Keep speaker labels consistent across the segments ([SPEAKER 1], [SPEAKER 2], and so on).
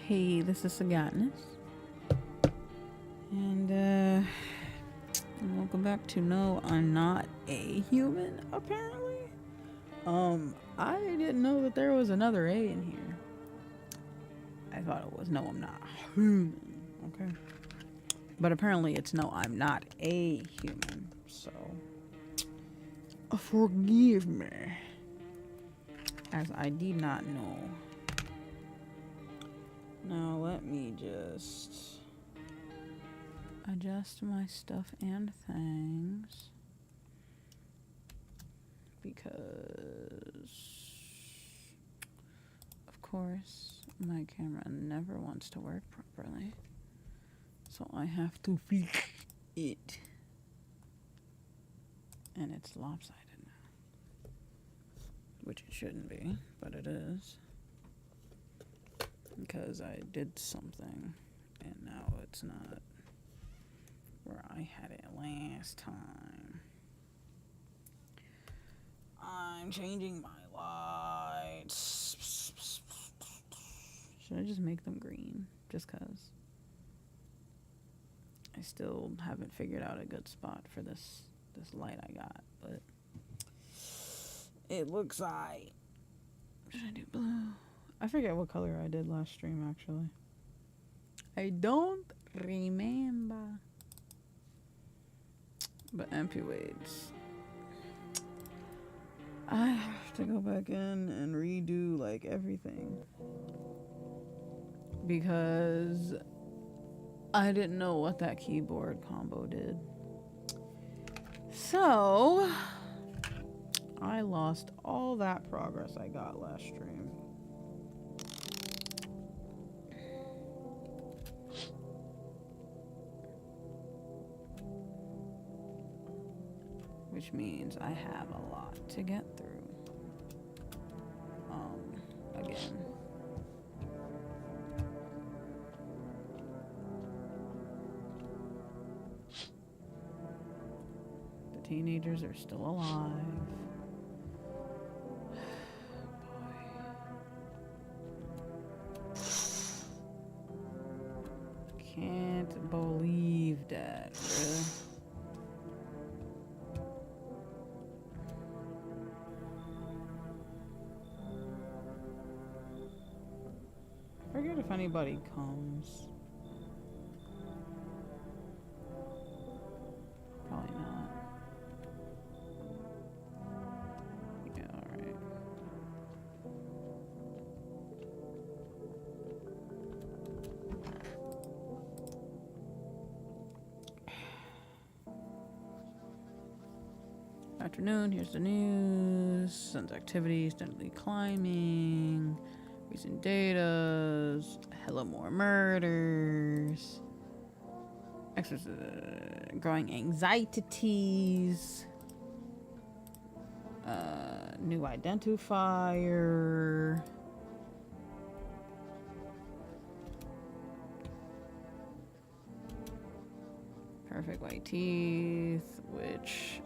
[SPEAKER 1] Hey, this is Sagatness. And, welcome back to No, I'm Not a Human, apparently. I didn't know that there was another A in here. I thought it was No, I'm Not Human, okay? But apparently it's No, I'm Not a Human, so... forgive me. As I did not know. Now let me just adjust my stuff and things, because of course my camera never wants to work properly, so I have to fix it, and it's lopsided now, which it shouldn't be, but it is. Because I did something, and now it's not where I had it last time. I'm changing my lights. Should I just make them green? Just because I still haven't figured out a good spot for this light I got, but it looks like... Should I do blue? I forget what color I did last stream, actually. I don't remember. But MP weights. I have to go back in and redo, like, everything. Because I didn't know what that keyboard combo did. So, I lost all that progress I got last stream. Which means I have a lot to get through. Again. The teenagers are still alive. Boy. Can't believe that, really. I forget if anybody comes. Probably not. Yeah, alright. Afternoon, here's the news. Sun's activity, steadily climbing. Recent data, hella more murders, growing anxieties, new identifier, perfect white teeth, which,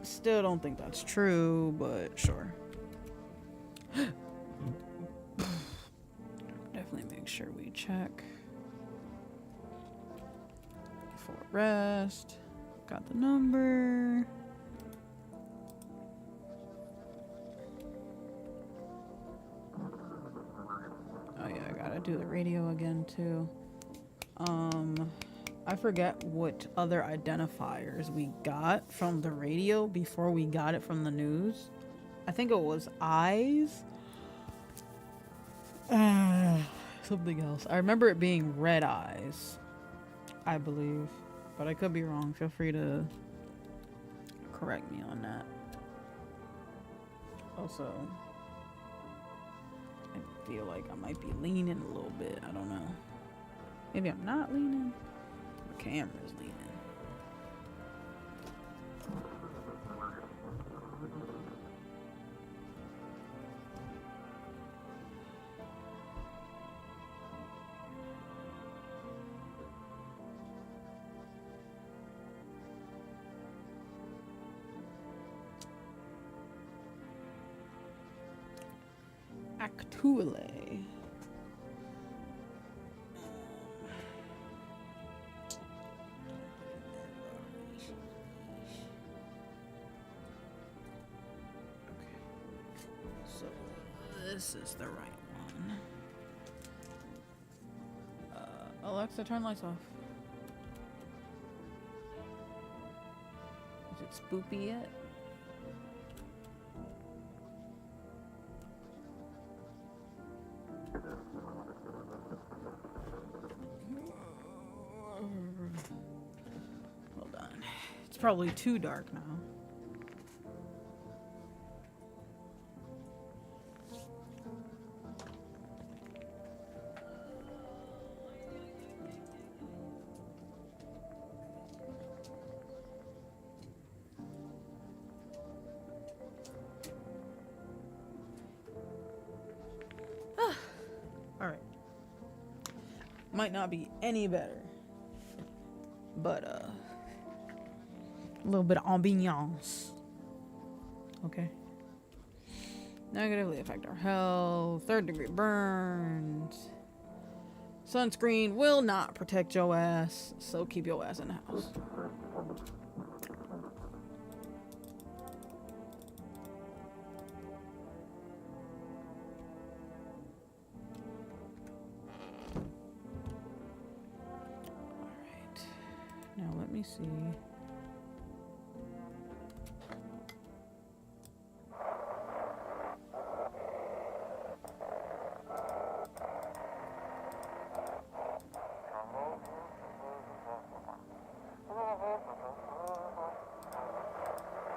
[SPEAKER 1] Still don't think that's true, but sure. Definitely make sure we check. For rest. Got the number. Oh yeah, I gotta do the radio again too. I forget what other identifiers we got from the radio before we got it from the news. I think it was eyes. Something else. I remember it being red eyes, I believe. But I could be wrong. Feel free to correct me on that. Also, I feel like I might be leaning a little bit. I don't know. Maybe I'm not leaning. The camera's leaning. Actually. So this is the right one. Alexa, turn lights off. Is it spoopy yet? Hold on. It's probably too dark now. Alright. Might not be any better. But, a little bit of ambiance. Okay. Negatively affect our health. 3rd-degree burns. Sunscreen will not protect your ass, so keep your ass in the house. Now let me see.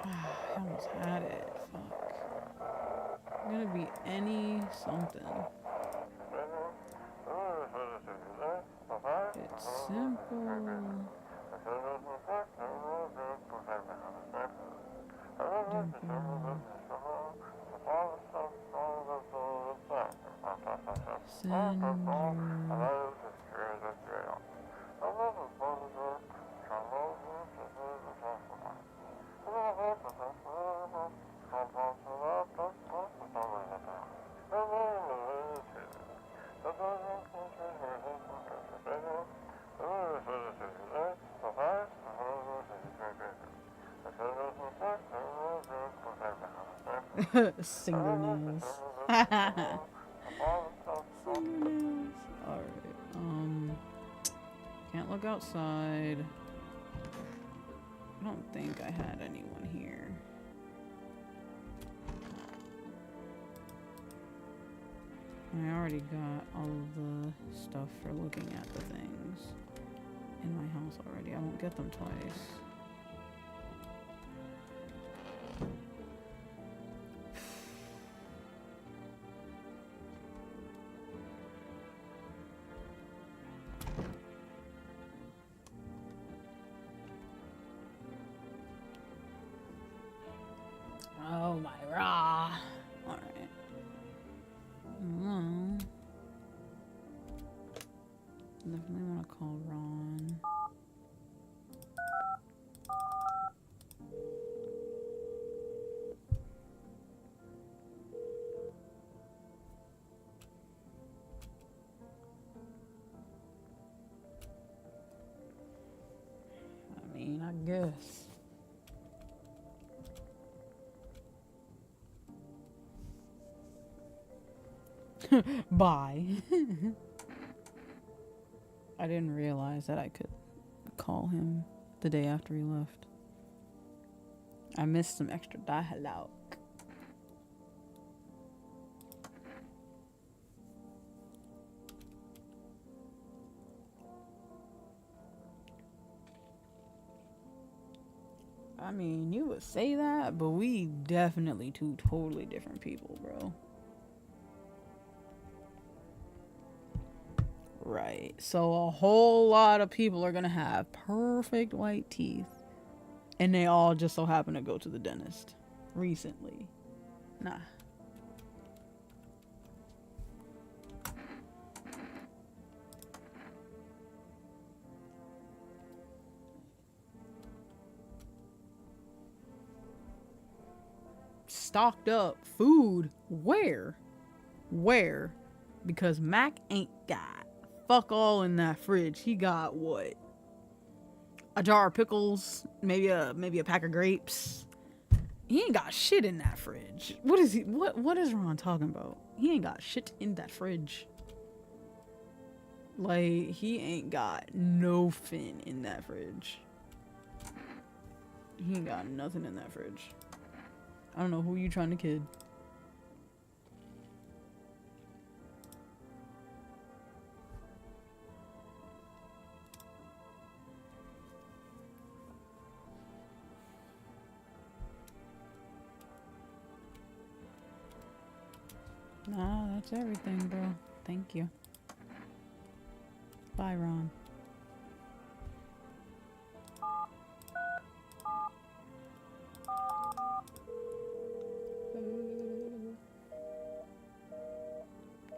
[SPEAKER 1] I almost had it. Fuck. Gonna be any something. It's simple. Fingernails. Fingernails. Alright, can't look outside. I don't think I had anyone here. I already got all of the stuff for looking at the things in my house already. I won't get them twice. Oh my raw. Alright. Definitely want to call Ron. I mean, I guess. Bye. I didn't realize that I could call him the day after he left. I missed some extra dialogue. I mean, you would say that, but we definitely two totally different people, bro. Right. So a whole lot of people are gonna have perfect white teeth, and they all just so happen to go to the dentist recently. Nah. Stocked up food. Where? Where? Because Mac ain't got fuck all in that fridge. He got what? A jar of pickles, maybe a pack of grapes. He ain't got shit in that fridge. What is Ron talking about? He ain't got shit in that fridge. Like, he ain't got no fin in that fridge. He ain't got nothing in that fridge. I don't know who you trying to kid. Nah, that's everything, bro. Thank you. Bye, Ron.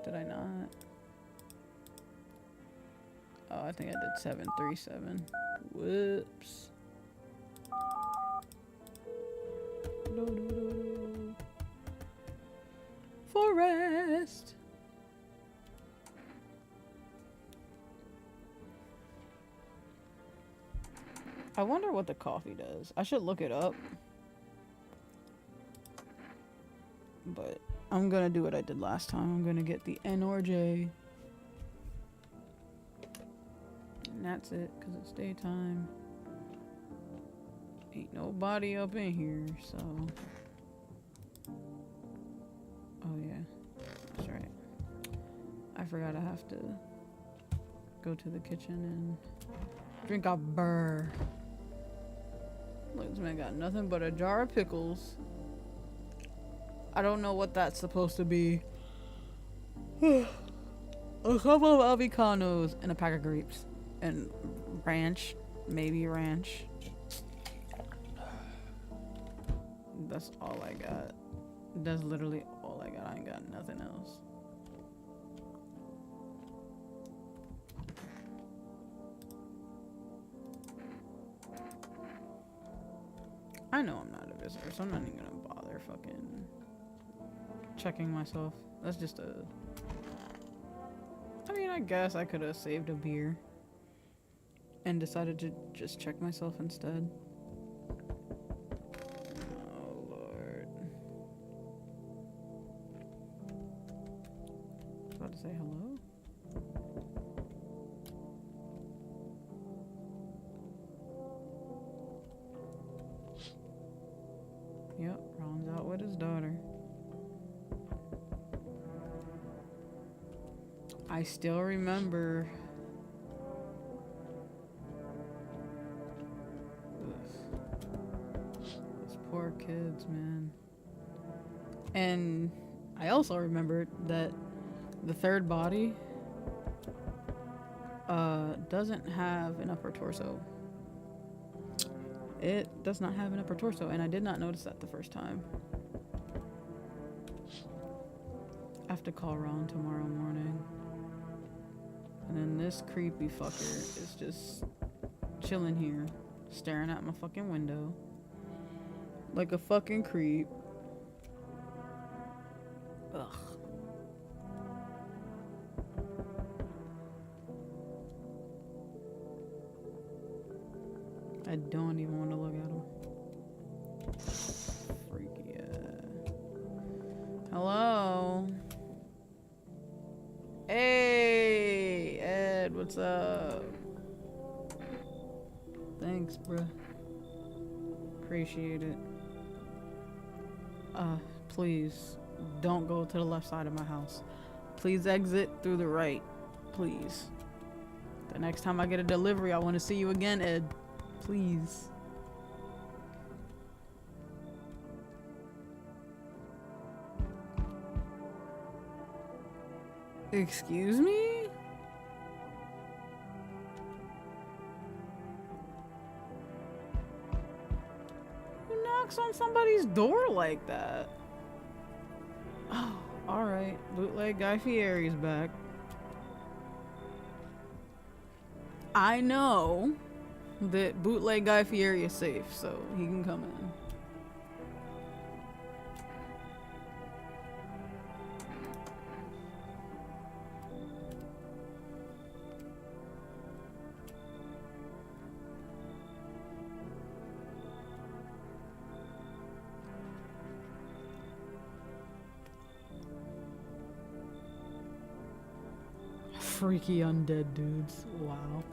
[SPEAKER 1] Did I not? Oh, I think I did 737. Whoops. Forest. I wonder what the coffee does. I should look it up. But I'm gonna do what I did last time. I'm gonna get the N or J. And that's it, because it's daytime. Ain't nobody up in here, so... Oh yeah, that's right. I forgot I have to go to the kitchen and drink a burr. Look, this man got nothing but a jar of pickles. I don't know what that's supposed to be. A couple of avocados and a pack of grapes. And ranch. Maybe ranch. That's all I got. That's literally all I got. I ain't got nothing else. I know I'm not a visitor, so I'm not even gonna bother fucking checking myself. That's just a... I mean, I guess I could have saved a beer and decided to just check myself instead. Oh, Lord. I was about to say hello? Yep, Ron's out with his daughter. I still remember those poor kids, man. And I also remembered that the third body doesn't have an upper torso. It does not have an upper torso, and I did not notice that the first time. I have to call Ron tomorrow morning. And then this creepy fucker is just chilling here, staring at my fucking window. Like a fucking creep. Ugh. I don't even want to look at him. Freaky ass. Hello? Hey, Ed, what's up? Thanks, bruh. Appreciate it. Please, don't go to the left side of my house. Please exit through the right. Please. The next time I get a delivery, I want to see you again, Ed. Please. Excuse me? Who knocks on somebody's door like that? Oh, alright. Bootleg Guy Fieri's back. I know that Bootleg Guy Fieri is safe, so he can come in. Freaky undead dudes. Wow.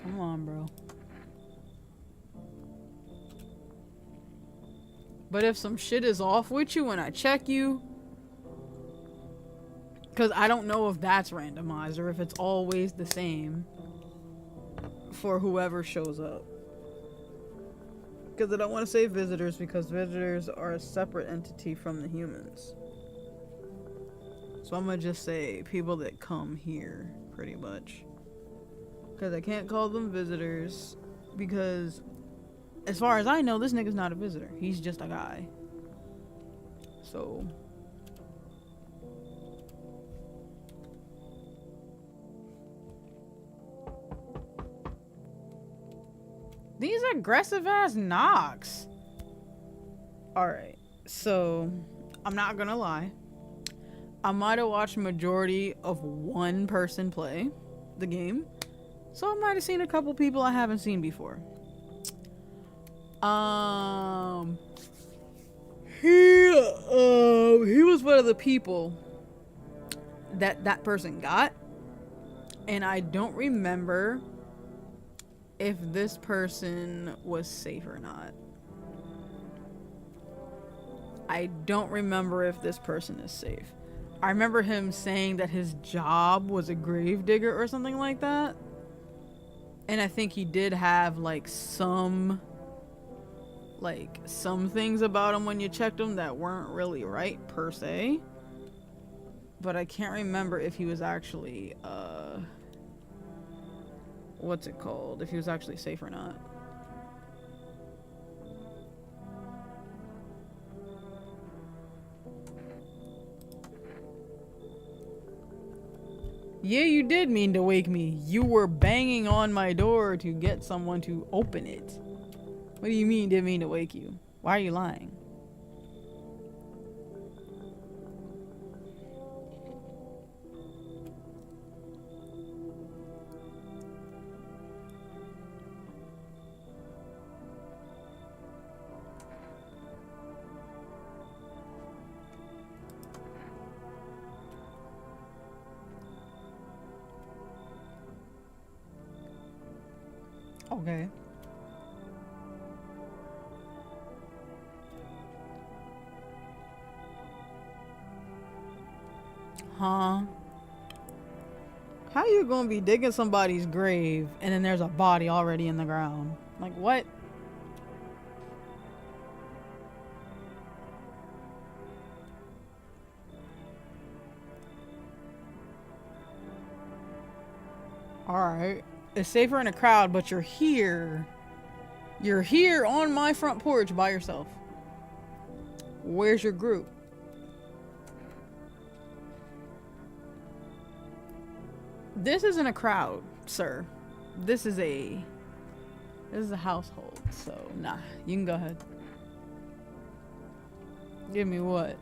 [SPEAKER 1] Come on, bro. But if some shit is off with you when I check you, because I don't know if that's randomized or if it's always the same for whoever shows up. Because I don't want to say visitors because visitors are a separate entity from the humans. So I'm going to just say people that come here, pretty much. Because I can't call them visitors because as far as I know, this nigga's not a visitor. He's just a guy. So these aggressive ass knocks. Alright, so I'm not gonna lie. I might have watched majority of one person play the game. So I might have seen a couple people I haven't seen before. He was one of the people that person got. And I don't remember if this person was safe or not. I don't remember if this person is safe. I remember him saying that his job was a gravedigger or something like that. And I think he did have like some things about him when you checked him that weren't really right per se. But I can't remember if he was actually what's it called? If he was actually safe or not. Yeah, you did mean to wake me. You were banging on my door to get someone to open it. What do you mean didn't mean to wake you? Why are you lying? Okay. Huh? How you gonna be digging somebody's grave and then there's a body already in the ground? Like what? Alright. It's safer in a crowd, but you're here. You're here on my front porch by yourself. Where's your group? This isn't a crowd, sir. This is a household, so nah, you can go ahead. Give me what?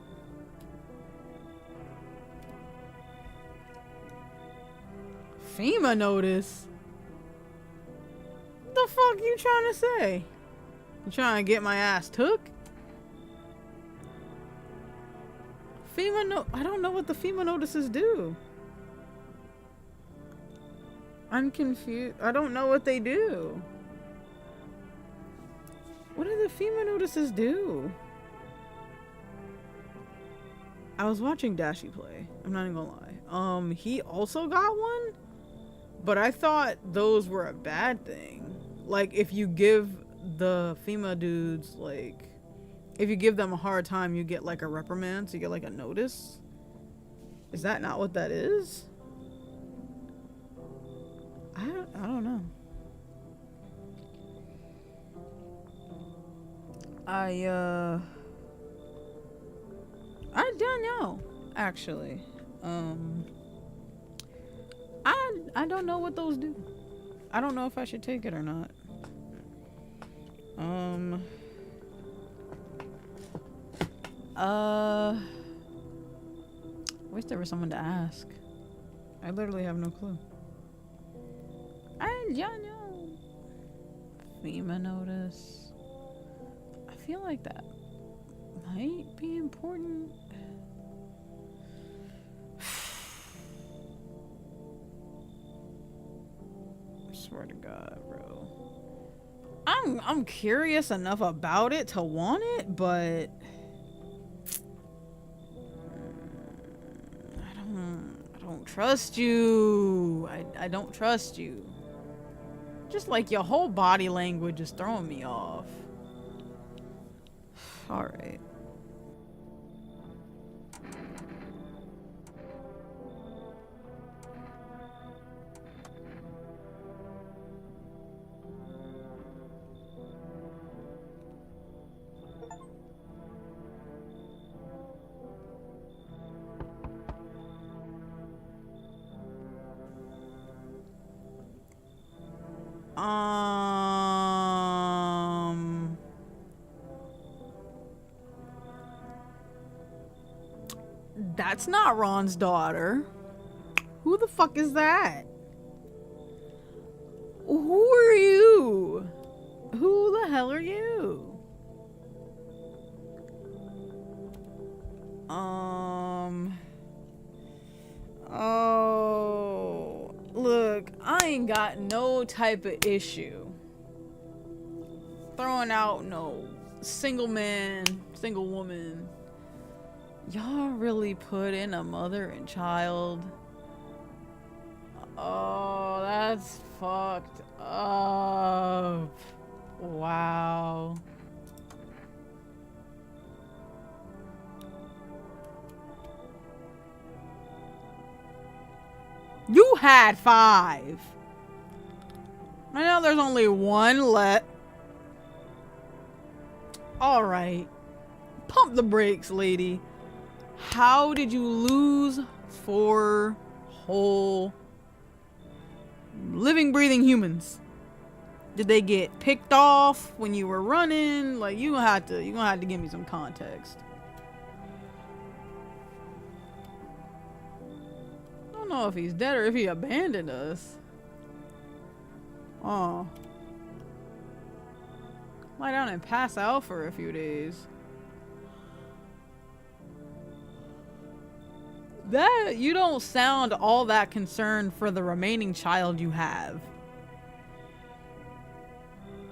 [SPEAKER 1] FEMA notice? What the fuck you trying to say? You trying to get my ass took? FEMA no- I don't know what the FEMA notices do. I'm confused. I don't know what they do. What do the FEMA notices do? I was watching Dashi play. I'm not even gonna lie. He also got one? But I thought those were a bad thing. Like, if you give the FEMA dudes, like, if you give them a hard time, you get, like, a reprimand. So you get, like, a notice. Is that not what that is? I don't know. I I don't know, actually. I don't know what those do. I don't know if I should take it or not. Wish there was someone to ask. I literally have no clue. I don't know. FEMA notice. I feel like that might be important. I swear to God, bro. I'm curious enough about it to want it, but I don't trust you. I don't trust you. Just like your whole body language is throwing me off. All right. That's not Ron's daughter. Who the fuck is that? Who are you? Who the hell are you? Oh, look, I ain't got no type of issue throwing out no single man, single woman. Y'all really put in a mother and child? Oh, that's fucked up. Wow. You had 5. I know there's only 1 left. Alright. Pump the brakes, lady. How did you lose 4 whole living, breathing humans? Did they get picked off when you were running? Like, you gonna have to give me some context. I don't know if he's dead or if he abandoned us. Oh. Lie down and pass out for a few days. That, you don't sound all that concerned for the remaining child you have.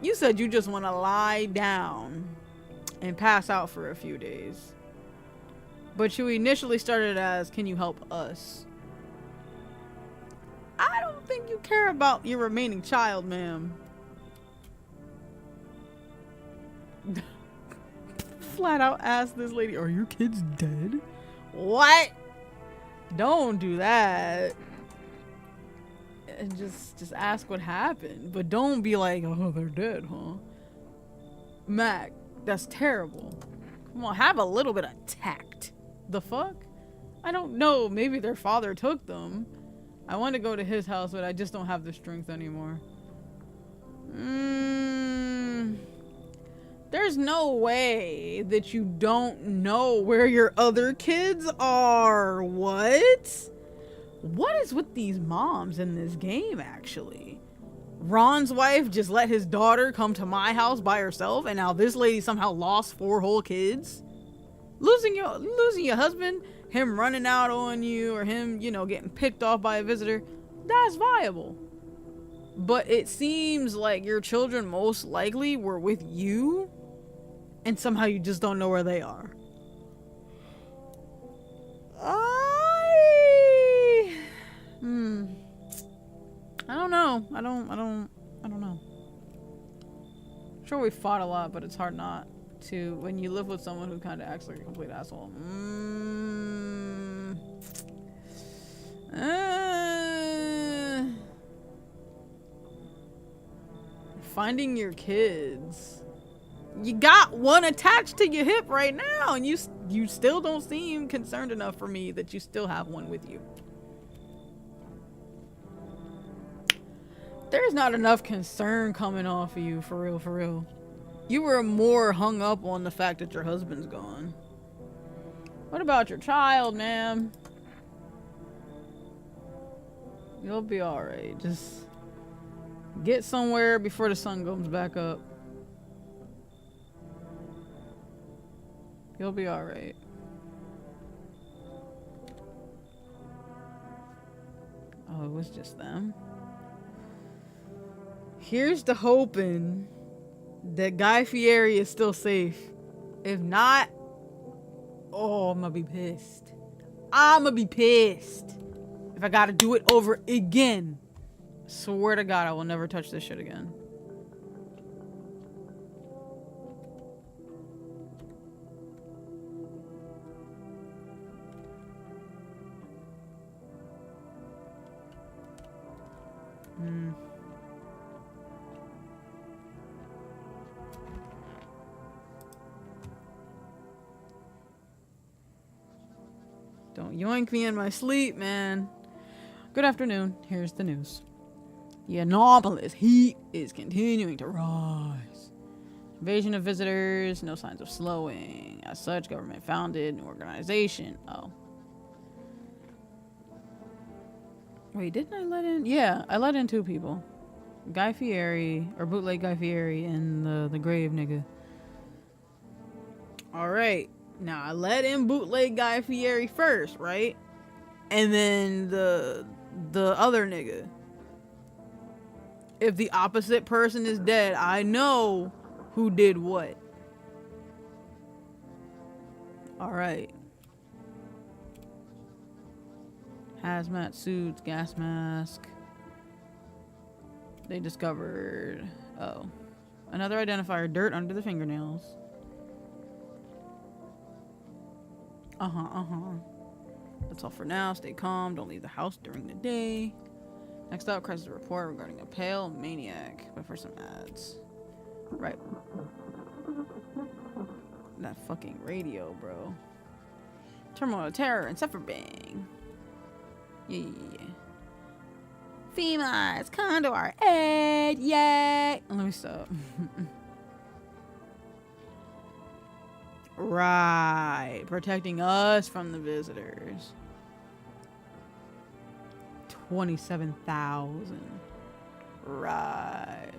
[SPEAKER 1] You said you just want to lie down and pass out for a few days. But you initially started as, can you help us? I don't think you care about your remaining child, ma'am. Flat out ask this lady, are your kids dead? What? Don't do that. And just ask what happened. But don't be like, oh, they're dead, huh? Mac, that's terrible. Come on, have a little bit of tact. The fuck? I don't know. Maybe their father took them. I want to go to his house, but I just don't have the strength anymore. There's no way that you don't know where your other kids are. What? What is with these moms in this game, actually? Ron's wife just let his daughter come to my house by herself, and now this lady somehow lost 4 whole kids? Losing your husband, him running out on you, or him, getting picked off by a visitor, that's viable. But it seems like your children most likely were with you, and somehow you just don't know where they are. I don't know. I don't know. Sure, we fought a lot, but it's hard not to when you live with someone who kind of acts like a complete asshole. Finding your kids. You got one attached to your hip right now, and you still don't seem concerned enough for me that you still have one with you. There's not enough concern coming off of you, for real, for real. You were more hung up on the fact that your husband's gone. What about your child, ma'am? You'll be alright. Just get somewhere before the sun comes back up. You'll be alright. Oh, it was just them? Here's to hoping that Guy Fieri is still safe. If not, oh, I'm gonna be pissed. I'm gonna be pissed. If I gotta do it over again. Swear to God, I will never touch this shit again. Don't yoink me in my sleep, man. Good afternoon. Here's the news. The anomalous heat is continuing to rise. Invasion of visitors, no signs of slowing. As such, government founded an organization. Oh. Wait, didn't I let in? Yeah, I let in 2 people. Guy Fieri, or bootleg Guy Fieri, and the grave nigga. Alright. Now, I let in bootleg Guy Fieri first, right? And then the other nigga. If the opposite person is dead, I know who did what. Alright. Hazmat suits, gas mask. They discovered... Oh. Another identifier, dirt under the fingernails. That's all for now. Stay calm. Don't leave the house during the day. Next up, crisis report regarding a pale maniac. But for some ads. Right. That fucking radio, bro. Turmoil of Terror and Sephirbang. Yeah. FEMA's Condor Ed, yay! Let me stop. Right. Protecting us from the visitors. 27,000. Right.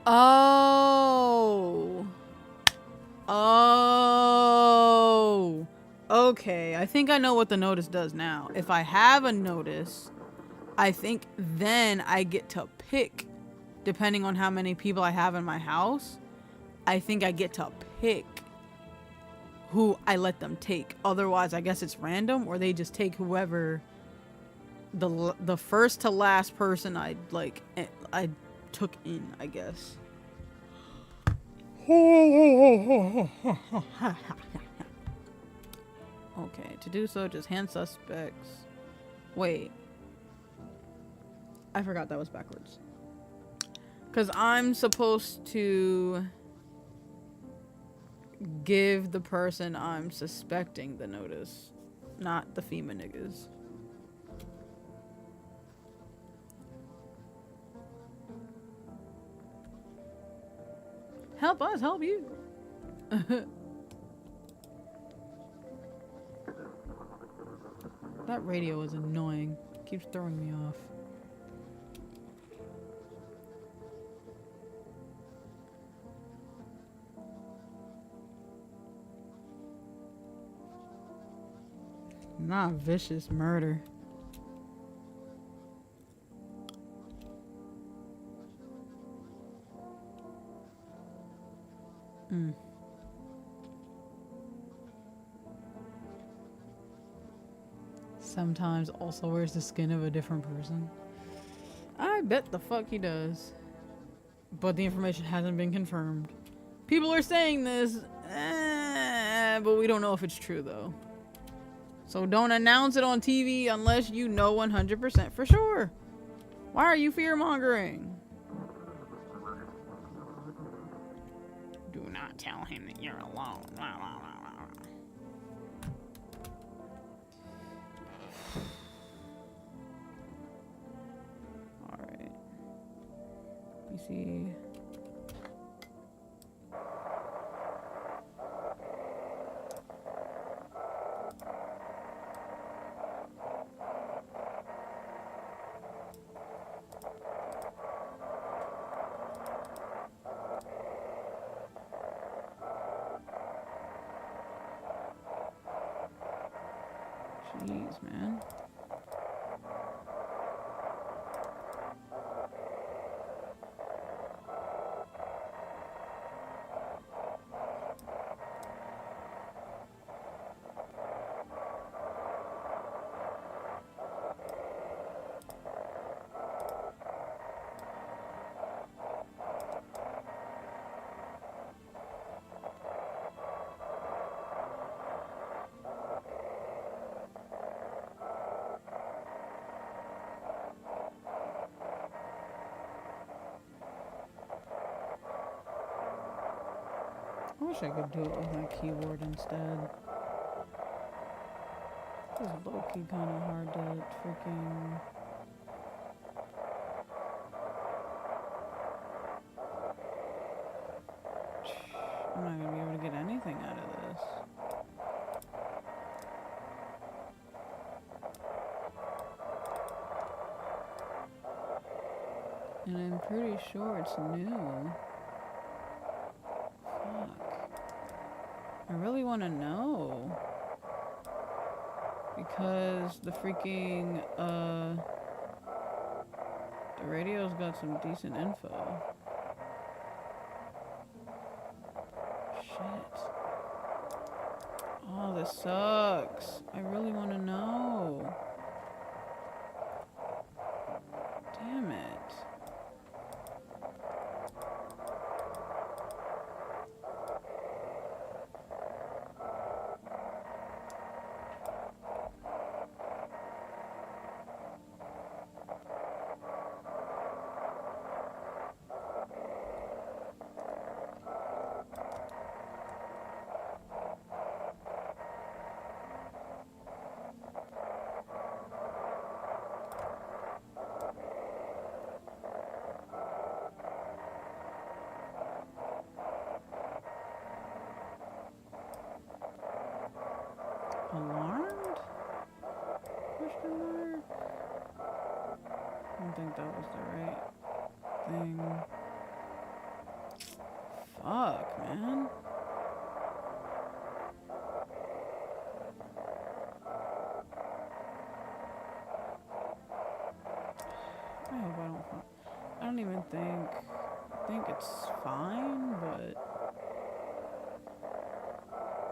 [SPEAKER 1] Oh. Oh. Okay. I think I know what the notice does now. If I have a notice, I think then I get to pick, depending on how many people I have in my house, I think I get to pick who I let them take. Otherwise, I guess it's random, or they just take whoever the first to last person I took in, I guess. Okay, to do so, just hand suspects. Wait. I forgot that was backwards. Because I'm supposed to give the person I'm suspecting the notice, not the FEMA niggas. Help us, help you. That radio is annoying. Keeps throwing me off. Not vicious murder. Sometimes also wears the skin of a different person. I bet the fuck he does. But the information hasn't been confirmed. People are saying this, but we don't know if it's true though. So don't announce it on TV unless you know 100% for sure. Why are you fear-mongering? Do not tell him that you're alone. Alright. You see... Jeez, man. I wish I could do it with my keyboard instead. This is low-key kind of hard to freaking... I'm not gonna be able to get anything out of this. And I'm pretty sure it's new. I really want to know, because the freaking, the radio's got some decent info. Shit. Oh, this sucks. I really want to know. Damn it. Alarmed? Question mark? I don't think that was the right thing. Fuck, man. I hope I don't. I don't even think. I think it's fine, but.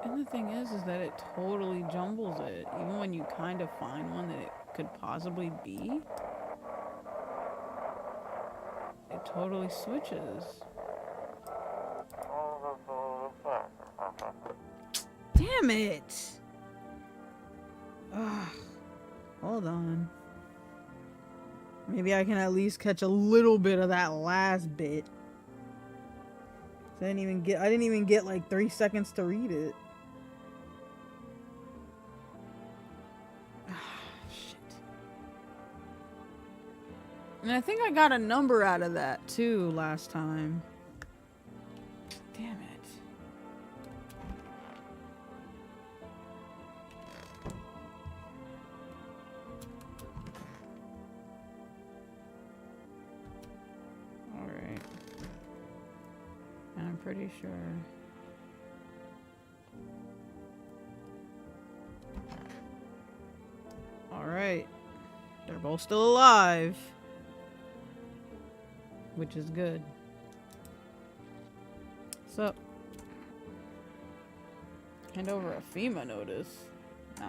[SPEAKER 1] And the thing is that it totally jumbles it. Even when you kind of find one that it could possibly be, it totally switches. Damn it! Ugh. Hold on. Maybe I can at least catch a little bit of that last bit. I didn't even get like 3 seconds to read it. And I think I got a number out of that too last time. Damn it. Alright. And I'm pretty sure. Alright. They're both still alive. Which is good. So, hand over a FEMA notice. Nah.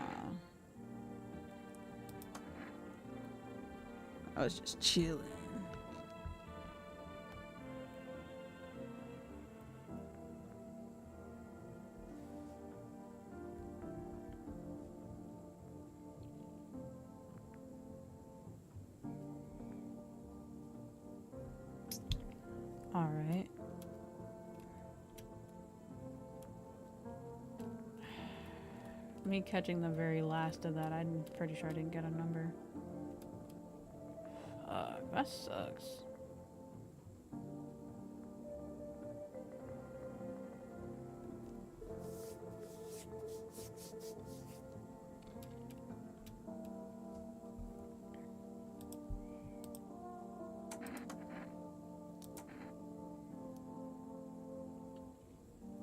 [SPEAKER 1] I was just chilling. Alright. Me catching the very last of that, I'm pretty sure I didn't get a number. That sucks.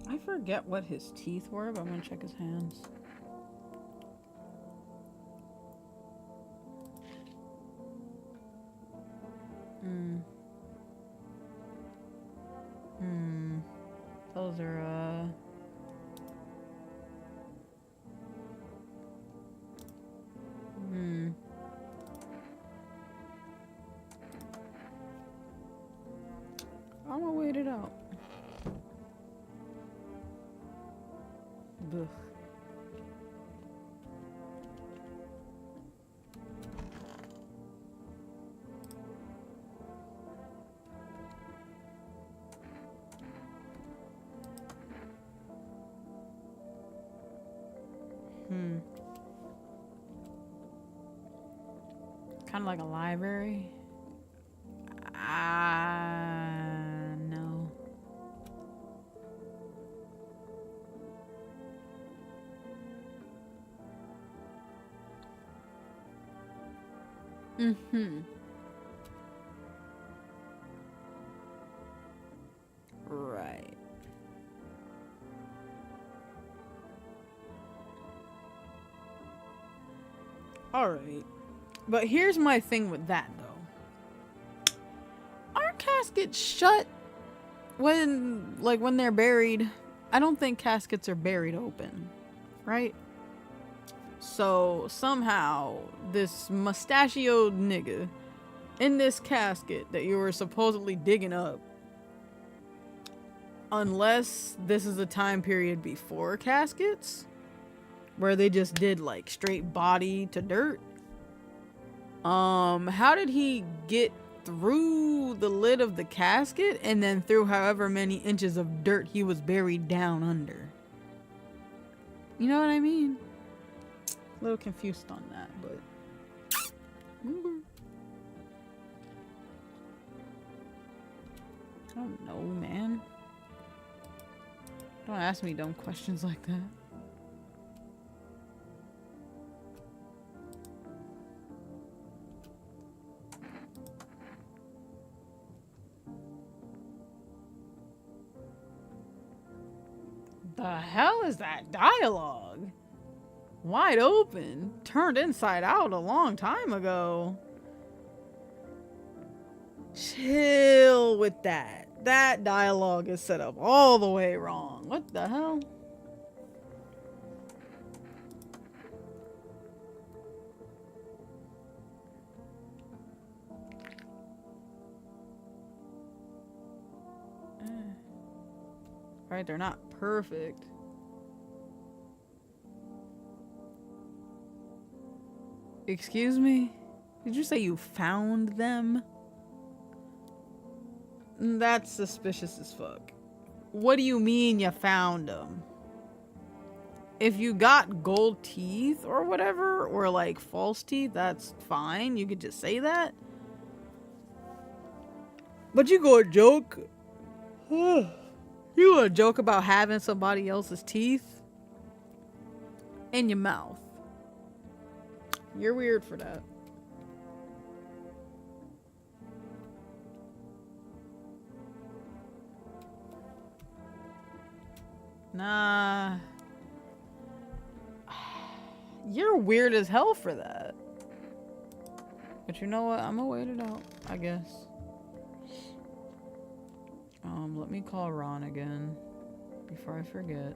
[SPEAKER 1] I forget what his teeth were, but I'm gonna check his hands. Those are, I'm gonna wait it out. Ugh. Kind of like a library. No. Right. Alright. But here's my thing with that, though. Are caskets shut when they're buried? I don't think caskets are buried open, right? So somehow this mustachioed nigga in this casket that you were supposedly digging up, unless this is a time period before caskets where they just did like straight body to dirt. How did he get through the lid of the casket and then through however many inches of dirt he was buried down under? You know what I mean? A little confused on that, but I don't know, man. Don't ask me dumb questions like that. The hell is that dialogue? Wide open, turned inside out a long time ago. Chill with that. That dialogue is set up all the way wrong. What the hell? Right, they're not perfect. Excuse me? Did you say you found them? That's suspicious as fuck. What do you mean you found them? If you got gold teeth or whatever, or like false teeth, that's fine. You could just say that. But you go joke. You gonna joke about having somebody else's teeth in your mouth. You're weird for that. Nah. You're weird as hell for that. But you know what? I'm gonna wait it out, I guess. Let me call Ron again before I forget.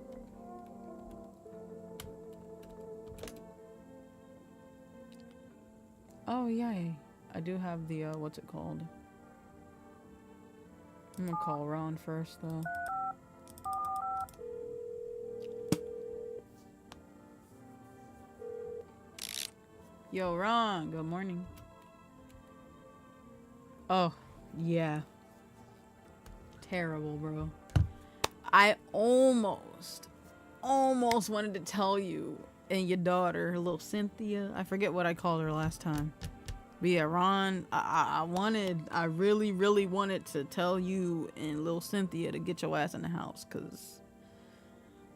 [SPEAKER 1] Oh, yay. I do have the, what's it called? I'm gonna call Ron first, though. Yo, Ron, good morning. Oh, yeah. terrible, bro. I almost wanted to tell you and your daughter, little Cynthia. I forget what I called her last time. But yeah, Ron, I really, really wanted to tell you and little Cynthia to get your ass in the house,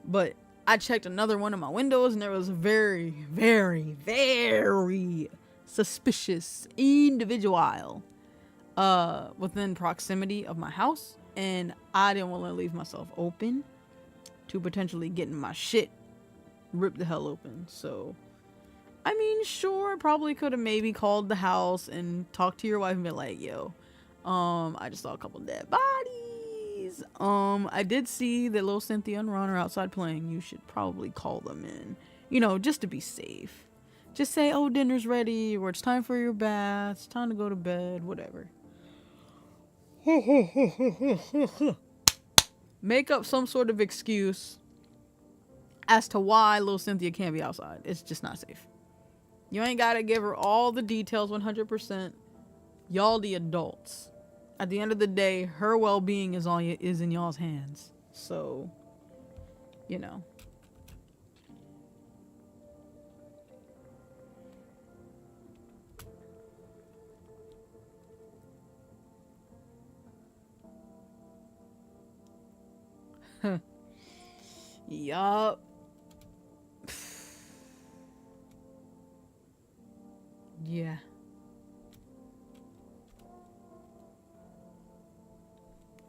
[SPEAKER 1] but I checked another one of my windows and there was a very, very, very suspicious individual within proximity of my house, and I didn't want to leave myself open to potentially getting my shit ripped the hell open. So I mean, sure, I probably could have maybe called the house and talked to your wife and been like, yo, I just saw a couple dead bodies. I did see that little Cynthia and Ron are outside playing. You should probably call them in, you know, just to be safe. Just say, oh, dinner's ready, or it's time for your bath, it's time to go to bed, whatever. Make up some sort of excuse as to why little Cynthia can't be outside. It's just not safe. You ain't gotta give her all the details 100%. Y'all the adults. At the end of the day, her well-being is in y'all's hands. So, you know. Yup. Yeah.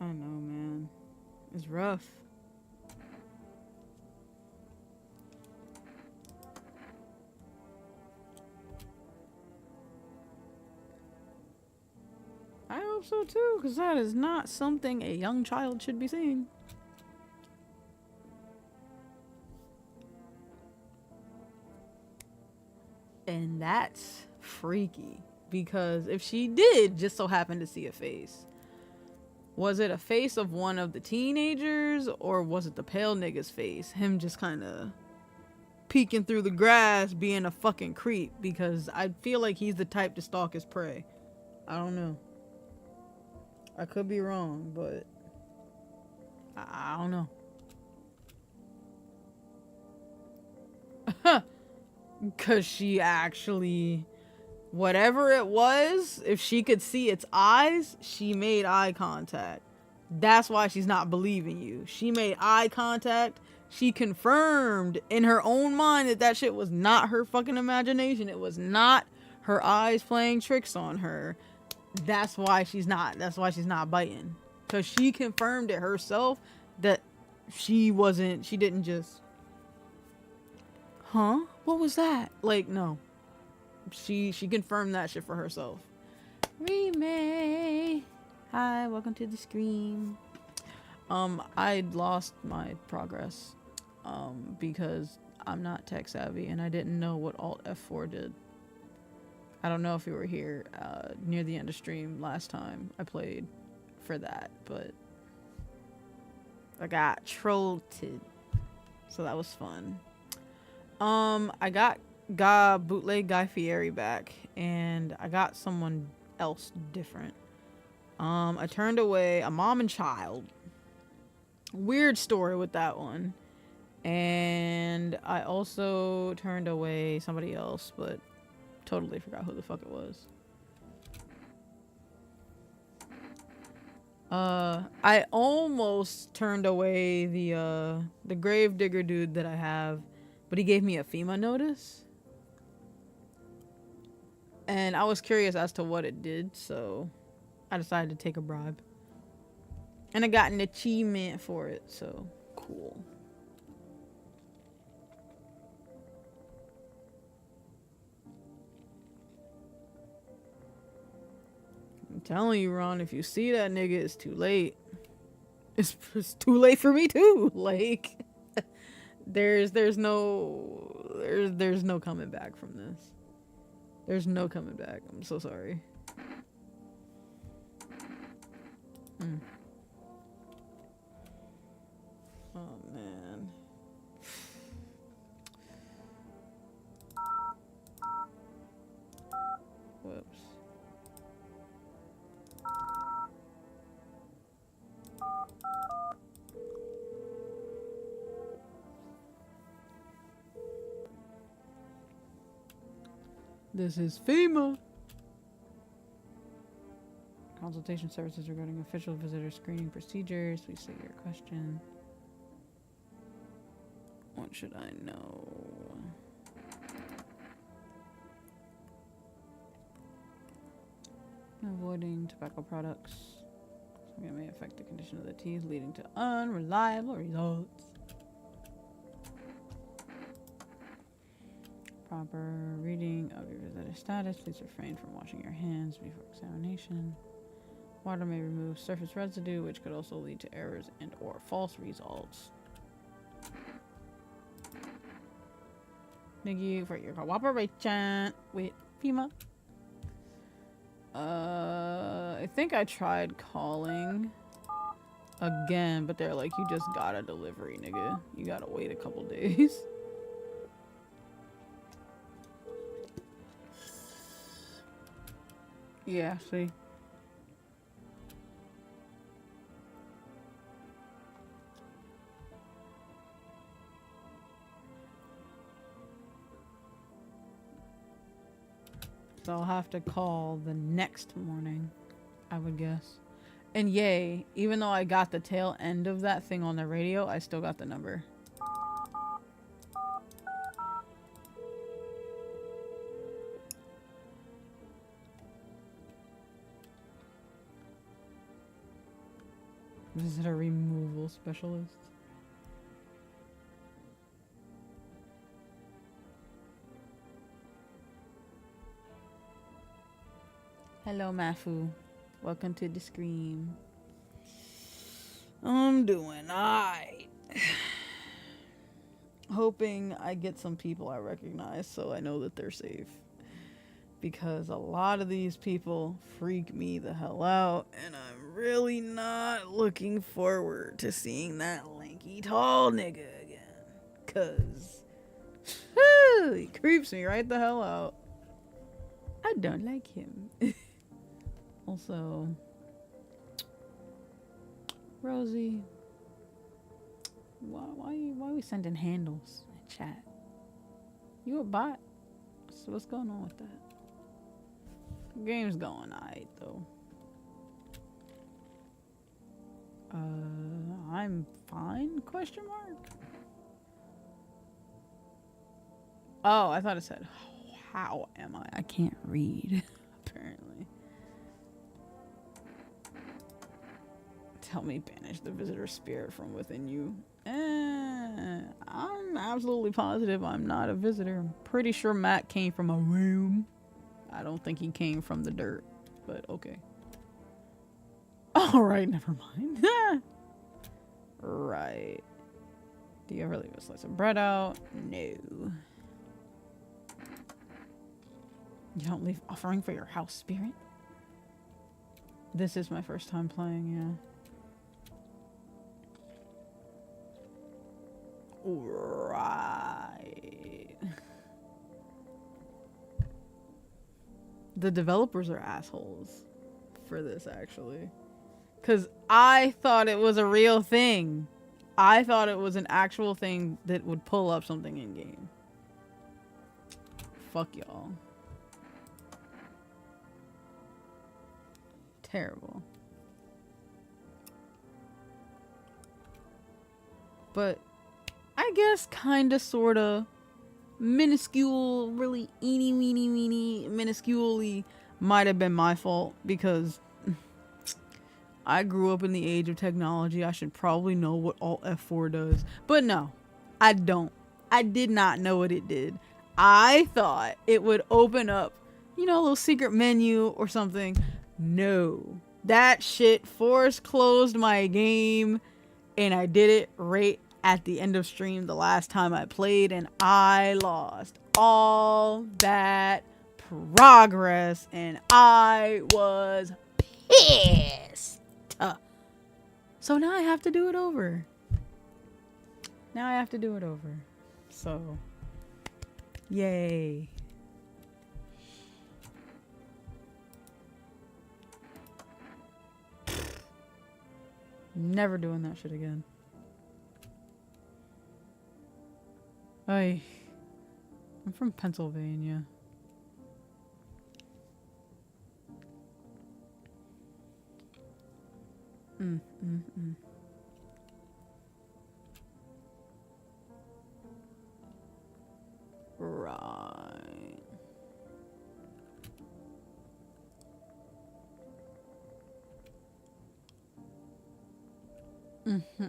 [SPEAKER 1] I know, man. It's rough. I hope so too, because that is not something a young child should be seeing. And that's freaky, because if she did just so happen to see a face, was it a face of one of the teenagers, or was it the pale nigga's face? Him just kind of peeking through the grass, being a fucking creep, because I feel like he's the type to stalk his prey. I don't know. I could be wrong, but I don't know. Because she actually, whatever it was, if she could see its eyes, she made eye contact. That's why she's not believing you. She made eye contact. She confirmed in her own mind that that shit was not her fucking imagination. It was not her eyes playing tricks on her. That's why she's not biting. Because she confirmed it herself that she didn't just, huh? What was that? Like, no. She confirmed that shit for herself. Remay. Hi, welcome to the stream. I'd lost my progress. Because I'm not tech savvy and I didn't know what Alt F4 did. I don't know if you were here near the end of stream last time I played for that, but I got trolled. So that was fun. I got bootleg Guy Fieri back, and I got someone else different. I turned away a mom and child. Weird story with that one. And I also turned away somebody else, but totally forgot who the fuck it was. I almost turned away the gravedigger dude that I have, but he gave me a FEMA notice. And I was curious as to what it did, so I decided to take a bribe. And I got an achievement for it, so cool. I'm telling you, Ron, if you see that nigga, it's too late. It's too late for me too. Like, there's no coming back from this. There's no coming back. I'm so sorry. Oh man. Whoops. This is FEMA. Consultation services regarding official visitor screening procedures. Please state your question. What should I know? Avoiding tobacco products. It may affect the condition of the teeth, leading to unreliable results. Proper reading of your visitor status. Please refrain from washing your hands before examination. Water may remove surface residue, which could also lead to errors and or false results. Thank you for your cooperation with FEMA. I think I tried calling again, but they're like, you just got a delivery, nigga. You gotta wait a couple days. Yeah, see. So I'll have to call the next morning, I would guess. And yay, even though I got the tail end of that thing on the radio, I still got the number. Visitor removal specialist. Hello, Mafu. Welcome to the scream. I'm doing alright. Hoping I get some people I recognize so I know that they're safe. Because a lot of these people freak me the hell out, and I'm really not looking forward to seeing that lanky tall nigga again. Cause he creeps me right the hell out. I don't like him. Also, Rosie, why are we sending handles in chat? You a bot? So what's going on with that? Game's going alright though. I'm fine? Question mark. Oh, I thought it said, how am I? I can't read, apparently. Help me banish the visitor spirit from within you. I'm absolutely positive I'm not a visitor. I'm pretty sure Matt came from a room. I don't think he came from the dirt, but okay. Alright, never mind. Right. Do you ever leave a slice of bread out? No. You don't leave offering for your house spirit? This is my first time playing, yeah. Right. The developers are assholes for this, actually. Because I thought it was a real thing. I thought it was an actual thing that would pull up something in game. Fuck y'all. Terrible. But I guess kinda sorta minuscule, really eeny weeny weeny minusculely might have been my fault because I grew up in the age of technology. I should probably know what Alt F4 does. But no, I don't. I did not know what it did. I thought it would open up, you know, a little secret menu or something. No. That shit force closed my game, and I did it right at the end of stream the last time I played, and I lost all that progress, and I was pissed. So now I have to do it over. So, yay. Never doing that shit again. I'm from Pennsylvania. Mm, mm, mm. Right. Mm-hmm.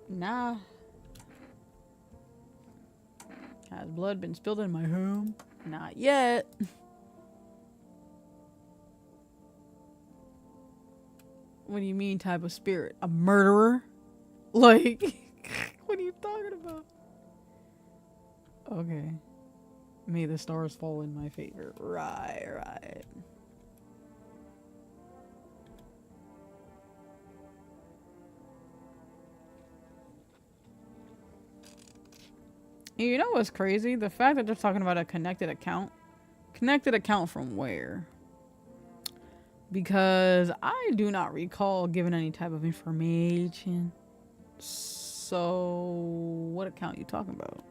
[SPEAKER 1] Nah. Has blood been spilled in my home? Not yet. What do you mean type of spirit? A murderer? Like, what are you talking about? Okay. May the stars fall in my favor. Right, right. You know what's crazy? The fact that they're talking about a connected account. Connected account from where? Because I do not recall giving any type of information. So, what account you talking about?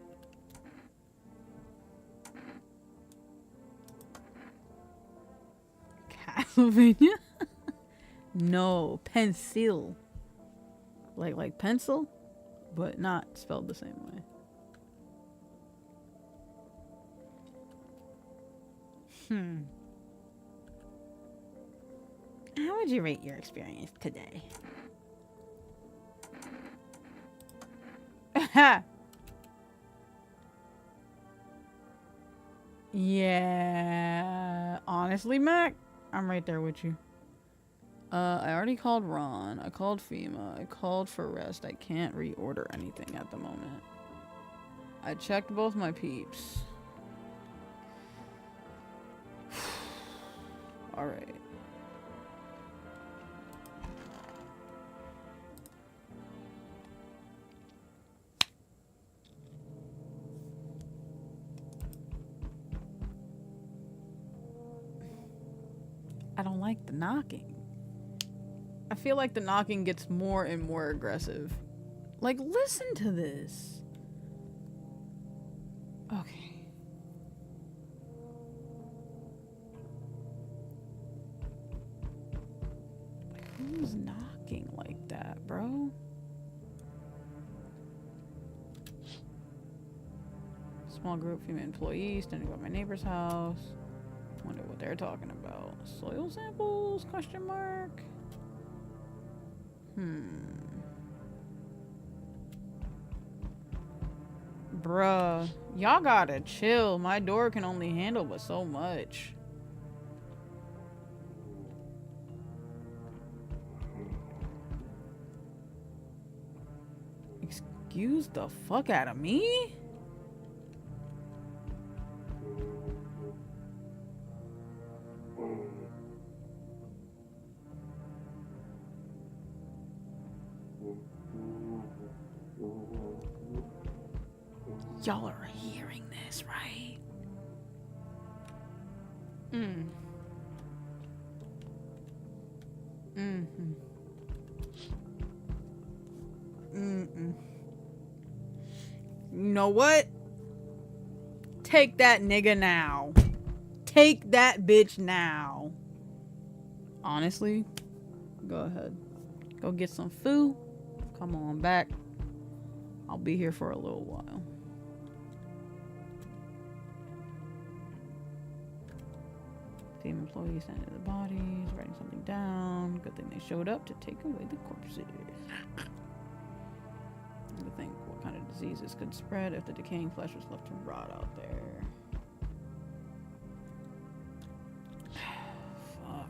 [SPEAKER 1] Castlevania? No, pencil. Like pencil, but not spelled the same way. How would you rate your experience today? Yeah, honestly, Mac, I'm right there with you. I already called Ron. I called FEMA. I called for rest. I can't reorder anything at the moment. I checked both my peeps. Alright. I don't like the knocking. I feel like the knocking gets more and more aggressive. Like, listen to this. Okay. Like, who's knocking like that, bro? Small group female employees standing by my neighbor's house. Wonder what they're talking about. Soil samples? Question mark. Bruh, y'all gotta chill. My door can only handle but so much. Excuse the fuck out of me? Y'all are hearing this, right? You know what? Take that nigga now. Take that bitch now. Honestly, go ahead. Go get some food. Come on back. I'll be here for a little while. Team employees standing to the bodies, writing something down. Good thing they showed up to take away the corpses. To think what kind of diseases could spread if the decaying flesh was left to rot out there. Fuck,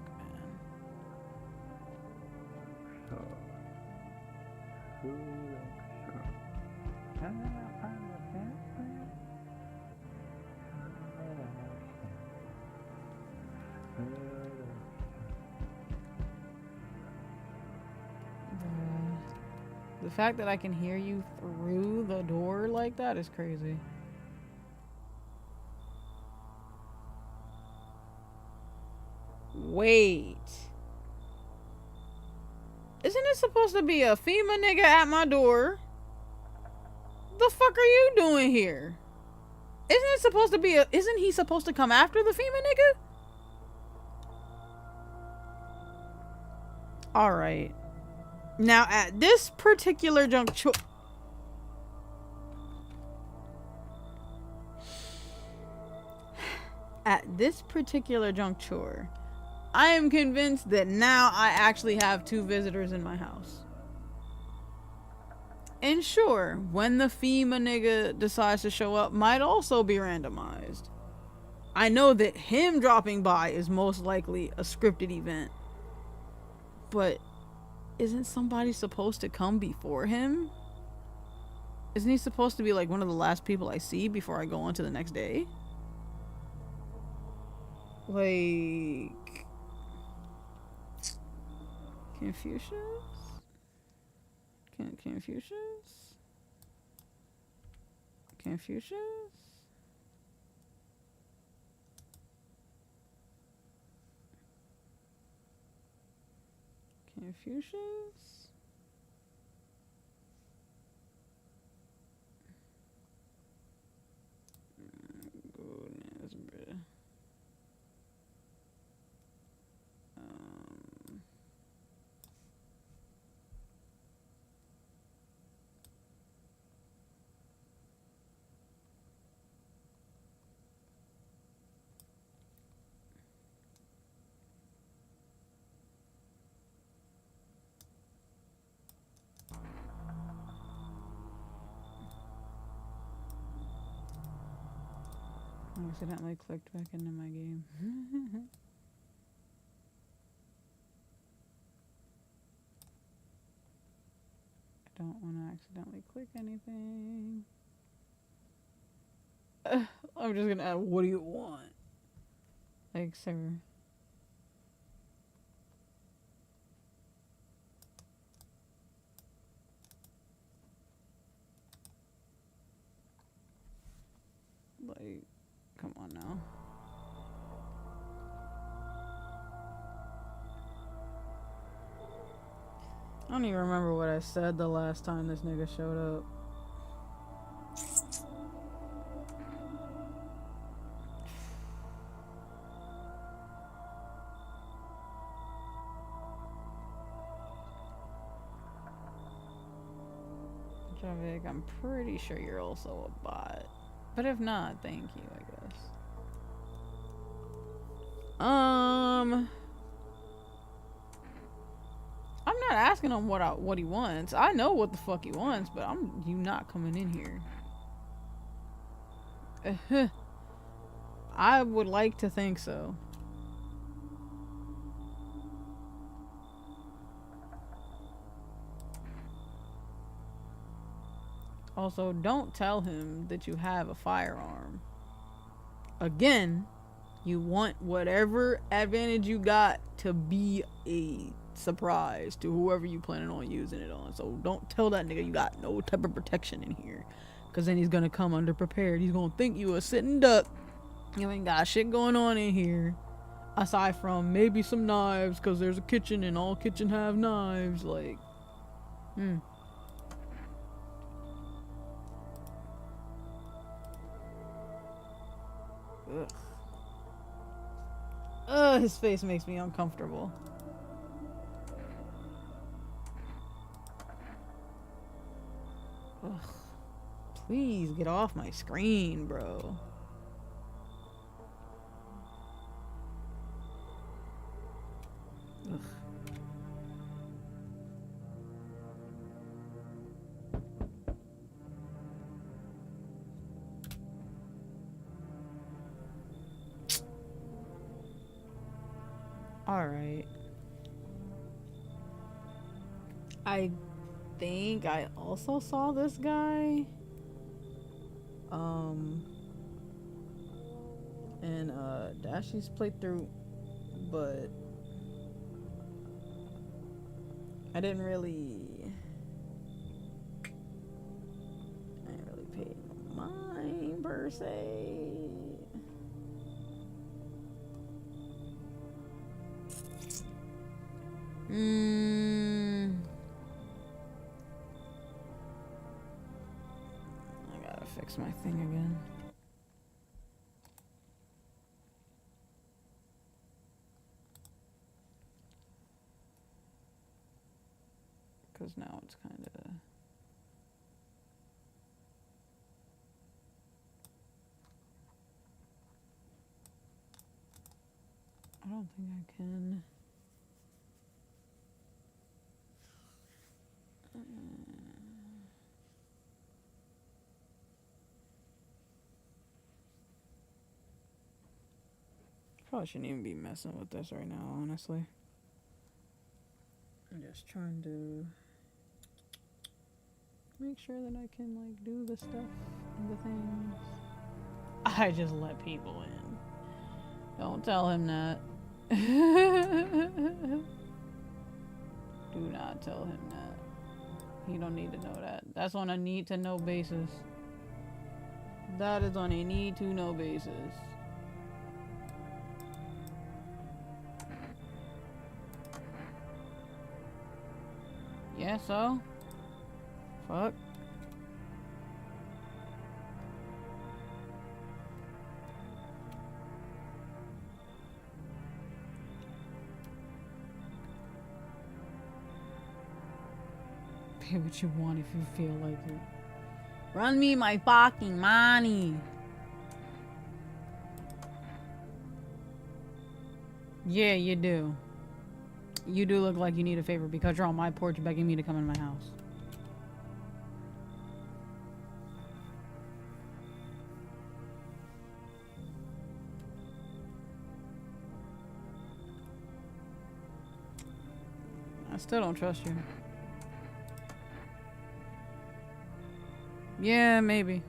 [SPEAKER 1] The fact that I can hear you through the door like that is crazy. Wait. Isn't it supposed to be a FEMA nigga at my door? The fuck are you doing here? Isn't he supposed to come after the FEMA nigga? All right. Now at this particular juncture, I am convinced that now I actually have 2 visitors in my house. And sure, when the FEMA nigga decides to show up, might also be randomized. I know that him dropping by is most likely a scripted event. But isn't somebody supposed to come before him? Isn't he supposed to be like one of the last people I see before I go on to the next day? Like... Confucius? Confucius? Confucius? Confucius? Goodness, bruh. I accidentally clicked back into my game. I don't want to accidentally click anything. I'm just gonna add, what do you want? Like, sir. Like, come on now. I don't even remember what I said the last time this nigga showed up. Javik, I'm pretty sure you're also a bot. But if not, thank you, I guess. I'm not asking him what he wants. I know what the fuck he wants, but you not coming in here. I would like to think so. Also, don't tell him that you have a firearm. Again, you want whatever advantage you got to be a surprise to whoever you planning on using it on. So don't tell that nigga you got no type of protection in here, because then he's gonna come underprepared. He's gonna think you a sitting duck. You ain't got shit going on in here aside from maybe some knives, because there's a kitchen and all kitchen have knives. Like, ugh. His face makes me uncomfortable. Ugh. Please get off my screen, bro. Ugh. Alright. I think I also saw this guy. In Dashy's playthrough, but I didn't really pay no mind per se. I gotta fix my thing again. Because now it's kind of... I don't think I can... Probably shouldn't even be messing with this right now, honestly. I'm just trying to make sure that I can, like, do the stuff and the things. I just let people in. Don't tell him that. Do not tell him that. He don't need to know that. That's on a need-to-know basis. That is on a need-to-know basis. Yeah, so? Fuck. Pay what you want if you feel like it. Run me my fucking money. Yeah, you do. You do look like you need a favor because you're on my porch begging me to come in my house. I still don't trust you. Yeah, maybe.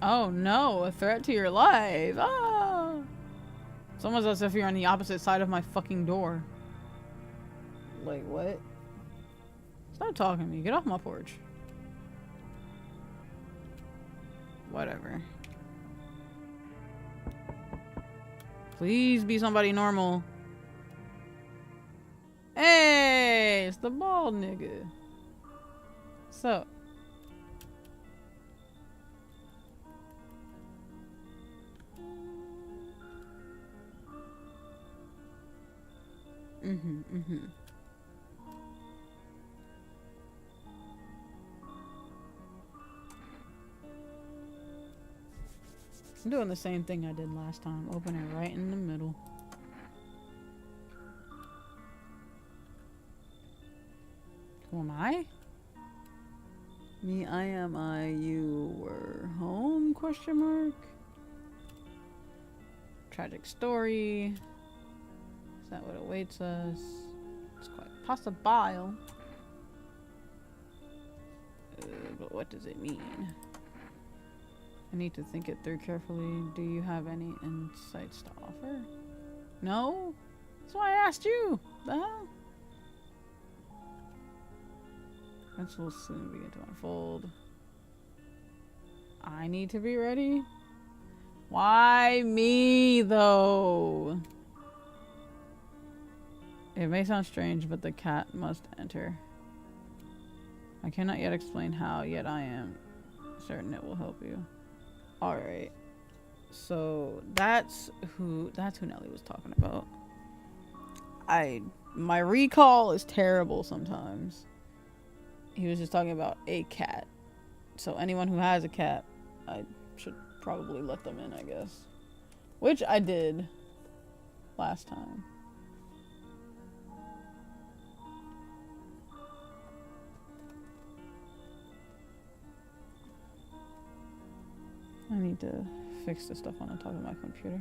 [SPEAKER 1] Oh no, a threat to your life. Ah! It's almost as if you're on the opposite side of my fucking door. Like, what? Stop talking to me. Get off my porch. Whatever. Please be somebody normal. Hey, it's the bald nigga. So. I'm doing the same thing I did last time. Open it right in the middle. Who am I? Me, I am I. You were home? Question mark. Tragic story. Is that what awaits us? It's quite possible. But what does it mean? I need to think it through carefully. Do you have any insights to offer? No? That's why I asked you. The hell? Events will soon begin to unfold. I need to be ready? Why me, though? It may sound strange, but the cat must enter. I cannot yet explain how, yet I am certain it will help you. Alright. So that's who Nelly was talking about. My recall is terrible sometimes. He was just talking about a cat. So anyone who has a cat, I should probably let them in, I guess. Which I did last time. I need to fix the stuff on the top of my computer.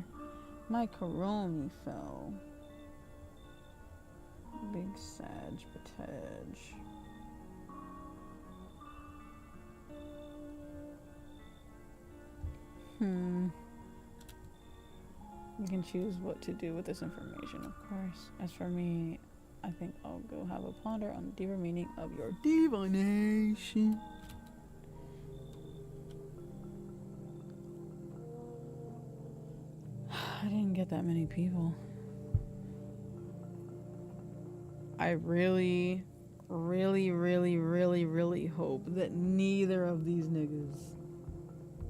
[SPEAKER 1] My Chrome fell. Big Sag Patage. You can choose what to do with this information, of course. As for me, I think I'll go have a ponder on the deeper meaning of your divination. I didn't get that many people. I really, really, really, really, really hope that neither of these niggas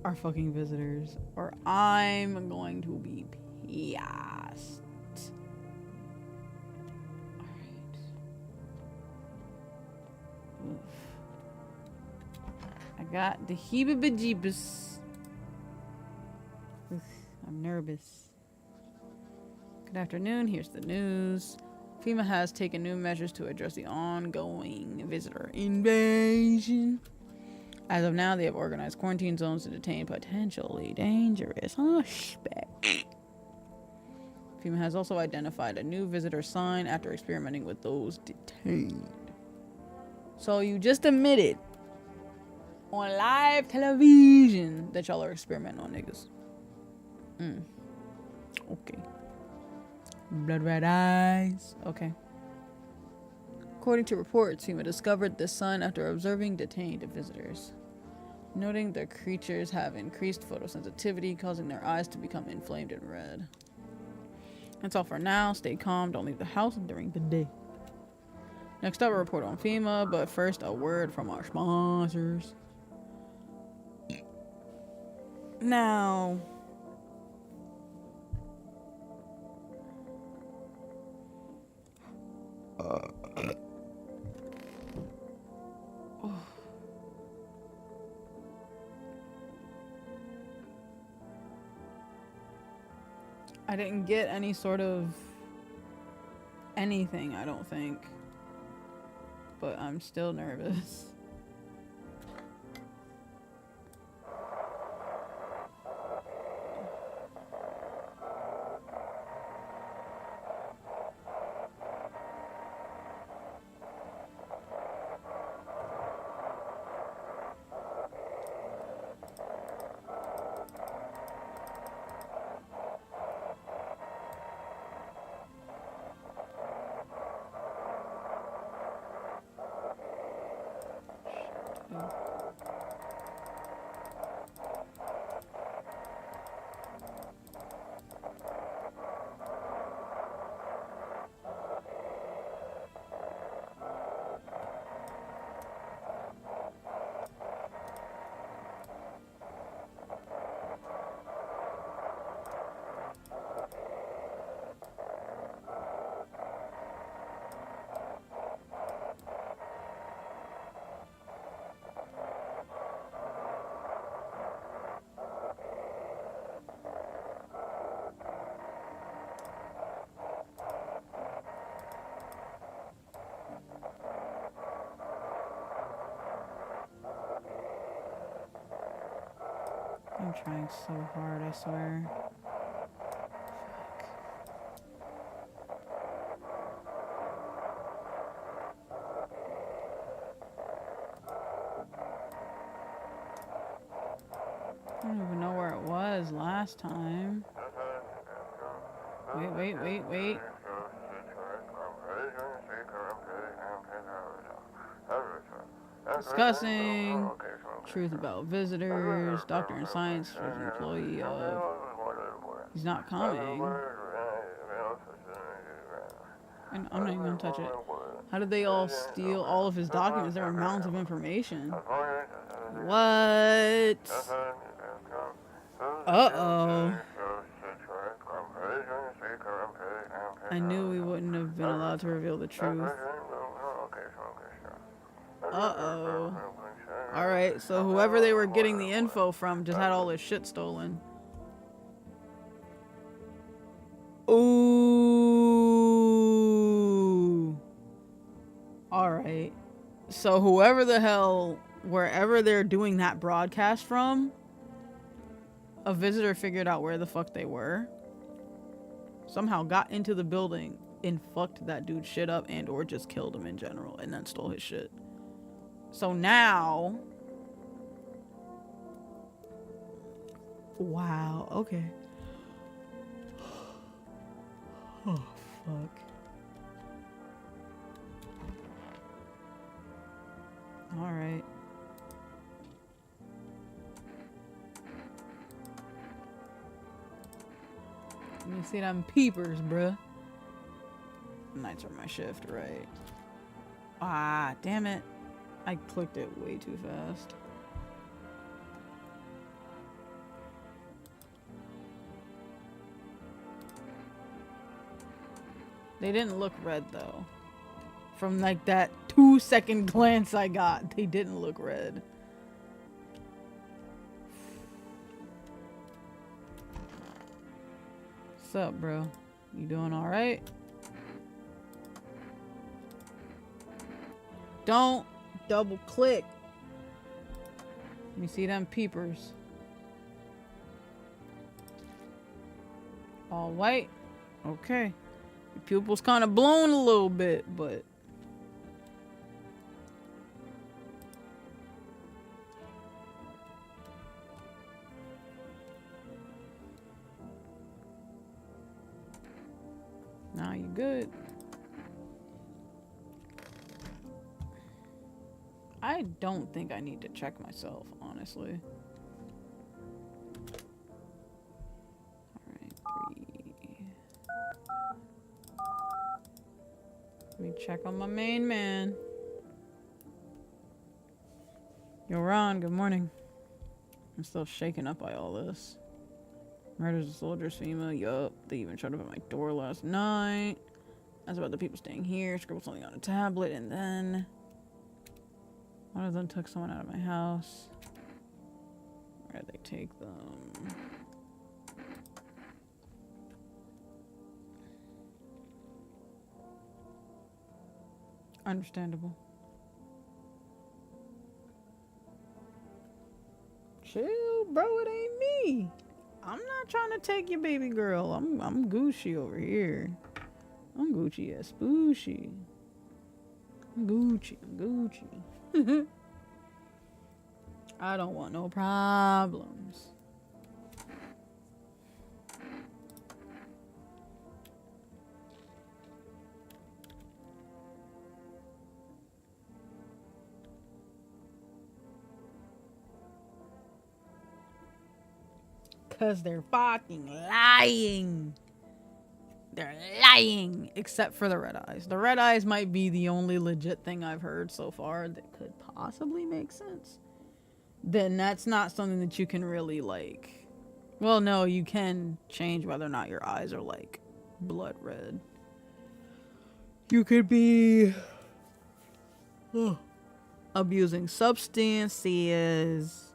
[SPEAKER 1] are fucking visitors, or I'm going to be pissed. got the heebie-jeebus. I'm nervous. Good afternoon. Here's the news. FEMA has taken new measures to address the ongoing visitor invasion. As of now, they have organized quarantine zones to detain potentially dangerous suspects. FEMA has also identified a new visitor sign after experimenting with those detained. So you just admitted on live television that y'all are experimenting on niggas. Okay. Blood red eyes. Okay. According to reports, FEMA discovered the sign after observing detained visitors, noting the creatures have increased photosensitivity, causing their eyes to become inflamed and red. That's all for now. Stay calm. Don't leave the house during the day. Next up, a report on FEMA, but first, a word from our sponsors. Now, I didn't get any sort of anything, I don't think. But I'm still nervous. I'm trying so hard, I swear. I don't even know where it was last time. Wait. Discussing truth about visitors. Doctor in science was an employee of. He's not coming. And I'm not even gonna touch it. How did they all steal all of his documents? There were mountains of information. What? Uh-oh. I knew we wouldn't have been allowed to reveal the truth. Uh-oh. Alright, so whoever they were getting the info from just had all this shit stolen. Ooh. Alright. So whoever the hell, wherever they're doing that broadcast from, a visitor figured out where the fuck they were. Somehow got into the building and fucked that dude's shit up and or just killed him in general and then stole his shit. So now... Wow, okay. Oh, fuck. Alright. Let me see them peepers, bruh. Nights are my shift, right? Ah, damn it. I clicked it way too fast. They didn't look red though. From like that 2-second glance I got, they didn't look red. What's up, bro? You doing alright? Don't double click. Let me see them peepers. All white? Okay. Your pupil's kind of blown a little bit, but... Nah, you good. I don't think I need to check myself, honestly. Alright, 3. Let me check on my main man. Yo, Ron, good morning. I'm still shaken up by all this. Murders a soldier, FEMA, yup. They even showed up at my door last night. That's about the people staying here. Scribbled something on a tablet, and then... one of them took someone out of my house. Where'd they take them? Understandable. Chill, bro, it ain't me. I'm not trying to take your baby girl. I'm Gucci over here. I'm Gucci as Spooshy. I'm Gucci. I don't want no problems. Cause they're fucking lying. They're lying. Except for the red eyes. The red eyes might be the only legit thing I've heard so far that could possibly make sense. Then that's not something that you can really like... Well, no, you can change whether or not your eyes are like blood red. You could be abusing substances.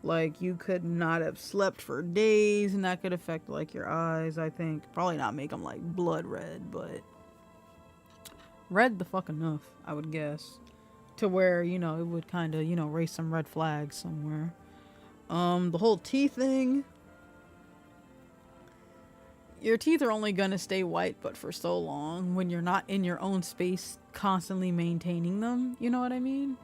[SPEAKER 1] Like, you could not have slept for days, and that could affect, like, your eyes, I think. Probably not make them, like, blood red, but... red the fuck enough, I would guess. To where, you know, it would kind of, you know, raise some red flags somewhere. The whole teeth thing... your teeth are only gonna stay white, but for so long, when you're not in your own space constantly maintaining them, you know what I mean?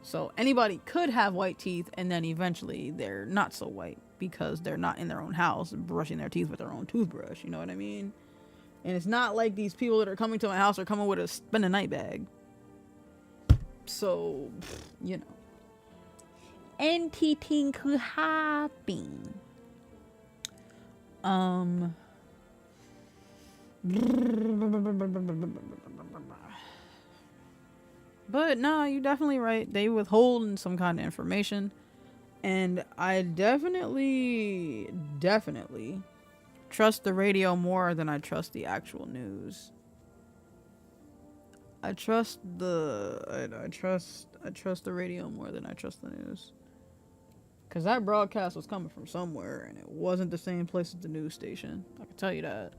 [SPEAKER 1] So anybody could have white teeth, and then eventually they're not so white because they're not in their own house brushing their teeth with their own toothbrush, you know what I mean? And it's not like these people that are coming to my house are coming with a spend a night bag. So, you know. Anything could happen. But no, you're definitely right. They withholding some kind of information. And I definitely trust the radio more than I trust the actual news. I trust the radio more than I trust the news. Cause that broadcast was coming from somewhere and it wasn't the same place as the news station. I can tell you that.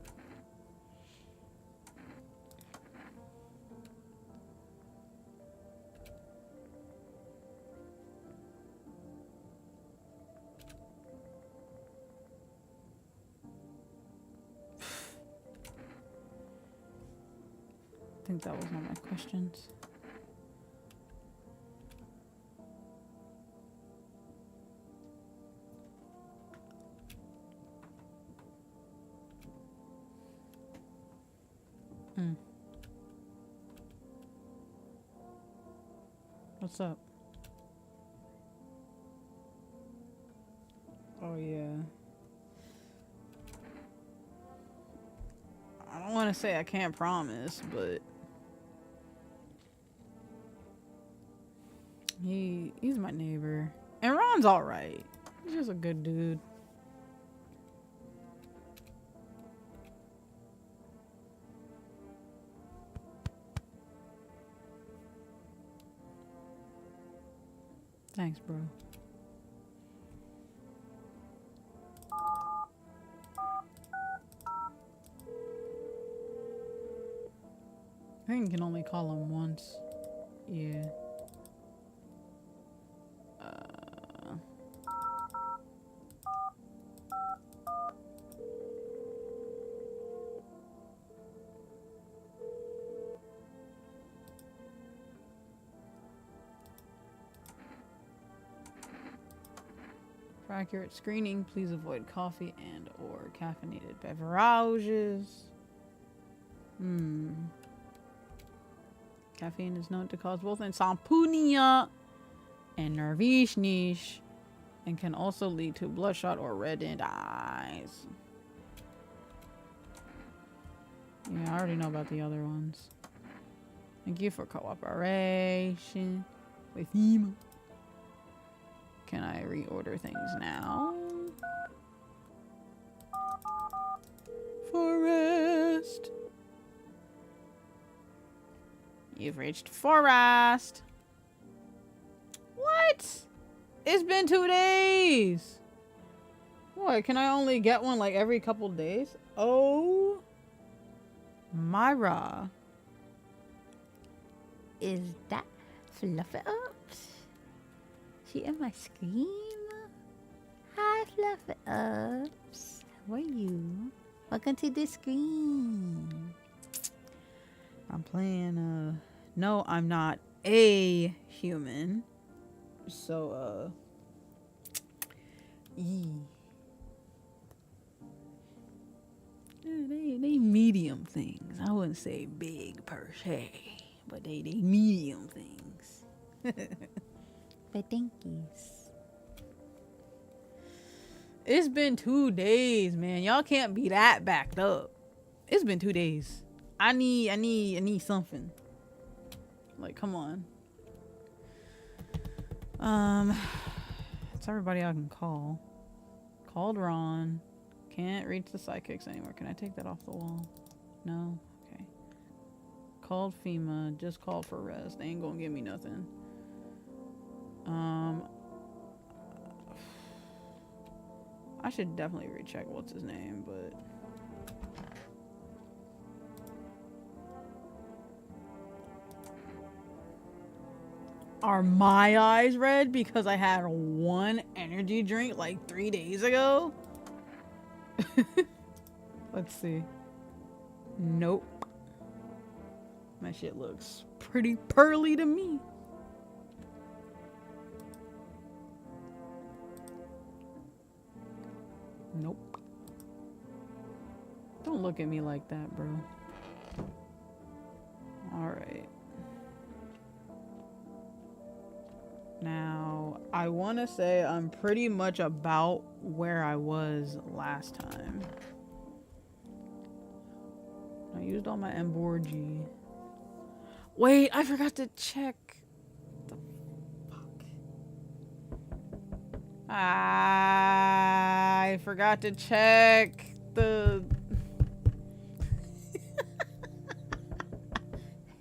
[SPEAKER 1] I think that was one of my questions. What's up? Oh yeah. I don't want to say I can't promise, but he's my neighbor. And Ron's alright. He's just a good dude. Thanks, bro. I think you can only call him once. Yeah. For accurate screening, please avoid coffee and or caffeinated beverages. Caffeine is known to cause both insomnia and nervousness, and can also lead to bloodshot or reddened eyes. Yeah, I already know about the other ones. Thank you for cooperation with him. Can I reorder things now? Forest. You've reached forest. What? It's been 2 days. What? Can I only get one like every couple days? Oh, Myra. Is that Fluffy Ups? She in my screen? Hi, Fluffy Ups. How are you? Welcome to the screen. I'm playing, no, I'm not a human. So, yeah, they medium things. I wouldn't say big per se, but they medium things. But thank yous. It's been 2 days, man. Y'all can't be that backed up. It's been 2 days. I need something. Like, come on. It's everybody I can call. Called Ron. Can't reach the psychics anymore. Can I take that off the wall? No? Okay. Called FEMA. Just called for rest. They ain't gonna give me nothing. I should definitely recheck what's his name, but are my eyes red because I had one energy drink like 3 days ago? Let's see. Nope. My shit looks pretty pearly to me. Nope. Don't look at me like that, bro. Alright. Now, I want to say I'm pretty much about where I was last time. I used all my M4G. Wait, I forgot to check. The fuck? I forgot to check the...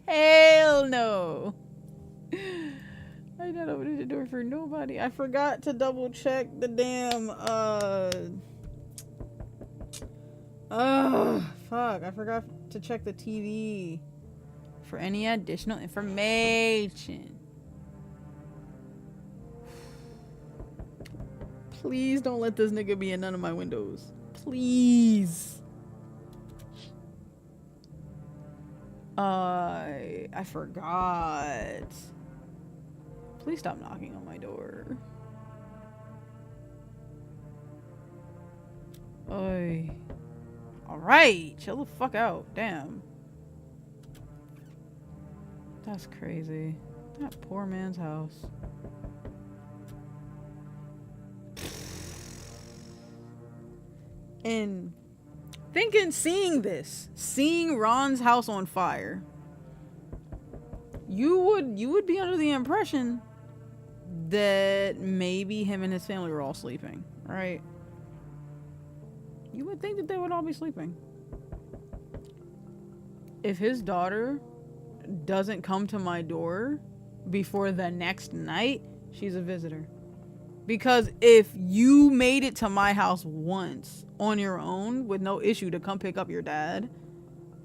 [SPEAKER 1] Hell no. I didn't open the door for nobody. I forgot to double check the damn, fuck. I forgot to check the TV for any additional information. Please don't let this nigga be in none of my windows. Please. I forgot. Please stop knocking on my door. Oy. Alright, chill the fuck out. Damn. That's crazy. That poor man's house. And seeing Ron's house on fire, you would be under the impression that maybe him and his family were all sleeping, right? You would think that they would all be sleeping. If his daughter doesn't come to my door before the next night, she's a visitor. Because if you made it to my house once on your own with no issue to come pick up your dad,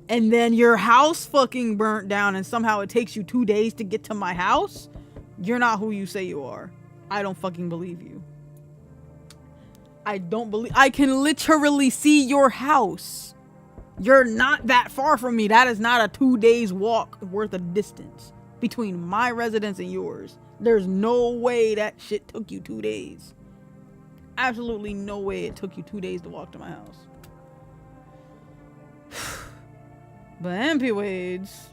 [SPEAKER 1] and then your house fucking burnt down and somehow it takes you 2 days to get to my house, you're not who you say you are. I don't fucking believe you. I can literally see your house. You're not that far from me. That is not a 2 days walk worth of distance between my residence and yours. There's no way that shit took you 2 days. Absolutely no way it took you 2 days to walk to my house. But anyways,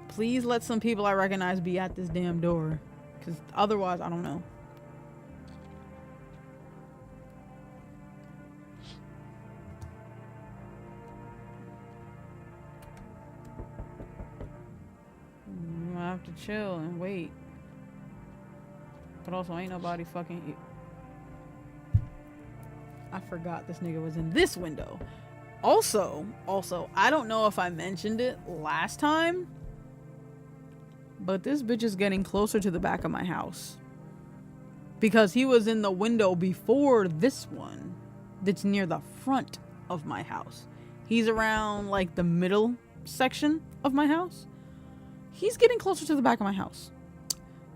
[SPEAKER 1] please let some people I recognize be at this damn door, because otherwise I don't know. I have to chill and wait. But also ain't nobody fucking... I forgot this nigga was in this window. Also, I don't know if I mentioned it last time, but this bitch is getting closer to the back of my house. Because he was in the window before this one that's near the front of my house. He's around like the middle section of my house. He's getting closer to the back of my house.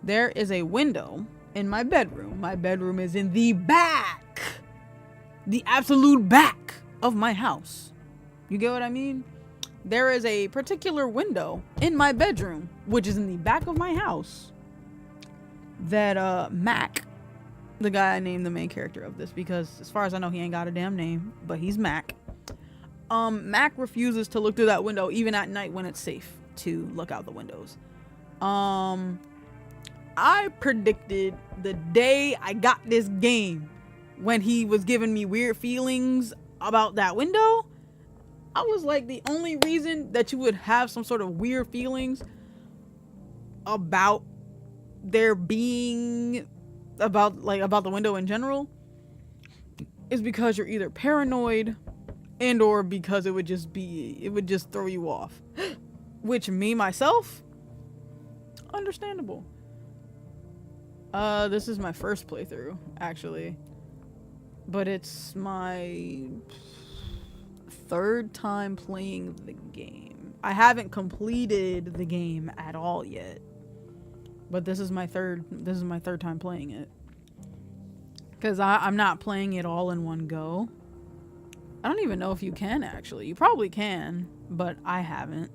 [SPEAKER 1] There is a window in my bedroom. My bedroom is in the back. The absolute back of my house. You get what I mean? There is a particular window in my bedroom, which is in the back of my house, that Mac, the guy I named the main character of this, because as far as I know he ain't got a damn name, but he's Mac. Mac refuses to look through that window even at night when it's safe to look out the windows. I predicted the day I got this game, when he was giving me weird feelings about that window, I was like, the only reason that you would have some sort of weird feelings about there being about the window in general is because you're either paranoid and or because it would just throw you off. Which me myself, understandable. This is my first playthrough, actually. But it's my third time playing the game. I haven't completed the game at all yet. But this is my third time playing it. Because I'm not playing it all in one go. I don't even know if you can, actually. You probably can, but I haven't.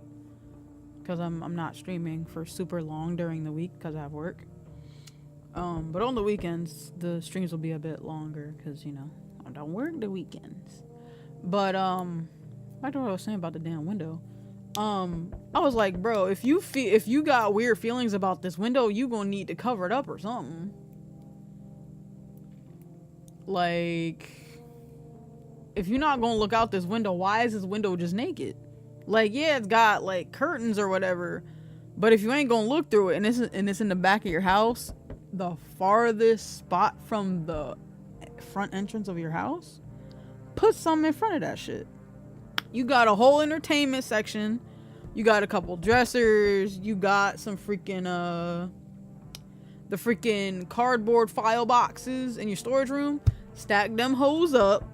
[SPEAKER 1] Because I'm not streaming for super long during the week because I have work. But on the weekends, the streams will be a bit longer because, you know, I don't work the weekends. But, back to what I was saying about the damn window. I was like, bro, if you got weird feelings about this window, you gonna need to cover it up or something. Like, if you're not gonna look out this window, why is this window just naked? Like, yeah, it's got like curtains or whatever, but if you ain't gonna look through it and it's in the back of your house, the farthest spot from the front entrance of your house, put something in front of that shit. You got a whole entertainment section, you got a couple dressers, you got some freaking the freaking cardboard file boxes in your storage room. Stack them hoes up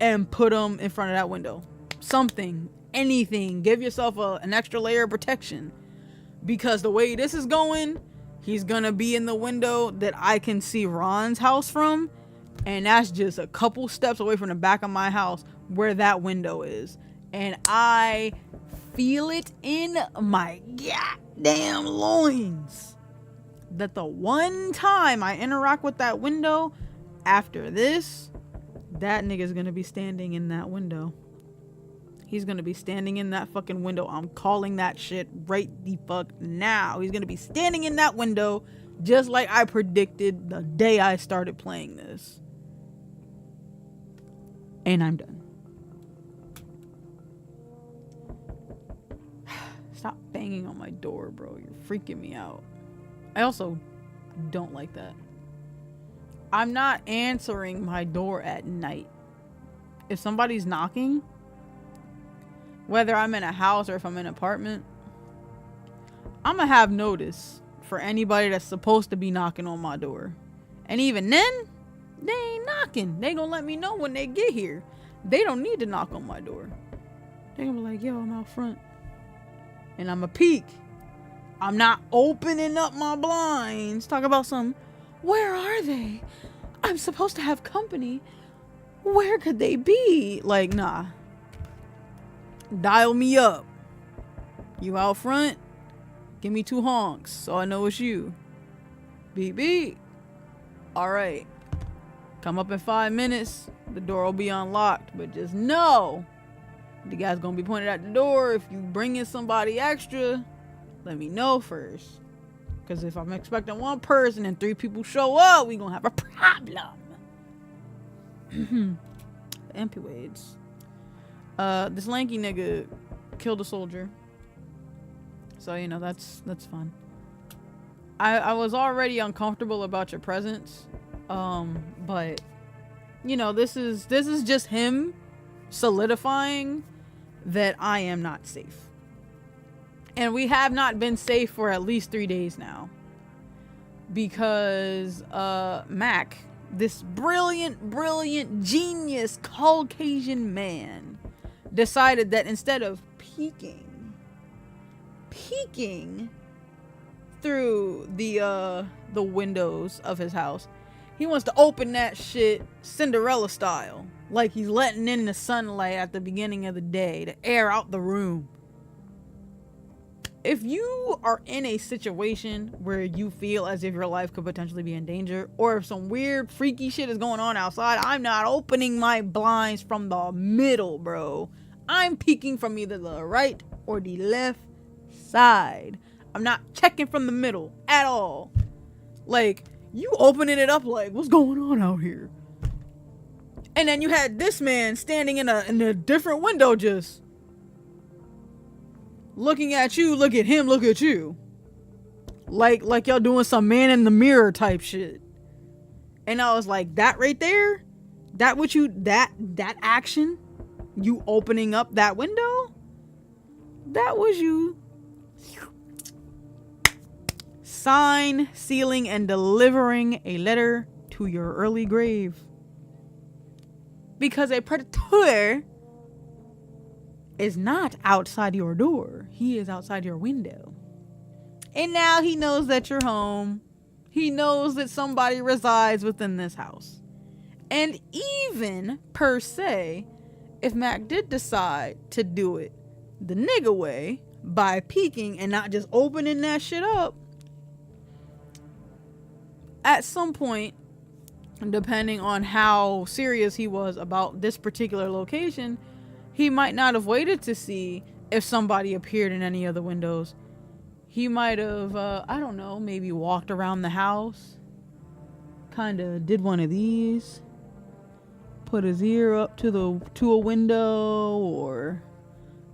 [SPEAKER 1] and put them in front of that window. Something, anything, give yourself an extra layer of protection. Because the way this is going, he's gonna be in the window that I can see Ron's house from, and that's just a couple steps away from the back of my house where that window is. And I feel it in my goddamn loins that the one time I interact with that window after this, that nigga's gonna be standing in that window. He's gonna be standing in that fucking window. I'm calling that shit right the fuck now. He's gonna be standing in that window just like I predicted the day I started playing this. And I'm done. Stop banging on my door, bro. You're freaking me out. I also don't like that. I'm not answering my door at night. If somebody's knocking, whether I'm in a house or if I'm in an apartment, I'm gonna have notice for anybody that's supposed to be knocking on my door. And even then, They ain't knocking. They gonna let me know when they get here. They don't need to knock on my door. They gonna be like, yo, I'm out front. And I'm a peek. I'm not opening up my blinds. Talk about some, where are they? I'm supposed to have company. Where could they be? Like, nah. Dial me up. You out front? Give me 2 honks so I know it's you. Beep beep. Alright. Come up in 5 minutes. The door will be unlocked. But just know, the guy's gonna be pointed at the door. If you bring in somebody extra, let me know first. Because if I'm expecting 1 person and 3 people show up, we gonna have a problem. Empywades. This lanky nigga killed a soldier. So, you know, that's fun. I was already uncomfortable about your presence. But you know, this is just him solidifying that I am not safe. And we have not been safe for at least 3 days now. Because Mac, this brilliant genius Caucasian man, decided that instead of peeking through the windows of his house, he wants to open that shit Cinderella style, like he's letting in the sunlight at the beginning of the day to air out the room. If you are in a situation where you feel as if your life could potentially be in danger, or if some weird freaky shit is going on outside, I'm not opening my blinds from the middle, bro. I'm peeking from either the right or the left side. I'm not checking from the middle at all. Like, you opening it up like, what's going on out here? And then you had this man standing in a different window, just looking at you, look at him, look at you. Like y'all doing some man in the mirror type shit. And I was like, that right there? That action? You opening up that window? That was you. Sign, sealing, and delivering a letter to your early grave. Because a predator is not outside your door. He is outside your window. And now he knows that you're home. He knows that somebody resides within this house. And even, per se, if Mac did decide to do it the nigga way, by peeking and not just opening that shit up, at some point, depending on how serious he was about this particular location, he might not have waited to see if somebody appeared in any of the windows. He might have, I don't know, maybe walked around the house, kind of did one of these, put his ear up to a window, or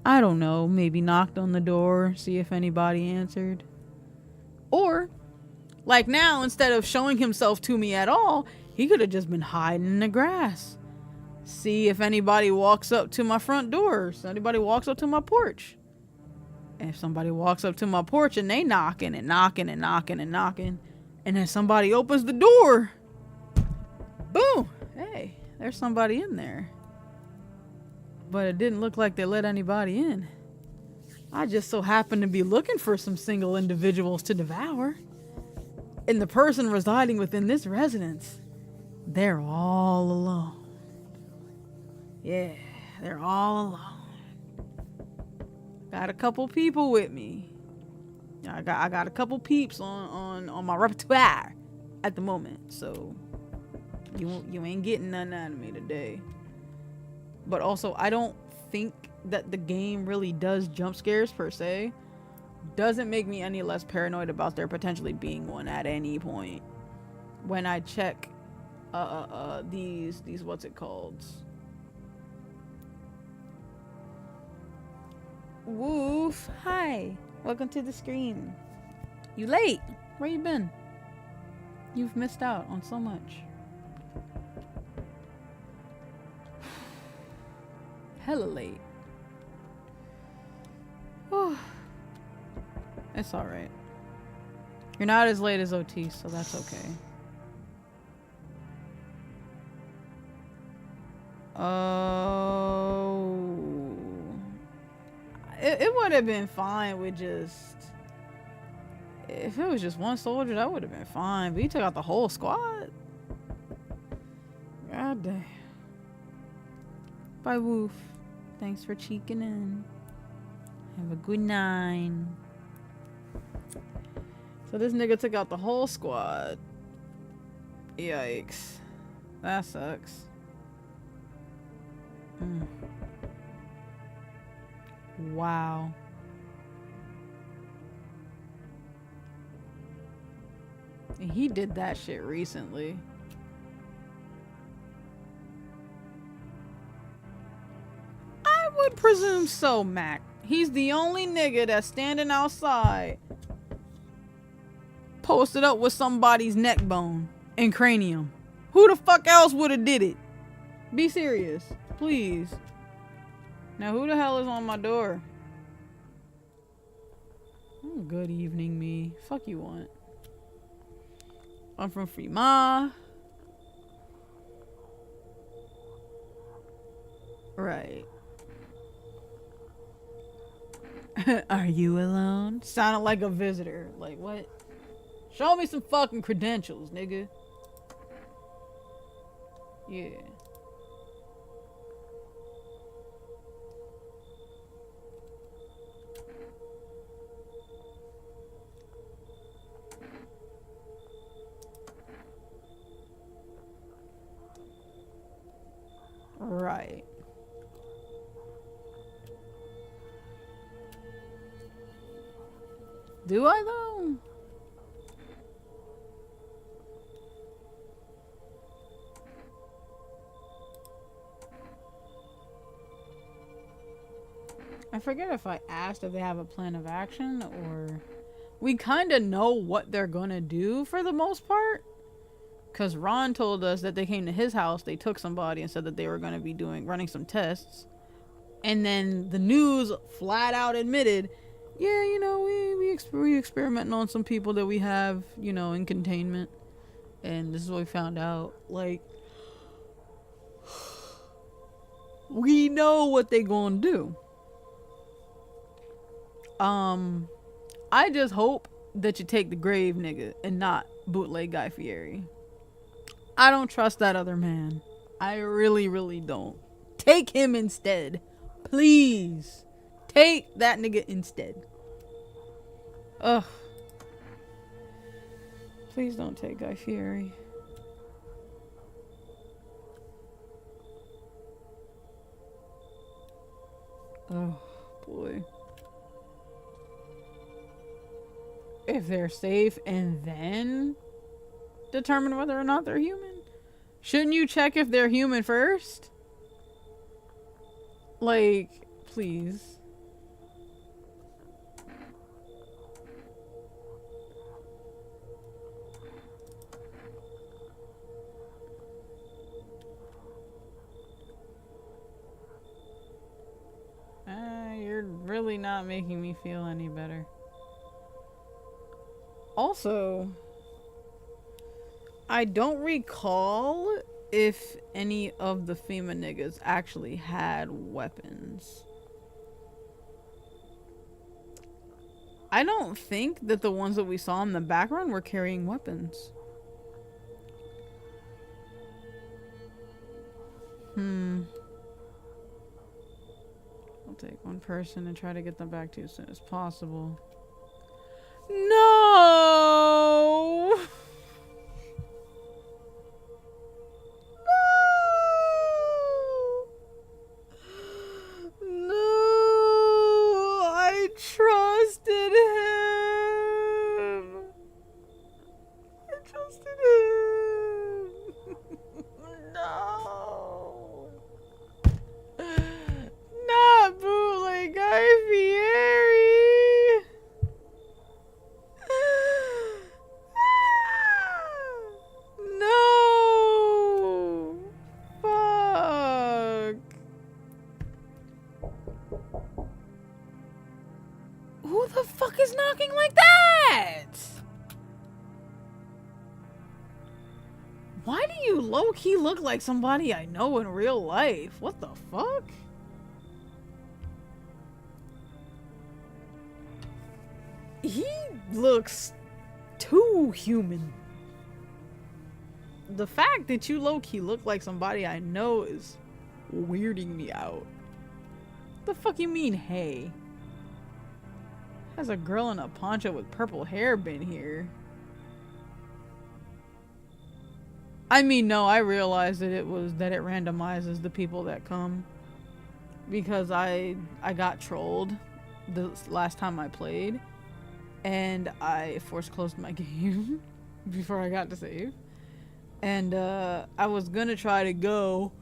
[SPEAKER 1] I don't know, maybe knocked on the door, see if anybody answered. Or, like now, instead of showing himself to me at all, he could have just been hiding in the grass. See if anybody walks up to my front door, if anybody walks up to my porch. And if somebody walks up to my porch and they knocking, and then somebody opens the door, boom, hey, there's somebody in there. But it didn't look like they let anybody in. I just so happened to be looking for some single individuals to devour. And the person residing within this residence, they're all alone. Yeah, they're all alone. Got a couple people with me. I got a couple peeps on my repertoire at the moment. So you ain't getting nothing out of me today. But also, I don't think that the game really does jump scares per se. Doesn't make me any less paranoid about there potentially being one at any point. When I check these what's it called? Woof. Hi. Welcome to the stream. You late? Where you been? You've missed out on so much. Hella late. It's alright. You're not as late as OT, so that's okay. Oh. It would have been fine with just... If it was just one soldier, that would have been fine. But he took out the whole squad? God damn. Bye, Woof. Thanks for cheeking in. Have a good night. So this nigga took out the whole squad. Yikes. That sucks. Wow. And he did that shit recently. I would presume so, Mac. He's the only nigga that's standing outside posted up with somebody's neck bone and cranium. Who the fuck else would have did it? Be serious, please. Now who the hell is on my door? Oh, good evening, me. Fuck you want. I'm from Fremont. Right. Are you alone? Sounded like a visitor. Like what? Show me some fucking credentials, nigga. Yeah. Right. Do I though? I forget if I asked if they have a plan of action or... We kind of know what they're gonna do for the most part. Because Ron told us that they came to his house, they took somebody and said that they were gonna be running some tests. And then the news flat out admitted, yeah, you know, we experimenting on some people that we have, you know, in containment. And this is what we found out. Like, we know what they gonna do. I just hope that you take the grave nigga and not bootleg Guy Fieri. I don't trust that other man. I really, really don't. Take him instead. Please. Take that nigga instead. Ugh. Please don't take Guy Fieri. Oh, boy. If they're safe and then determine whether or not they're human? Shouldn't you check if they're human first? Like, please. You're really not making me feel any better. Also, I don't recall if any of the FEMA niggas actually had weapons. I don't think that the ones that we saw in the background were carrying weapons. I'll take one person and try to get them back to you as soon as possible. No! No! I trusted him! I trusted him! No! Not bootleg Guy Fieri! No! Fuck! Who the fuck is knocking like that? Why do you low-key look like somebody I know in real life? What the fuck? He looks too human. The fact that you low-key look like somebody I know is weirding me out. The fuck you mean, hey? Has a girl in a poncho with purple hair been here? I mean, no, I realized that it randomizes the people that come. Because I got trolled the last time I played. And I force closed my game before I got to save. And I was gonna try to go.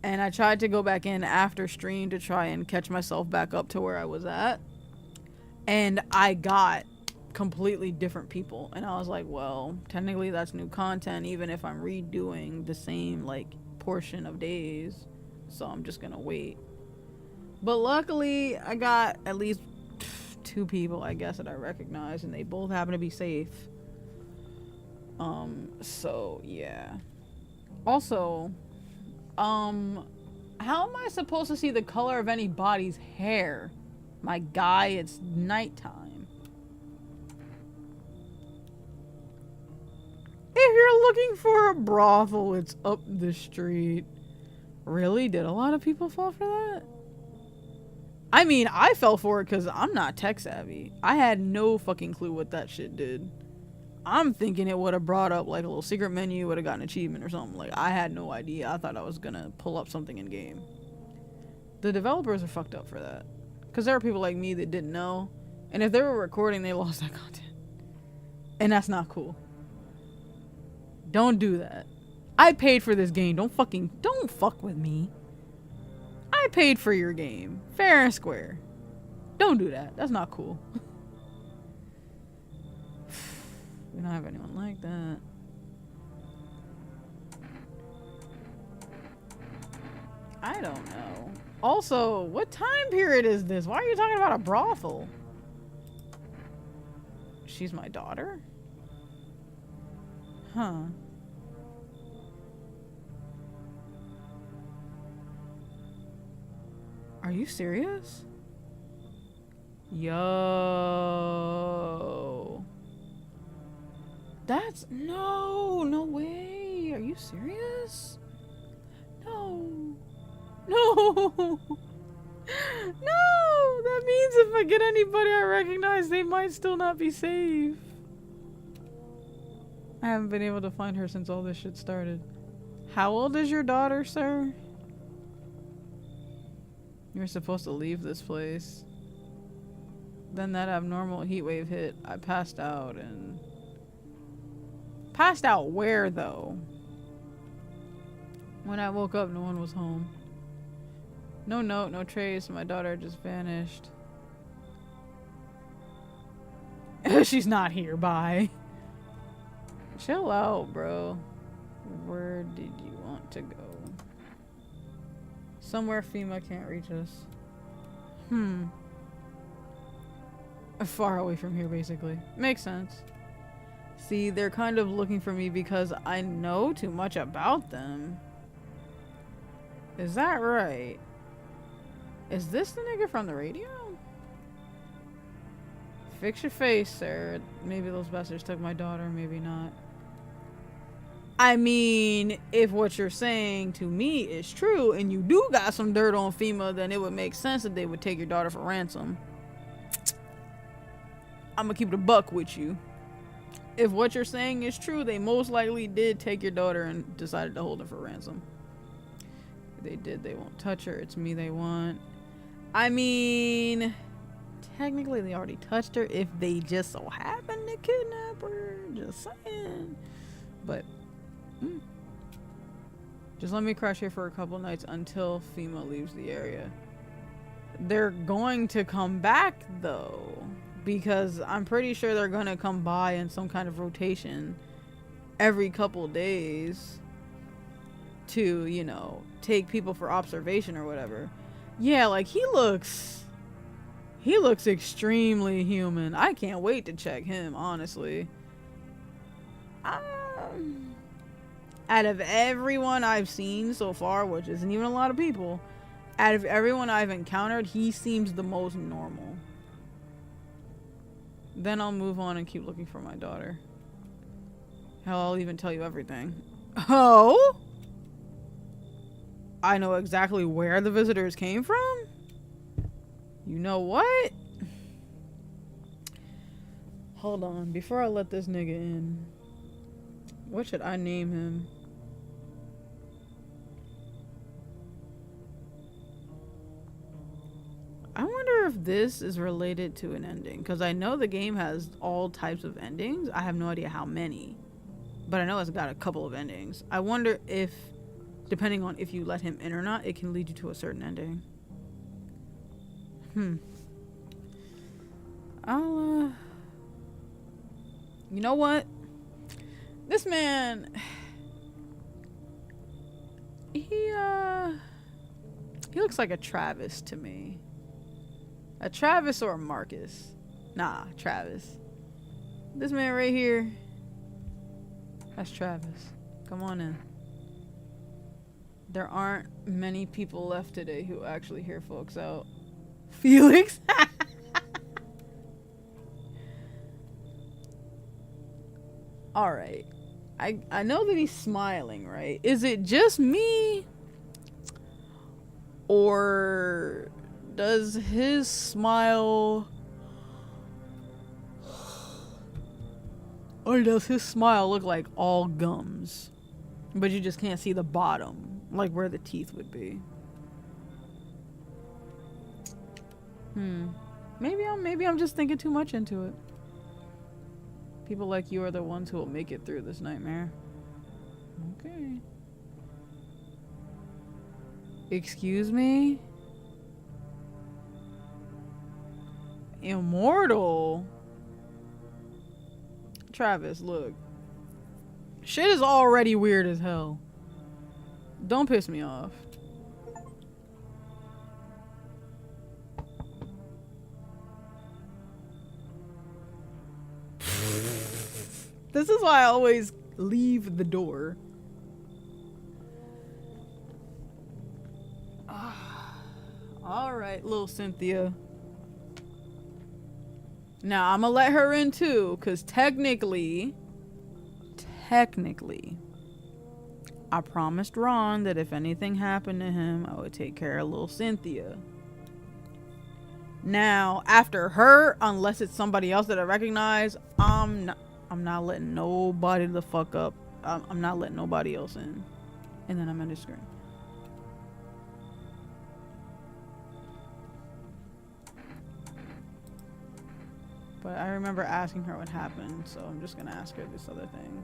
[SPEAKER 1] And I tried to go back in after stream to try and catch myself back up to where I was at. And I got completely different people. And I was like, well, technically that's new content, even if I'm redoing the same, like, portion of days. So I'm just gonna wait. But luckily, I got at least 2 people, I guess, that I recognize. And they both happen to be safe. So, yeah. Also, how am I supposed to see the color of anybody's hair? My guy, it's nighttime. If you're looking for a brothel, it's up the street. Really? Did a lot of people fall for that? I mean, I fell for it because I'm not tech savvy. I had no fucking clue what that shit did. I'm thinking it would have brought up like a little secret menu, would have got an achievement or something. Like, I had no idea. I thought I was gonna pull up something in game. The developers are fucked up for that. Because there are people like me that didn't know. And if they were recording, they lost that content. And that's not cool. Don't do that. I paid for this game. Don't fuck with me. I paid for your game. Fair and square. Don't do that. That's not cool. We don't have anyone like that. I don't know. Also, what time period is this? Why are you talking about a brothel? She's my daughter? Huh. Are you serious? Yo. That's no way. Are you serious? No. No. No. That means if I get anybody I recognize, they might still not be safe. I haven't been able to find her since all this shit started. How old is your daughter, sir? You're supposed to leave this place. Then that abnormal heat wave hit. I passed out and... Passed out where, though? When I woke up, no one was home. No note, no trace. My daughter just vanished. She's not here. Bye. Chill out, bro. Where did you want to go? Somewhere FEMA can't reach us. Far away from here, basically. Makes sense. See, they're kind of looking for me because I know too much about them. Is that right? Is this the nigga from the radio? Fix your face, sir. Maybe those bastards took my daughter, maybe not. I mean, if what you're saying to me is true and you do got some dirt on FEMA, then it would make sense that they would take your daughter for ransom. I'm gonna keep it a buck with you. If what you're saying is true, they most likely did take your daughter and decided to hold her for ransom. If they did, they won't touch her. It's me they want. I mean, technically they already touched her if they just so happened to kidnap her. Just saying. But just let me crash here for a couple nights until FEMA leaves the area. They're going to come back though, because I'm pretty sure they're gonna come by in some kind of rotation every couple days to, you know, take people for observation or whatever. Yeah, like he looks He looks extremely human. I can't wait to check him, honestly. Out of everyone I've seen so far, which isn't even a lot of people, out of everyone I've encountered, he seems the most normal. Then I'll move on and keep looking for my daughter. Hell, I'll even tell you everything. Oh? I know exactly where the visitors came from? You know what? Hold on, before I let this nigga in, what should I name him? I wonder if this is related to an ending, because I know the game has all types of endings. I have no idea how many, but I know it's got a couple of endings. I wonder if, depending on if you let him in or not, it can lead you to a certain ending. I'll, you know what? This man, he looks like a Travis to me. A Travis or a Marcus? Nah, Travis. This man right here, that's Travis. Come on in. There aren't many people left today who actually hear folks out. Felix? Alright. I know that he's smiling, right? Is it just me? Or does his smile... Or does his smile look like all gums? But you just can't see the bottom. Like where the teeth would be. Maybe I'm just thinking too much into it. People like you are the ones who will make it through this nightmare. Okay. Excuse me? Immortal? Travis, look. Shit is already weird as hell. Don't piss me off. This is why I always leave the door. Alright, little Cynthia. Now, I'm gonna let her in too, because technically, I promised Ron that if anything happened to him, I would take care of little Cynthia. Now, after her, unless it's somebody else that I recognize, I'm not letting nobody the fuck up. I'm not letting nobody else in. And then I'm in the screen. But I remember asking her what happened, so I'm just gonna ask her this other thing.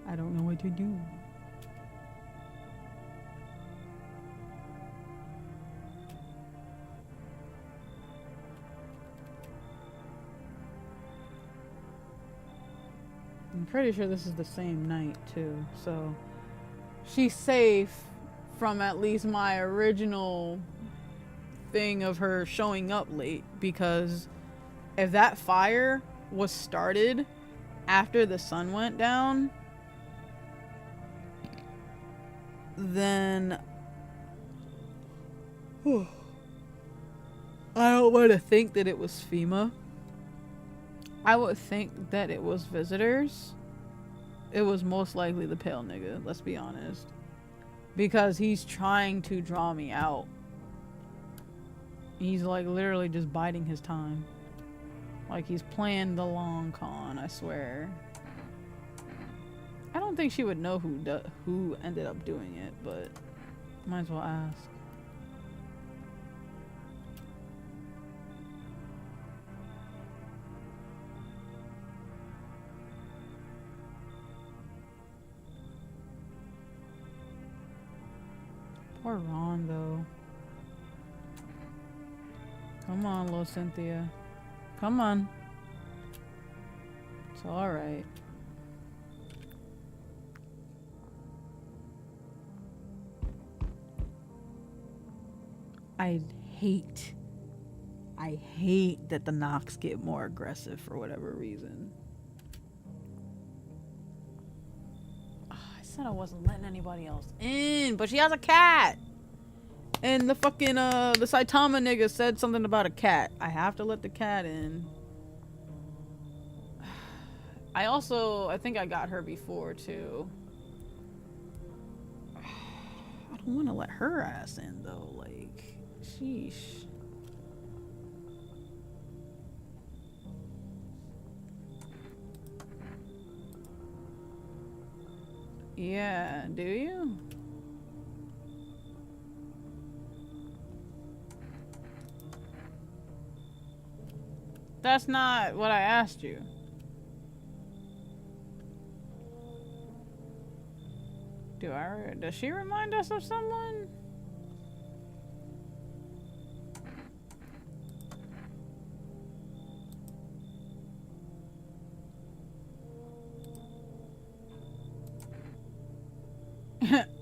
[SPEAKER 1] I don't know what to do. I'm pretty sure this is the same night too, so she's safe from at least my original thing of her showing up late, because if that fire was started after the sun went down, then I don't want to think that it was FEMA. I would think that it was visitors. It was most likely the pale nigga, let's be honest. Because he's trying to draw me out. He's like literally just biding his time. Like he's playing the long con, I swear. I don't think she would know who ended up doing it, but might as well ask. Poor Ron, though. Come on, little Cynthia. Come on. It's alright. I'd hate I hate that the knocks get more aggressive for whatever reason. I said I wasn't letting anybody else in, but she has a cat. And the fucking, the Saitama nigga said something about a cat. I have to let the cat in. I think I got her before, too. I don't want to let her ass in, though. Like, sheesh. Yeah, do you? That's not what I asked you. Does she remind us of someone?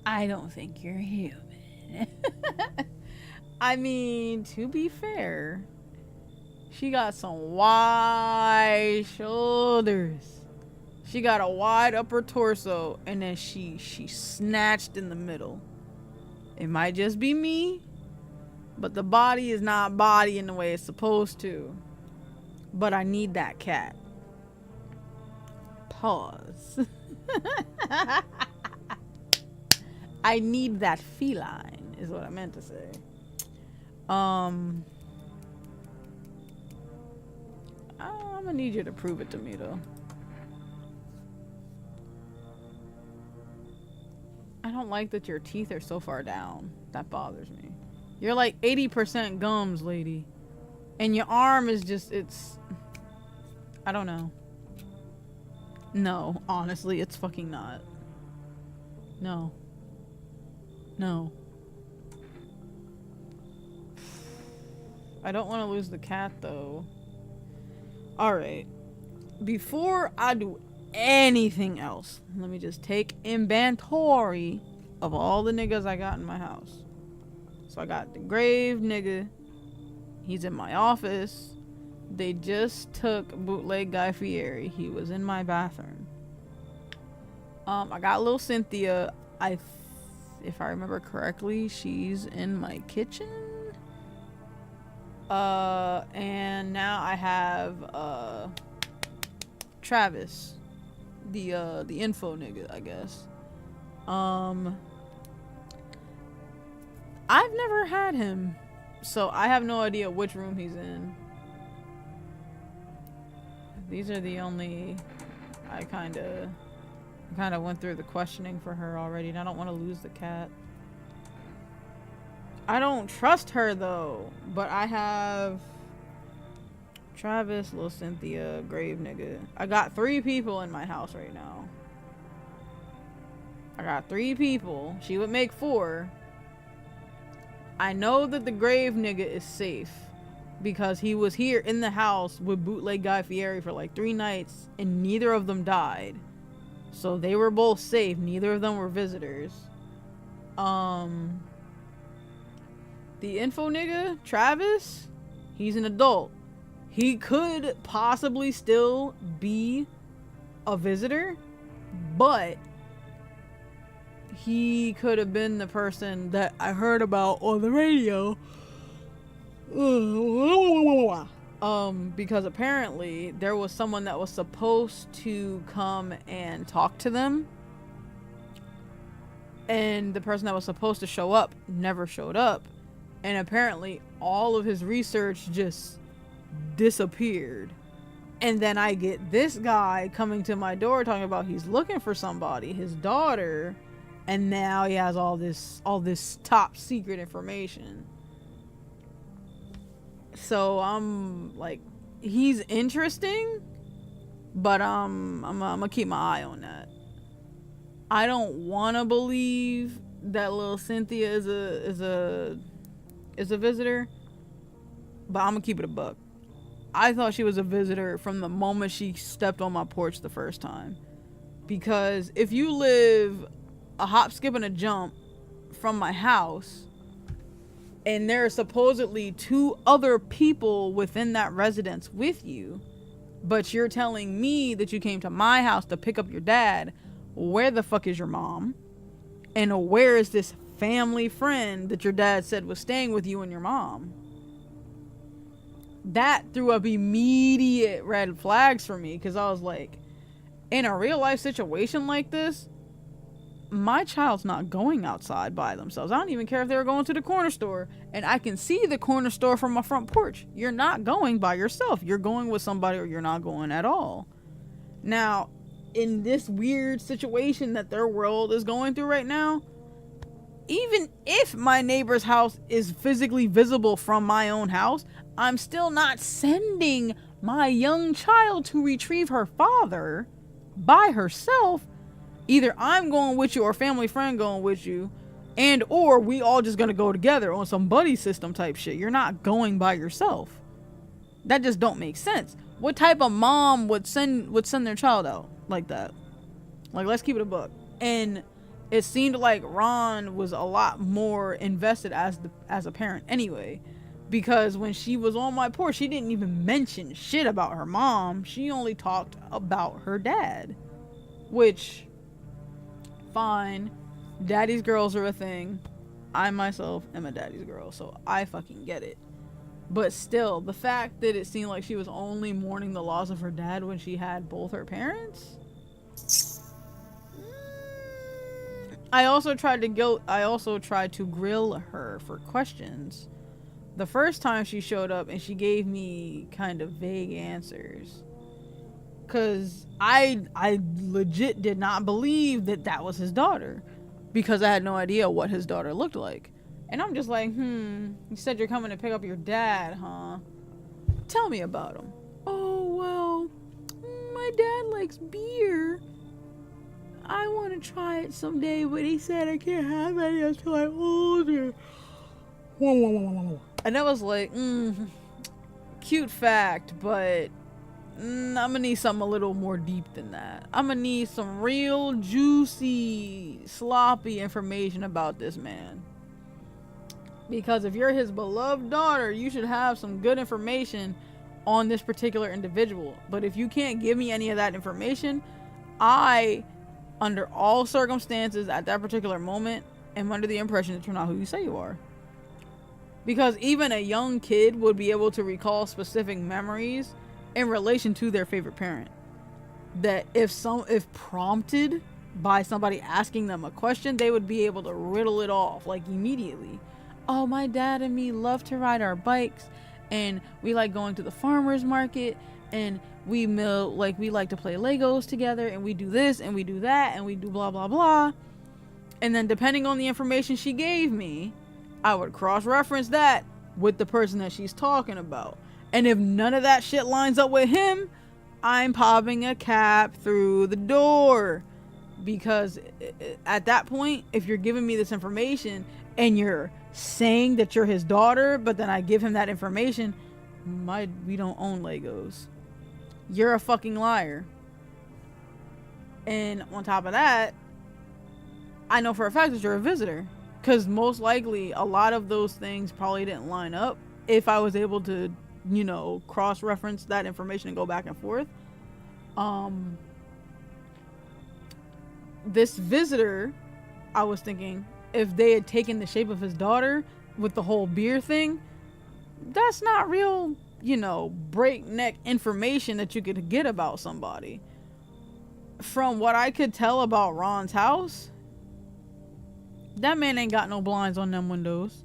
[SPEAKER 1] I don't think you're human. I mean, to be fair, she got some wide shoulders. She got a wide upper torso, and then she snatched in the middle. It might just be me, but the body is not bodying the way it's supposed to. But I need that cat. Pause. I need that feline, is what I meant to say. I'm gonna need you to prove it to me, though. I don't like that your teeth are so far down. That bothers me. You're like 80% gums, lady. And your arm is just, I don't know. No, honestly, it's fucking not. No. No. I don't want to lose the cat, though. Alright. Before I do anything else, let me just take inventory of all the niggas I got in my house. So I got the grave nigga. He's in my office. They just took bootleg Guy Fieri. He was in my bathroom. I got little Cynthia. If I remember correctly, she's in my kitchen. And now I have Travis, the info nigga, I guess. I've never had him, so I have no idea which room he's in. These are the only I kind of went through the questioning for her already, and I don't want to lose the cat. I don't trust her though, but I have Travis, Lil Cynthia, grave nigga. I got 3 people in my house right now. I got 3 people. She would make 4. I know that the grave nigga is safe because he was here in the house with bootleg Guy Fieri for like 3 nights and neither of them died. So they were both safe. Neither of them were visitors. The info nigga, Travis, he's an adult. He could possibly still be a visitor, but he could have been the person that I heard about on the radio. Because apparently there was someone that was supposed to come and talk to them, and the person that was supposed to show up never showed up, and apparently all of his research just disappeared. And then I get this guy coming to my door talking about he's looking for somebody, his daughter, and now he has all this top secret information. So I'm like, he's interesting, but I'm gonna keep my eye on that. I don't want to believe that little Cynthia is a visitor, but I'm gonna keep it a buck. I thought she was a visitor from the moment she stepped on my porch the first time, because if you live a hop, skip, and a jump from my house, and there are supposedly 2 other people within that residence with you, but you're telling me that you came to my house to pick up your dad. Where the fuck is your mom? And where is this family friend that your dad said was staying with you and your mom? That threw up immediate red flags for me, because I was like, in a real life situation like this, my child's not going outside by themselves. I don't even care if they're going to the corner store and I can see the corner store from my front porch. You're not going by yourself. You're going with somebody, or you're not going at all. Now, in this weird situation that their world is going through right now, even if my neighbor's house is physically visible from my own house, I'm still not sending my young child to retrieve her father by herself. Either I'm going with you or family friend going with you, and or we all just gonna go together on some buddy system type shit. You're not going by yourself. That just don't make sense. What type of mom would send their child out like that? Like, let's keep it a buck. And it seemed like Ron was a lot more invested as a parent anyway, because when she was on my porch, she didn't even mention shit about her mom. She only talked about her dad, which, fine, daddy's girls are a thing. I myself am a daddy's girl, so I fucking get it. But still, the fact that it seemed like she was only mourning the loss of her dad when she had both her parents. I also tried to grill her for questions the first time she showed up, and she gave me kind of vague answers. Cause I legit did not believe that was his daughter, because I had no idea what his daughter looked like. And I'm just like, you said you're coming to pick up your dad, huh? Tell me about him. Oh, well, my dad likes beer. I want to try it someday, but he said I can't have any until I'm older. And I was like, cute fact, but I'm gonna need something a little more deep than that. I'm gonna need some real juicy, sloppy information about this man. Because if you're his beloved daughter, you should have some good information on this particular individual. But if you can't give me any of that information, I, under all circumstances at that particular moment, am under the impression that you're not who you say you are. Because even a young kid would be able to recall specific memories in relation to their favorite parent, that if prompted by somebody asking them a question, they would be able to riddle it off like immediately. Oh, my dad and me love to ride our bikes, and we like going to the farmer's market, and we like to play Legos together, and we do this and we do that and we do blah blah blah. And then depending on the information she gave me, I would cross-reference that with the person that she's talking about. And if none of that shit lines up with him, I'm popping a cap through the door. Because at that point, if you're giving me this information and you're saying that you're his daughter, but then I give him that information, we don't own Legos. You're a fucking liar. And on top of that, I know for a fact that you're a visitor. Because most likely, a lot of those things probably didn't line up if I was able to, cross-reference that information and go back and forth. This visitor, I was thinking, if they had taken the shape of his daughter with the whole beer thing, that's not real, breakneck information that you could get about somebody. From what I could tell about Ron's house, that man ain't got no blinds on them windows.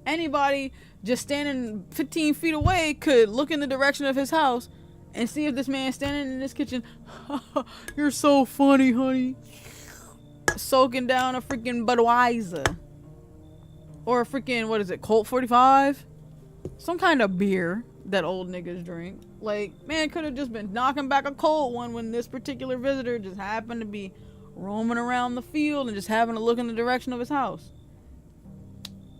[SPEAKER 1] Anybody just standing 15 feet away could look in the direction of his house and see if this man's standing in his kitchen. You're so funny, honey. Soaking down a freaking Budweiser. Or a freaking, Colt 45? Some kind of beer that old niggas drink. Like, man could have just been knocking back a cold one when this particular visitor just happened to be roaming around the field and just having a look in the direction of his house.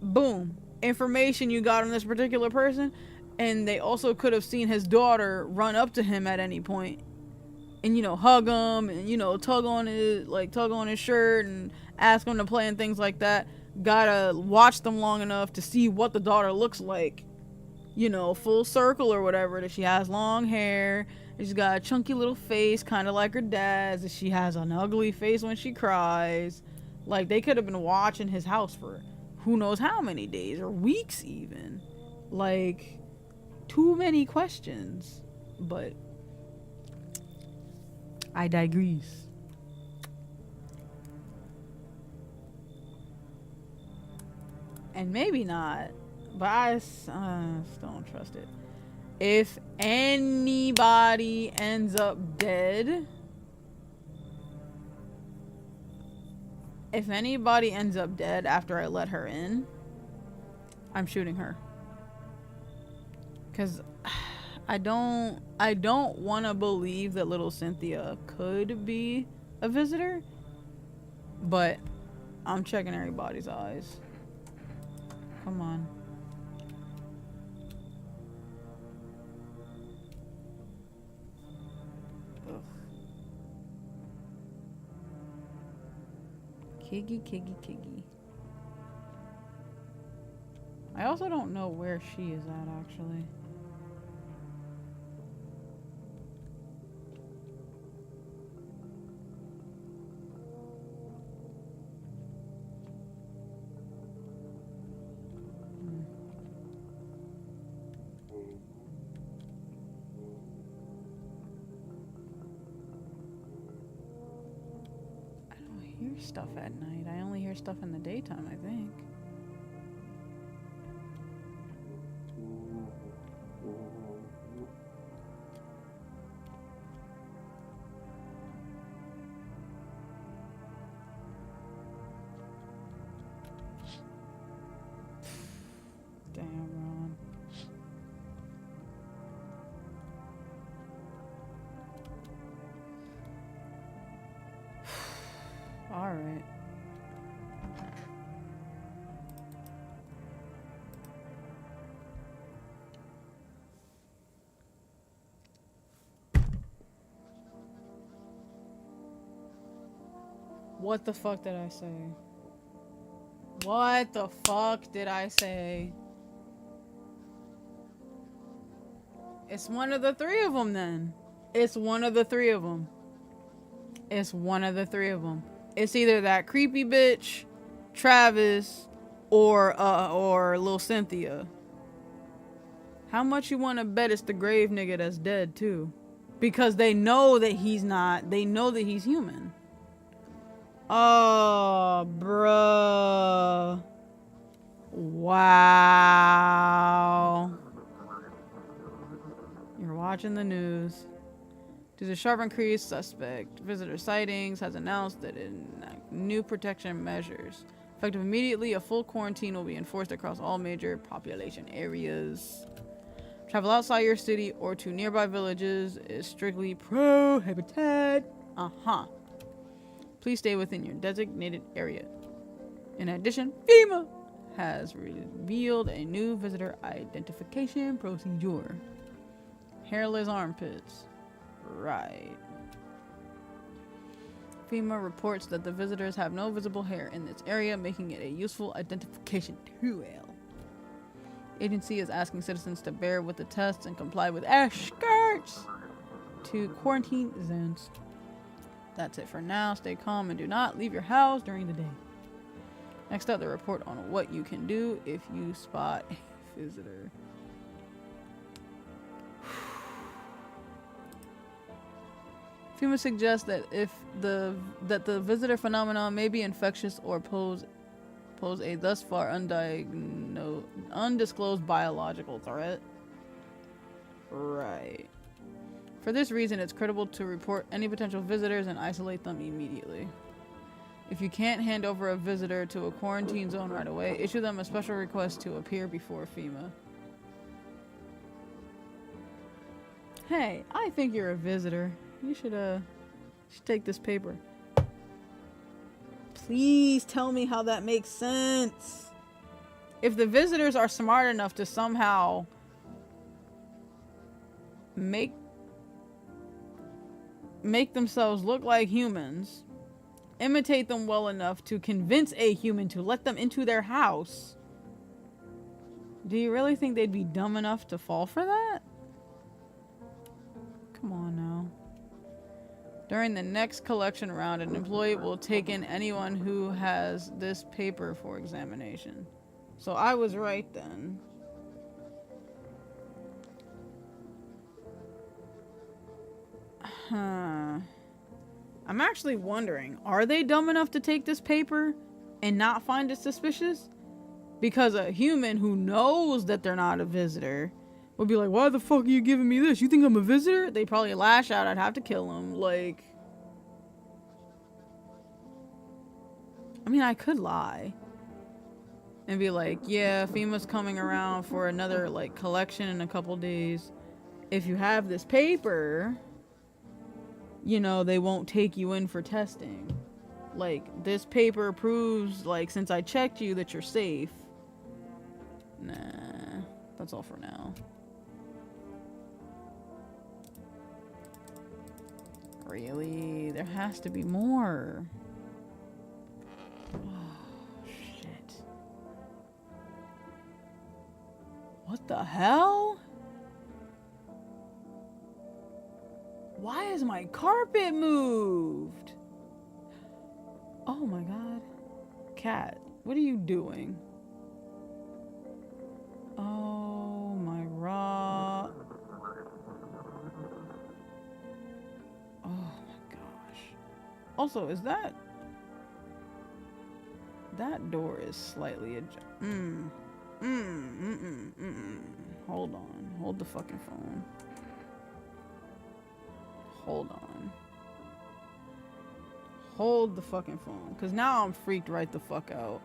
[SPEAKER 1] Boom. Information you got on this particular person. And they also could have seen his daughter run up to him at any point and hug him and tug on his shirt and ask him to play and things like that. gotta watch them long enough to see what the daughter looks like. You know, full circle or whatever, that she has long hair, she's got a chunky little face, kind of like her dad's, that she has an ugly face when she cries. Like, they could have been watching his house for who knows how many days or weeks even. Like, too many questions. But I digress. And maybe not, but I still don't trust it. If anybody ends up dead, after I let her in, I'm shooting her. Cause I don't want to believe that little Cynthia could be a visitor, but I'm checking everybody's eyes. Come on. Ugh. Kiggy. I also don't know where she is at, actually. Stuff at night. I only hear stuff in the daytime, I think. Damn, Ron. All right. What the fuck did I say? What the fuck did I say? It's one of the three of them then. It's one of the three of them. It's one of the three of them. It's either that creepy bitch, Travis, or little Cynthia. How much you want to bet it's the grave nigga that's dead too? Because they know that he's not. They know that he's human. Oh, bruh. Wow. You're watching the news. Due to sharp increase, suspect visitor sightings has announced that in new protection measures. Effective immediately, a full quarantine will be enforced across all major population areas. Travel outside your city or to nearby villages is strictly prohibited. Please stay within your designated area. In addition, FEMA has revealed a new visitor identification procedure. Hairless armpits. Right. FEMA reports that the visitors have no visible hair in this area, making it a useful identification tool. Agency is asking citizens to bear with the tests and comply with skirts to quarantine zones. That's it for now. Stay calm and do not leave your house during the day. Next up, the report on what you can do if you spot a visitor. FEMA suggests that the visitor phenomenon may be infectious or pose a thus far undisclosed biological threat. Right. For this reason, it's critical to report any potential visitors and isolate them immediately. If you can't hand over a visitor to a quarantine zone right away, issue them a special request to appear before FEMA. Hey, I think you're a visitor. You should take this paper. Please tell me how that makes sense. If the visitors are smart enough to somehow make themselves look like humans, imitate them well enough to convince a human to let them into their house. Do you really think they'd be dumb enough to fall for that? Come on now. During the next collection round, an employee will take in anyone who has this paper for examination. So I was right then. Huh. I'm actually wondering, are they dumb enough to take this paper and not find it suspicious? Because a human who knows that they're not a visitor would be like, why the fuck are you giving me this? You think I'm a visitor? They'd probably lash out. I'd have to kill them. Like, I mean, I could lie and be like, yeah, FEMA's coming around for another, like, collection in a couple days. If you have this paper, you know, they won't take you in for testing. Like, this paper proves, like, since I checked you that you're safe. Nah, that's all for now. Really? There has to be more. Oh, shit. What the hell? Why is my carpet moved? Oh my god. Cat, what are you doing? Oh my raw. Oh my gosh. Also, is that door is slightly Hold on. Hold the fucking phone. Hold on. Hold the fucking phone. Because now I'm freaked right the fuck out.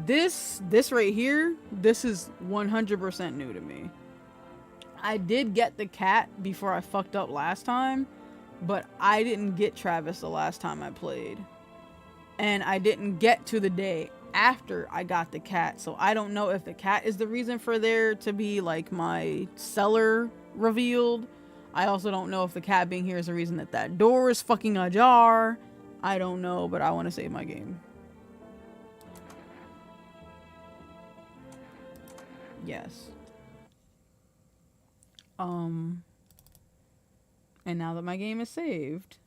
[SPEAKER 1] This right here, this is 100% new to me. I did get the cat before I fucked up last time, but I didn't get Travis the last time I played. And I didn't get to the day after I got the cat, so I don't know if the cat is the reason for there to be, like, my cellar revealed. I also don't know if the cat being here is the reason that door is fucking ajar. I don't know, but I want to save my game. Yes. And now that my game is saved,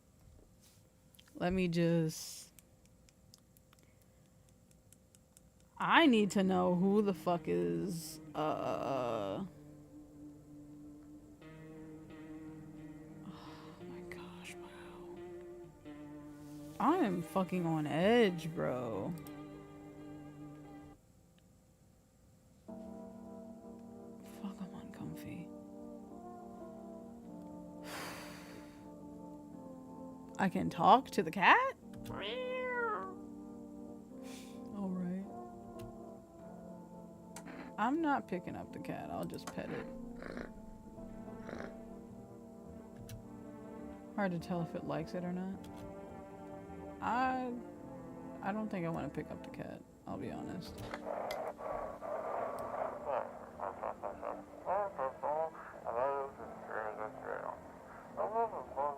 [SPEAKER 1] let me just... I need to know who the fuck is, oh my gosh, wow. I am fucking on edge, bro. Fuck, I'm uncomfy. I can talk to the cat? Alright. I'm not picking up the cat. I'll just pet it. Hard to tell if it likes it or not. I don't think I want to pick up the cat. I'll be honest.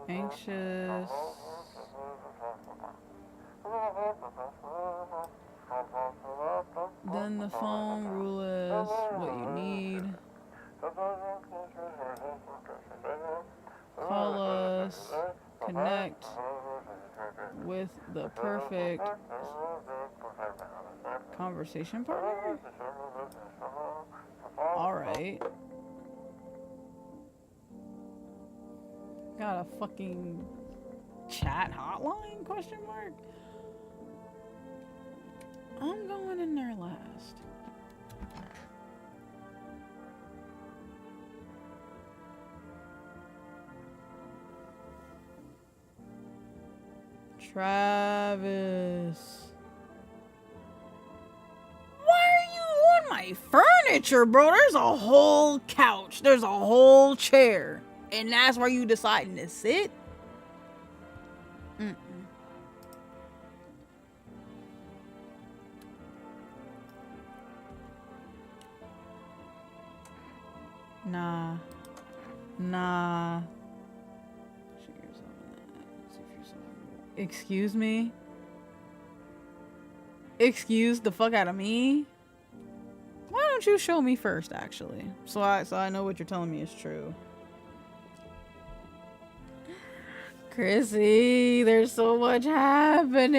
[SPEAKER 1] Anxious. Then the phone rule is what you need. Call us. Connect with the perfect conversation partner? Alright. Got a fucking chat hotline? Question mark? I'm going in there last. Travis. Why are you on my furniture, bro? There's a whole couch. There's a whole chair. And that's where you deciding to sit? Nah. Excuse me? excuse the fuck out of me. Why don't you show me first, actually? So I know what you're telling me is true. Chrissy, there's so much happening.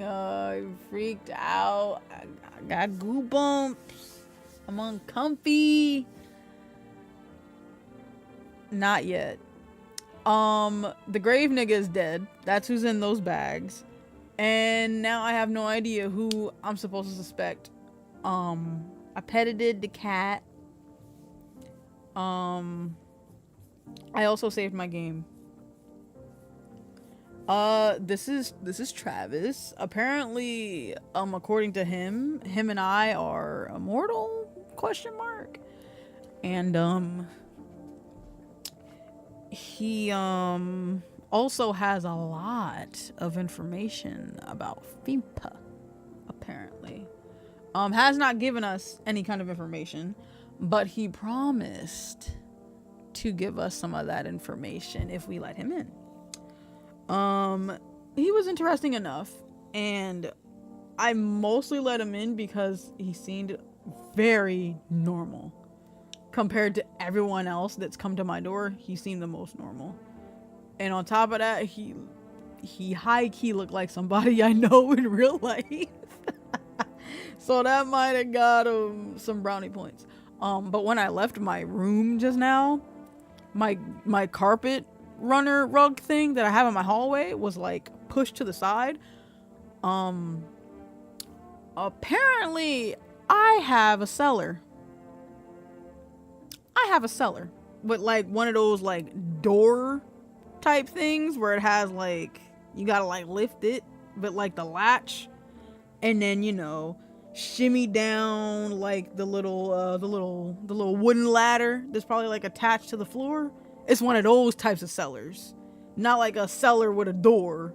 [SPEAKER 1] I'm freaked out. I got goo bumps. I'm uncomfy. Not yet. The grave nigga is dead. That's who's in those bags. And now I have no idea who I'm supposed to suspect. I petted the cat. I also saved my game. This is Travis. Apparently, according to him and I are immortal? Question mark. And he also has a lot of information about FIMPA, apparently. Has not given us any kind of information, but he promised to give us some of that information if we let him in. He was interesting enough, and I mostly let him in because he seemed very normal. Compared to everyone else that's come to my door, he seemed the most normal. And on top of that, he high-key looked like somebody I know in real life. So that might have got him some brownie points. But when I left my room just now, my carpet runner rug thing that I have in my hallway was like pushed to the side. Apparently I have a cellar with like one of those like door type things where it has like, you gotta like lift it, but like the latch, and then, you know, shimmy down like the little wooden ladder that's probably like attached to the floor. It's one of those types of cellars, not like a cellar with a door,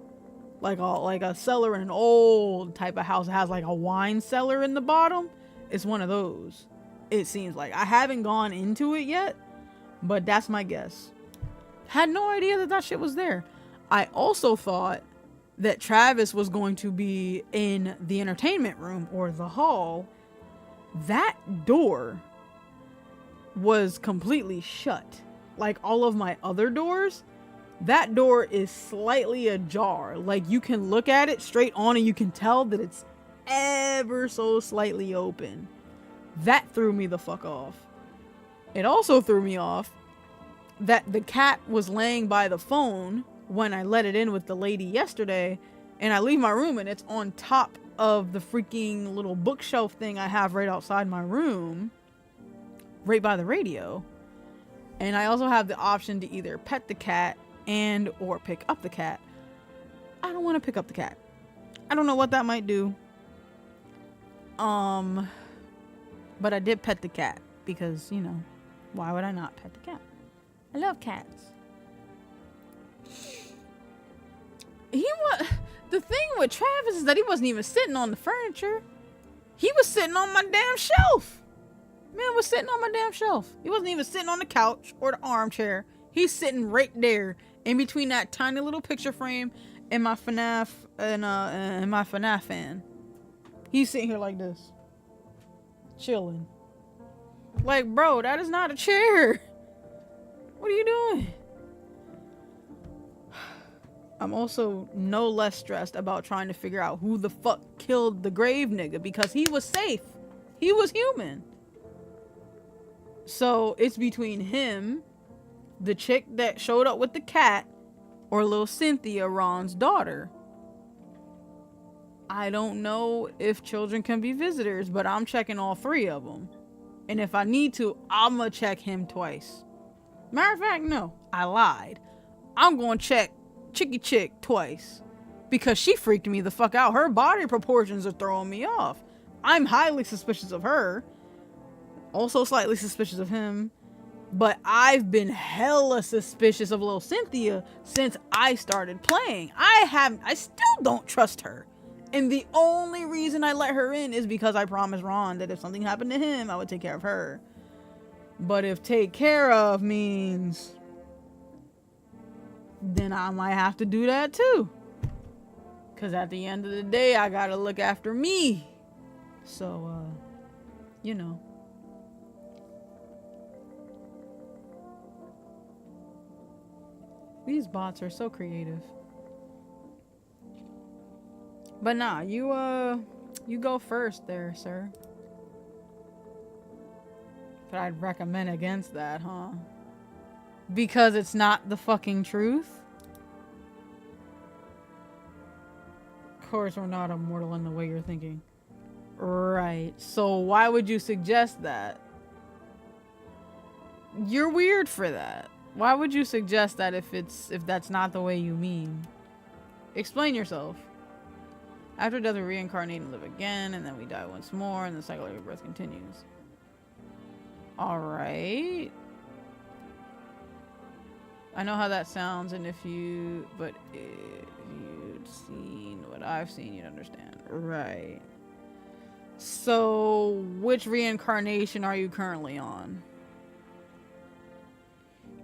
[SPEAKER 1] like a cellar in an old type of house that has like a wine cellar in the bottom. It's one of those. It seems like. I haven't gone into it yet, but that's my guess. Had no idea that shit was there. I also thought that Travis was going to be in the entertainment room or the hall. That door was completely shut. Like all of my other doors, that door is slightly ajar. Like you can look at it straight on and you can tell that it's ever so slightly open. That threw me the fuck off. It also threw me off that the cat was laying by the phone when I let it in with the lady yesterday, and I leave my room and it's on top of the freaking little bookshelf thing I have right outside my room, right by the radio. And I also have the option to either pet the cat and or pick up the cat. I don't want to pick up the cat. I don't know what that might do. But I did pet the cat because, you know, why would I not pet the cat? I love cats. The thing with Travis is that he wasn't even sitting on the furniture. He was sitting on my damn shelf. Man was sitting on my damn shelf. He wasn't even sitting on the couch or the armchair. He's sitting right there in between that tiny little picture frame and my FNAF and my FNAF fan. He's sitting here like this, chilling. Like, bro, that is not a chair. What are you doing? I'm also no less stressed about trying to figure out who the fuck killed the grave nigga, because he was safe. He was human. So it's between him, the chick that showed up with the cat, or little Cynthia, Ron's daughter. I don't know if children can be visitors, but I'm checking all three of them. And if I need to, I'm gonna check him twice. Matter of fact, no, I lied. I'm gonna check Chicky Chick twice, because she freaked me the fuck out. Her body proportions are throwing me off. I'm highly suspicious of her. Also slightly suspicious of him. But I've been hella suspicious of little Cynthia since I started playing. I still don't trust her. And the only reason I let her in is because I promised Ron that if something happened to him, I would take care of her. But if take care of means, then I might have to do that too. Cause at the end of the day, I gotta look after me. So, you know. These bots are so creative. But nah, you go first there, sir. But I'd recommend against that, huh? Because it's not the fucking truth? Of course, we're not immortal in the way you're thinking. Right. So why would you suggest that? You're weird for that. Why would you suggest that if that's not the way you mean? Explain yourself. After death, we reincarnate and live again, and then we die once more, and the cycle of rebirth continues. Alright. I know how that sounds, and if you'd seen what I've seen, you'd understand. Right. So, which reincarnation are you currently on?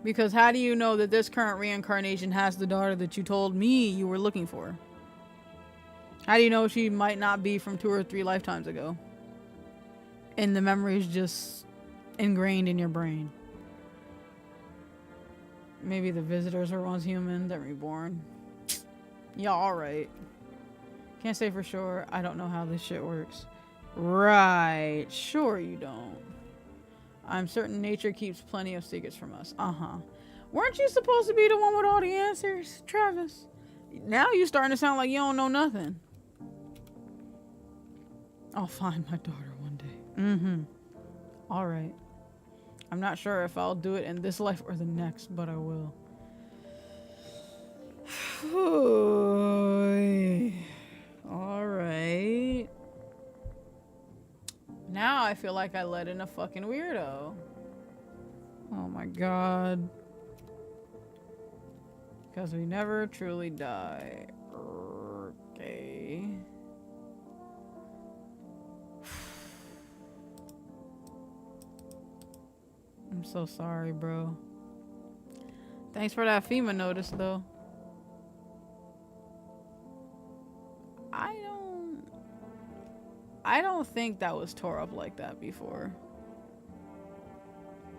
[SPEAKER 1] Because how do you know that this current reincarnation has the daughter that you told me you were looking for? How do you know she might not be from 2 or 3 lifetimes ago? And the memory is just ingrained in your brain. Maybe the visitors were once human, then reborn. Yeah, alright. Can't say for sure. I don't know how this shit works. Right. Sure you don't. I'm certain nature keeps plenty of secrets from us. Uh-huh. Weren't you supposed to be the one with all the answers, Travis? Now you starting to sound like you don't know nothing. I'll find my daughter one day. Mm-hmm. Alright. I'm not sure if I'll do it in this life or the next, but I will. Alright. Now I feel like I let in a fucking weirdo. Oh my god. Because we never truly die. Okay. I'm so sorry, bro. Thanks for that FEMA notice, though. I don't think that was tore up like that before.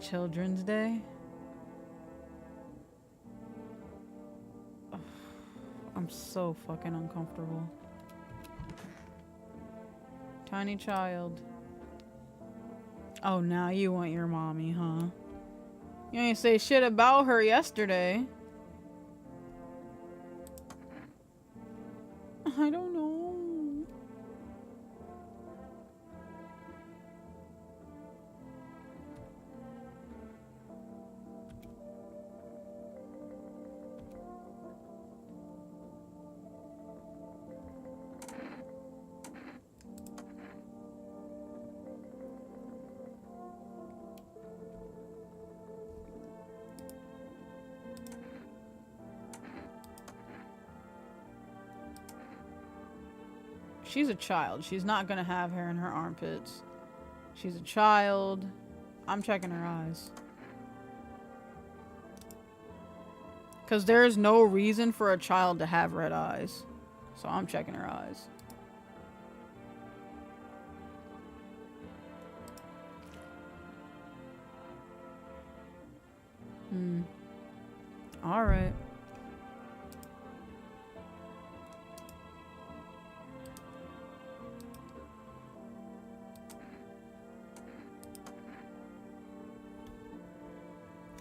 [SPEAKER 1] Children's Day? Ugh, I'm so fucking uncomfortable. Tiny child. Oh, now you want your mommy, huh? You ain't say shit about her yesterday. I don't know. She's a child. She's not gonna have hair in her armpits. She's a child. I'm checking her eyes. Because there's no reason for a child to have red eyes. So I'm checking her eyes. Alright.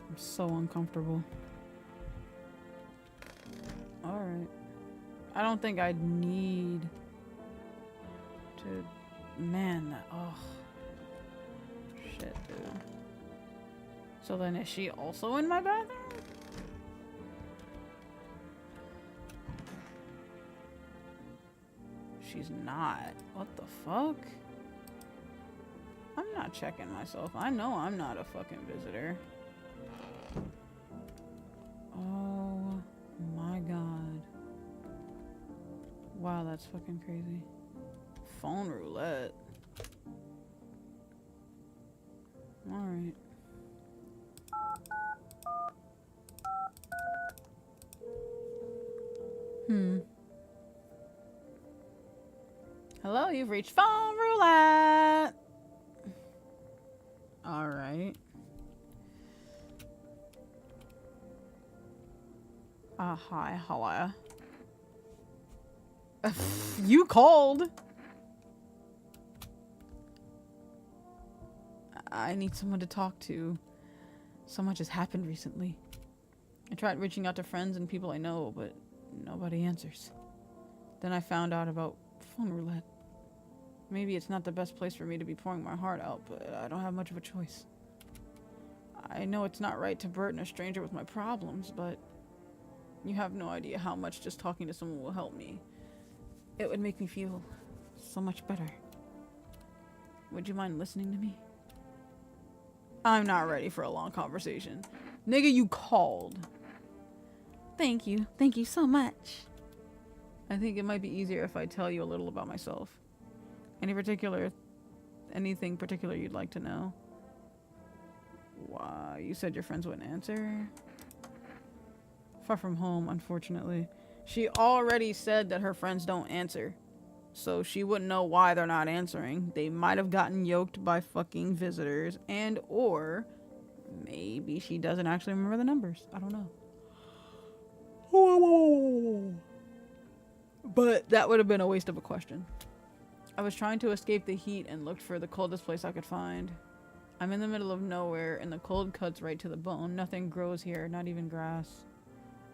[SPEAKER 1] I'm so uncomfortable. Alright. I don't think I'd need to... Man, that... Oh. Shit, dude. So then is she also in my bathroom? She's not. What the fuck? I'm not checking myself. I know I'm not a fucking visitor. Oh my god. Wow, that's fucking crazy. Phone roulette. Alright. Hello, you've reached phone roulette. Alright. Hi, hello. You called. I need someone to talk to. So much has happened recently. I tried reaching out to friends and people I know, but nobody answers. Then I found out about phone roulette. Maybe it's not the best place for me to be pouring my heart out, but I don't have much of a choice. I know it's not right to burden a stranger with my problems, but you have no idea how much just talking to someone will help me. It would make me feel so much better. Would you mind listening to me? I'm not ready for a long conversation. Nigga, you called. Thank you. Thank you so much. I think it might be easier if I tell you a little about myself. Anything particular you'd like to know? Why, you said your friends wouldn't answer? Far from home, unfortunately. She already said that her friends don't answer. So she wouldn't know why they're not answering. They might have gotten yoked by fucking visitors, and or maybe she doesn't actually remember the numbers. I don't know. But that would have been a waste of a question. I was trying to escape the heat and looked for the coldest place I could find. I'm in the middle of nowhere and the cold cuts right to the bone. Nothing grows here, not even grass.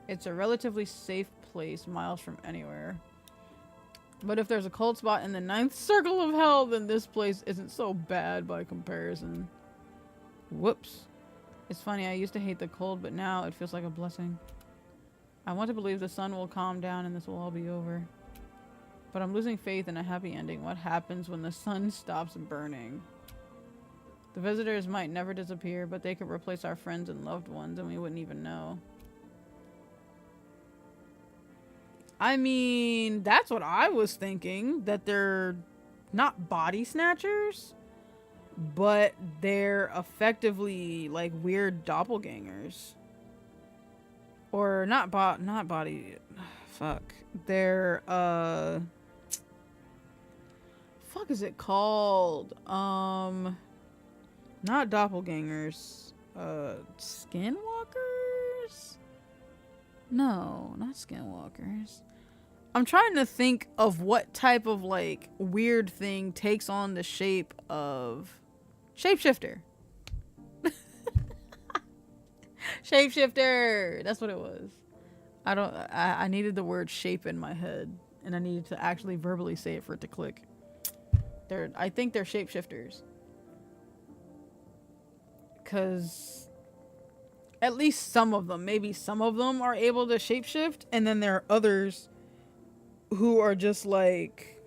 [SPEAKER 1] It's a relatively safe place, miles from anywhere. But if there's a cold spot in the 9th circle of hell, then this place isn't so bad by comparison. Whoops. It's funny, I used to hate the cold, but now it feels like a blessing. I want to believe the sun will calm down and this will all be over. But I'm losing faith in a happy ending. What happens when the sun stops burning? The visitors might never disappear, but they could replace our friends and loved ones and we wouldn't even know. I mean, that's what I was thinking. That they're not body snatchers, but they're effectively like weird doppelgangers. Or not body. Fuck. They're fuck is it called? Not doppelgangers. Skinwalkers? No, not skinwalkers. I'm trying to think of what type of like weird thing takes on the shape of shapeshifter. Shapeshifter. That's what it was. I needed the word shape in my head and I needed to actually verbally say it for it to click. I think they're shapeshifters. Cause at least some of them, maybe some of them are able to shapeshift, and then there are others who are just like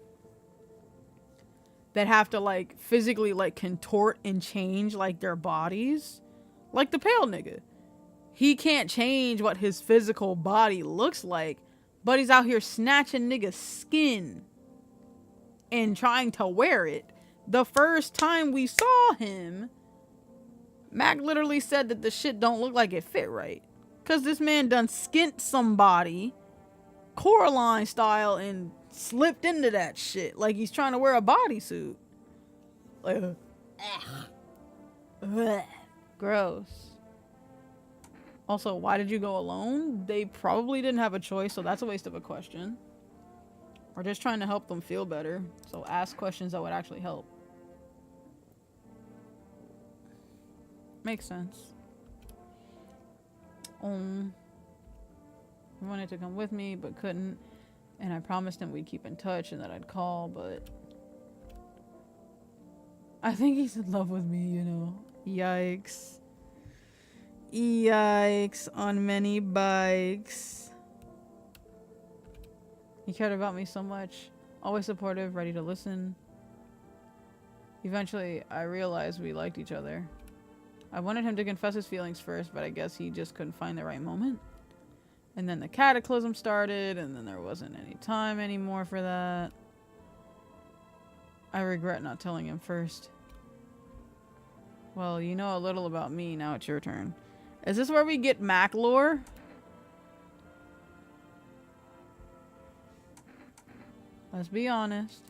[SPEAKER 1] that have to like physically like contort and change like their bodies. Like the pale nigga. He can't change what his physical body looks like, but he's out here snatching niggas' skin and trying to wear it. The first time we saw him, Mac literally said that the shit don't look like it fit right. Cause this man done skint somebody, Coraline style, and slipped into that shit like he's trying to wear a bodysuit. Like, gross. Also, why did you go alone? They probably didn't have a choice, so that's a waste of a question. We're just trying to help them feel better, so ask questions that would actually help. Makes sense. He wanted to come with me, but couldn't, and I promised him we'd keep in touch and that I'd call, but I think he's in love with me, you know. Yikes. Yikes on many bikes. He cared about me so much. Always supportive, ready to listen. Eventually, I realized we liked each other. I wanted him to confess his feelings first, but I guess he just couldn't find the right moment. And then the cataclysm started, and then there wasn't any time anymore for that. I regret not telling him first. Well, you know a little about me, now it's your turn. Is this where we get Mac lore? Let's be honest.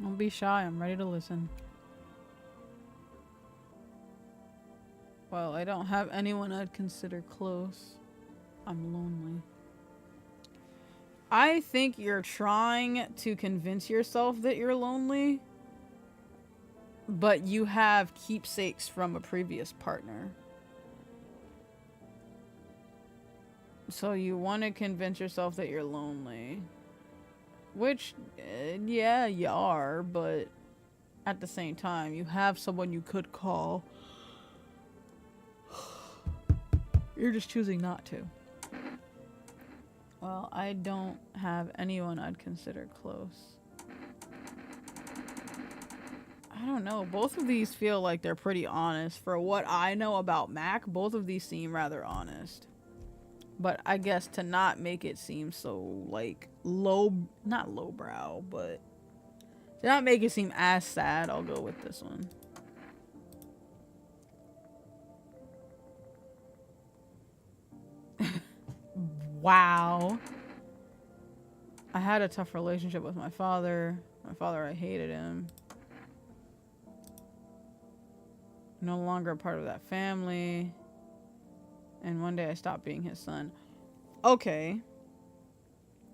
[SPEAKER 1] Don't be shy. I'm ready to listen. Well, I don't have anyone I'd consider close. I'm lonely. I think you're trying to convince yourself that you're lonely, but you have keepsakes from a previous partner. So you want to convince yourself that you're lonely. Which, yeah, you are, but at the same time, you have someone you could call. You're just choosing not to. Well, I don't have anyone I'd consider close. I don't know. Both of these feel like they're pretty honest. For what I know about Mac, both of these seem rather honest. But I guess to not make it seem so, like, not lowbrow, but to not make it seem as sad, I'll go with this one. Wow. I had a tough relationship with my father. I hated him. No longer a part of that family. And one day I stopped being his son. Okay.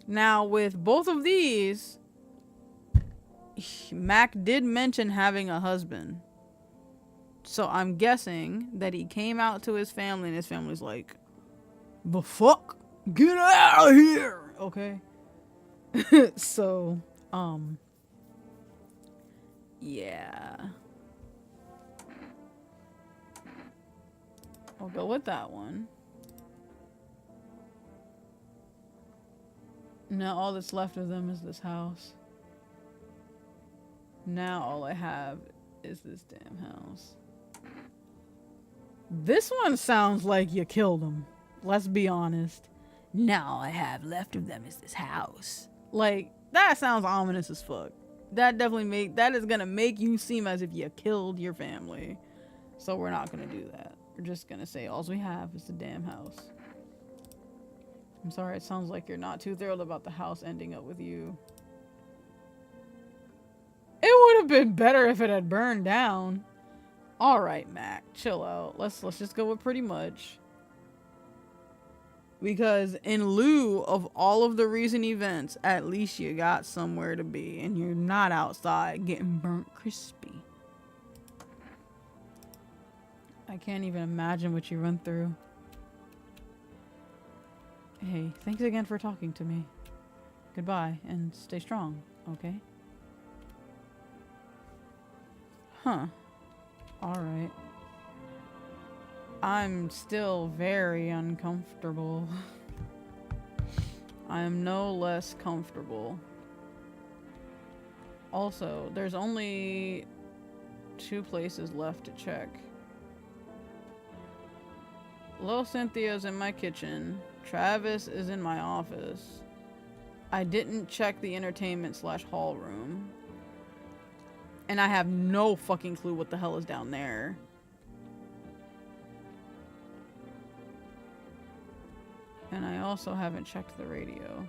[SPEAKER 1] Now, with both of these, Mac did mention having a husband. So I'm guessing that he came out to his family and his family's like, the fuck? Get out of here! Okay. So, yeah. I'll go with that one. Now all that's left of them is this house. Now all I have is this damn house. This one sounds like you killed them. Let's be honest. Now all I have left of them is this house. Like, that sounds ominous as fuck. That is gonna make you seem as if you killed your family. So we're not gonna do that. We're just gonna say all we have is the damn house. I'm sorry, it sounds like you're not too thrilled about the house ending up with you. It would have been better if it had burned down. Alright, Mac, chill out. Let's just go with pretty much. Because in lieu of all of the recent events, at least you got somewhere to be. And you're not outside getting burnt crispy. I can't even imagine what you run through. Hey, thanks again for talking to me. Goodbye, and stay strong, okay? Huh. Alright. I'm still very uncomfortable. I am no less comfortable. Also, there's only 2 places left to check. Little Cynthia's in my kitchen. Travis is in my office. I didn't check the entertainment/hall room. And I have no fucking clue what the hell is down there. And I also haven't checked the radio.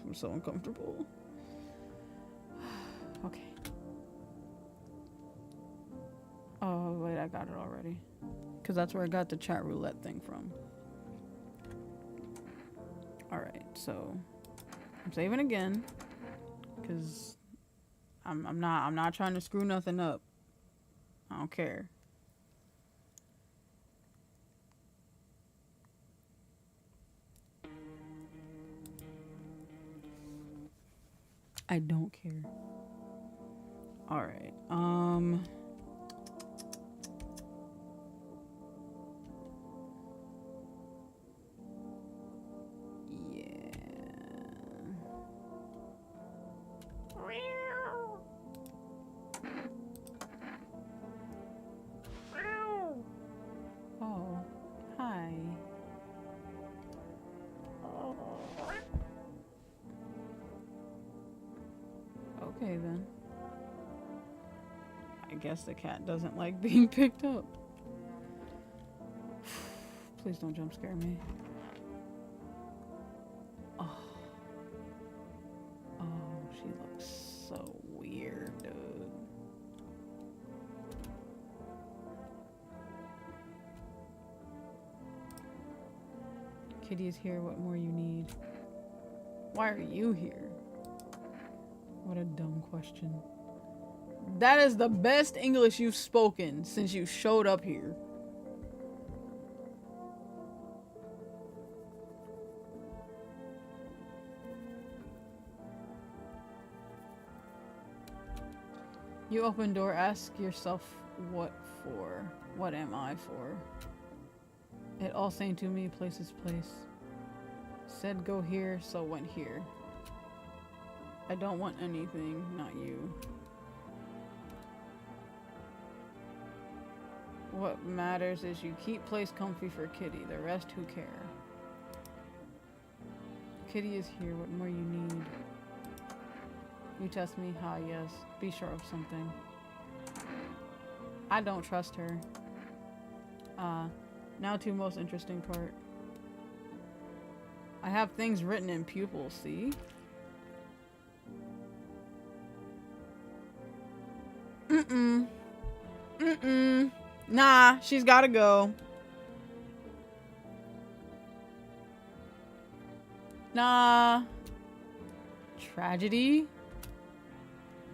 [SPEAKER 1] I'm so uncomfortable. Okay. Oh, wait, I got it already. Because that's where I got the chat roulette thing from. Alright, so I'm saving again. Because I'm not trying to screw nothing up. I don't care. I don't care. Alright, oh, hi. Okay then. I guess the cat doesn't like being picked up. Please don't jump scare me. Oh. Kitty is here. What more you need? Why are you here? What a dumb question. That is the best English you've spoken since you showed up here. You open door, ask yourself what for? What am I for? It all saying to me, place is place. Said go here, so went here. I don't want anything, not you. What matters is you keep place comfy for Kitty, the rest who care. Kitty is here, what more you need? You test me? Ha, yes. Be sure of something. I don't trust her. Now to most interesting part. I have things written in pupils, see? Nah, she's gotta go. Nah. Tragedy?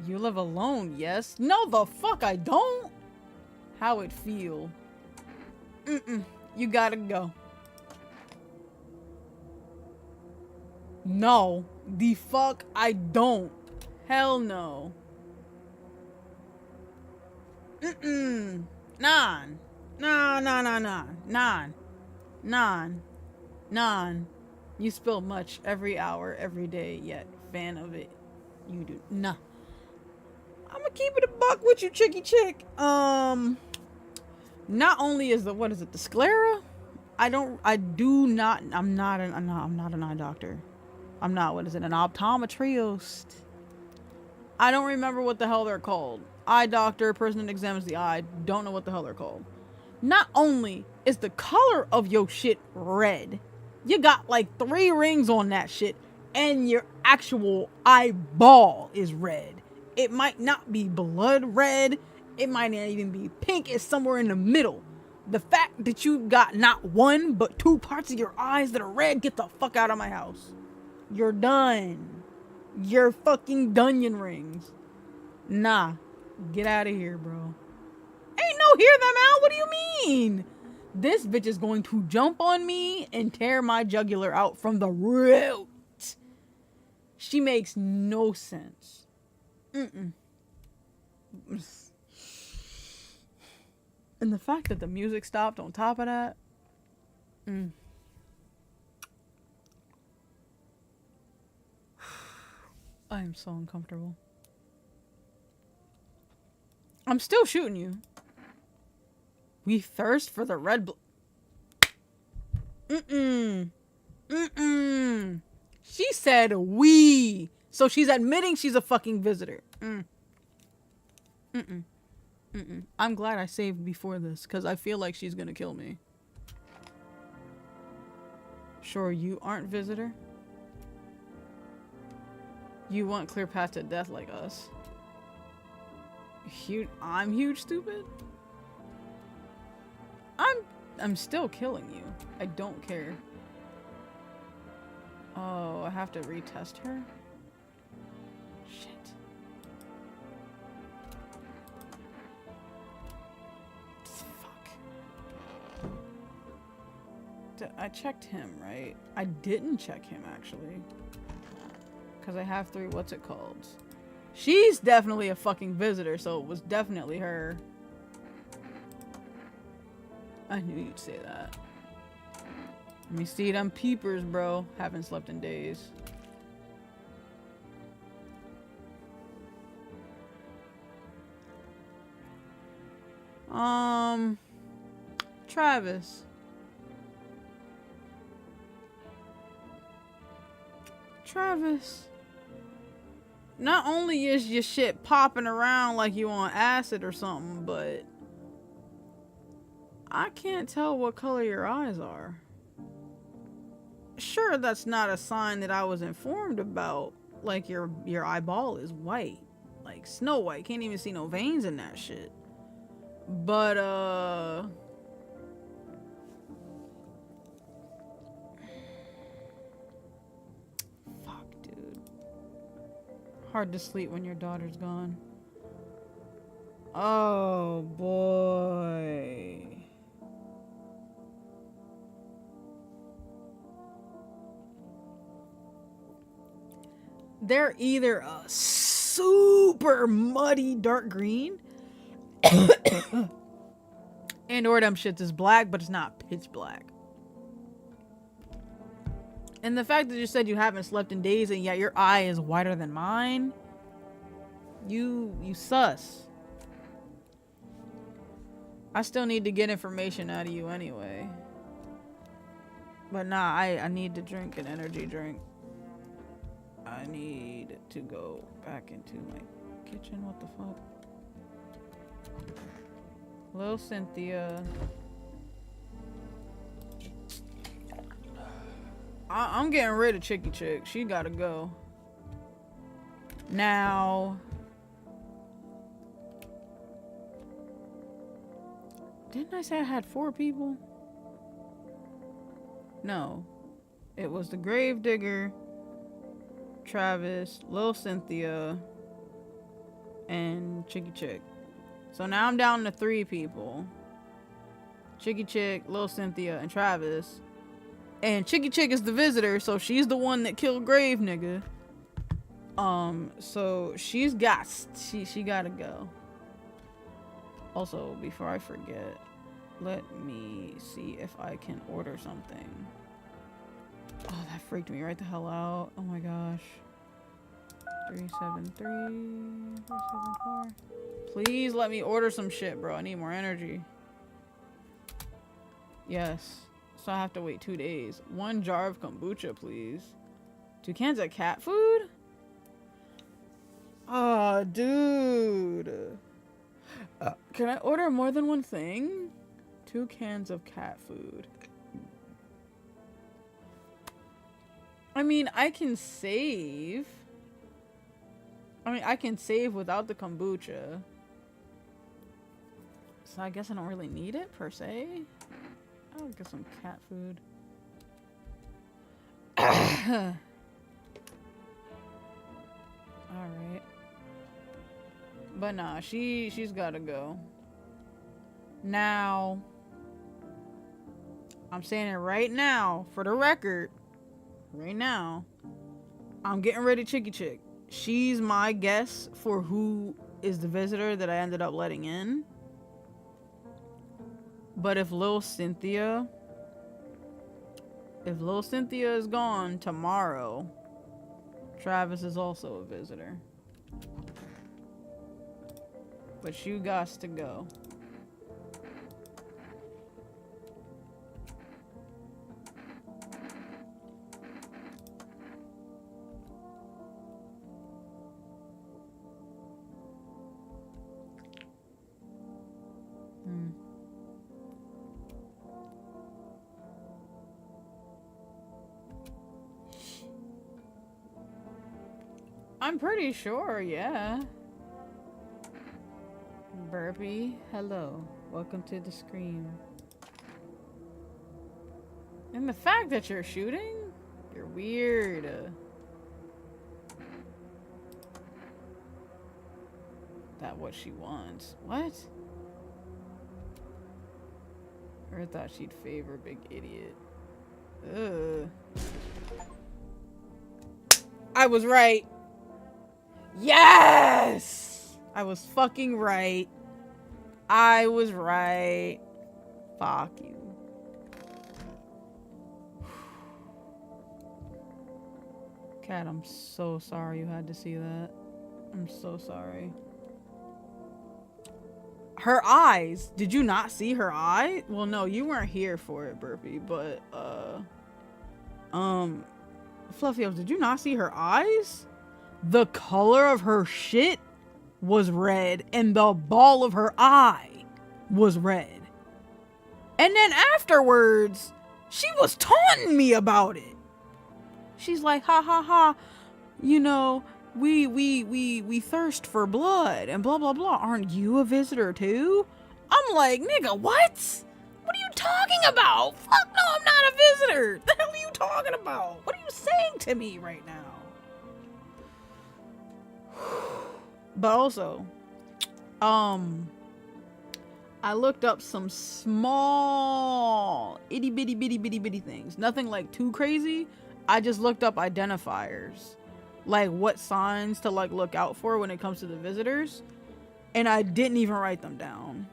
[SPEAKER 1] You live alone, yes? No, the fuck I don't! How it feel? You gotta go. No. The fuck I don't. Hell no. Non. Non. You spill much every hour, every day, yet fan of it. You do. Nah. I'ma keep it a buck with you, chicky chick. Not only is the, what is it, the sclera? I'm not an eye doctor. I'm not, what is it, an optometrist? I don't remember what the hell they're called. Eye doctor, person that examines the eye, don't know what the hell they're called. Not only is the color of your shit red, you got like 3 rings on that shit, and your actual eyeball is red. It might not be blood red. It might not even be pink. It's somewhere in the middle. The fact that you got not 1, but 2 parts of your eyes that are red, get the fuck out of my house. You're done. You're fucking Dunyan rings. Nah. Get out of here, bro. Ain't no hear them out. What do you mean? This bitch is going to jump on me and tear my jugular out from the root. She makes no sense. And the fact that the music stopped on top of that. I am so uncomfortable. I'm still shooting you. We thirst for the red She said we. So she's admitting she's a fucking visitor. I'm glad I saved before this, because I feel like she's gonna kill me. Sure, you aren't visitor? You want clear path to death like us. I'm huge stupid? I'm still killing you. I don't care. Oh, I have to retest her? Shit. Fuck. I checked him, right? I didn't check him, actually. Because I have 3 what's it called? She's definitely a fucking visitor, so it was definitely her. I knew you'd say that. Let me see them peepers, bro. Haven't slept in days. Travis. Travis. Not only is your shit popping around like you on acid or something, but I can't tell what color your eyes are. Sure, that's not a sign that I was informed about. Like your eyeball is white. Like Snow White. Can't even see no veins in that shit. But hard to sleep when your daughter's gone. Oh boy. They're either a super muddy dark green and or them shits is black, but it's not pitch black. And the fact that you said you haven't slept in days and yet your eye is whiter than mine, you sus. I still need to get information out of you anyway. But nah, I need to drink an energy drink. I need to go back into my kitchen. What the fuck? Little Cynthia. I'm getting rid of Chicky Chick. She gotta go. Now. Didn't I say I had 4 people? No. It was the Gravedigger, Travis, Lil Cynthia, and Chicky Chick. So now I'm down to 3 people. Chicky Chick, Lil Cynthia, and Travis. And Chicky Chick is the visitor, so she's the one that killed Grave nigga. So she gotta go. Also, before I forget, let me see if I can order something. Oh, that freaked me right the hell out. Oh my gosh. 373, 374. Please let me order some shit, bro. I need more energy. Yes. So I have to wait 2 days. 1 jar of kombucha, please. 2 cans of cat food? Oh, dude. Can I order more than 1 thing? 2 cans of cat food. I mean, I can save. I can save without the kombucha. So I guess I don't really need it, per se. I'll get some cat food. Alright. But nah, she's gotta go. Now, I'm saying it right now, for the record. Right now, I'm getting rid of Chicky Chick. She's my guess for who is the visitor that I ended up letting in. But if Lil Cynthia is gone tomorrow, Travis is also a visitor. But you got to go. I'm pretty sure, yeah. Burpee, hello. Welcome to the screen. And the fact that you're shooting? You're weird. That what she wants. What? Or I thought she'd favor big idiot. Ugh. I was right. Yes! I was fucking right. I was right. Fuck you. Cat, I'm so sorry you had to see that. I'm so sorry. Her eyes. Did you not see her eye? Well, no, you weren't here for it, Burpee, but, Fluffy Elves, did you not see her eyes? The color of her shit was red, and the ball of her eye was red. And then afterwards, she was taunting me about it. She's like, ha ha ha, you know, we thirst for blood and blah blah blah. Aren't you a visitor too? I'm like, nigga, what? What are you talking about? Fuck no, I'm not a visitor. The hell are you talking about? What are you saying to me right now? But also, I looked up some small itty bitty bitty bitty bitty things. Nothing like too crazy. I just looked up identifiers. Like what signs to like look out for when it comes to the visitors. And I didn't even write them down.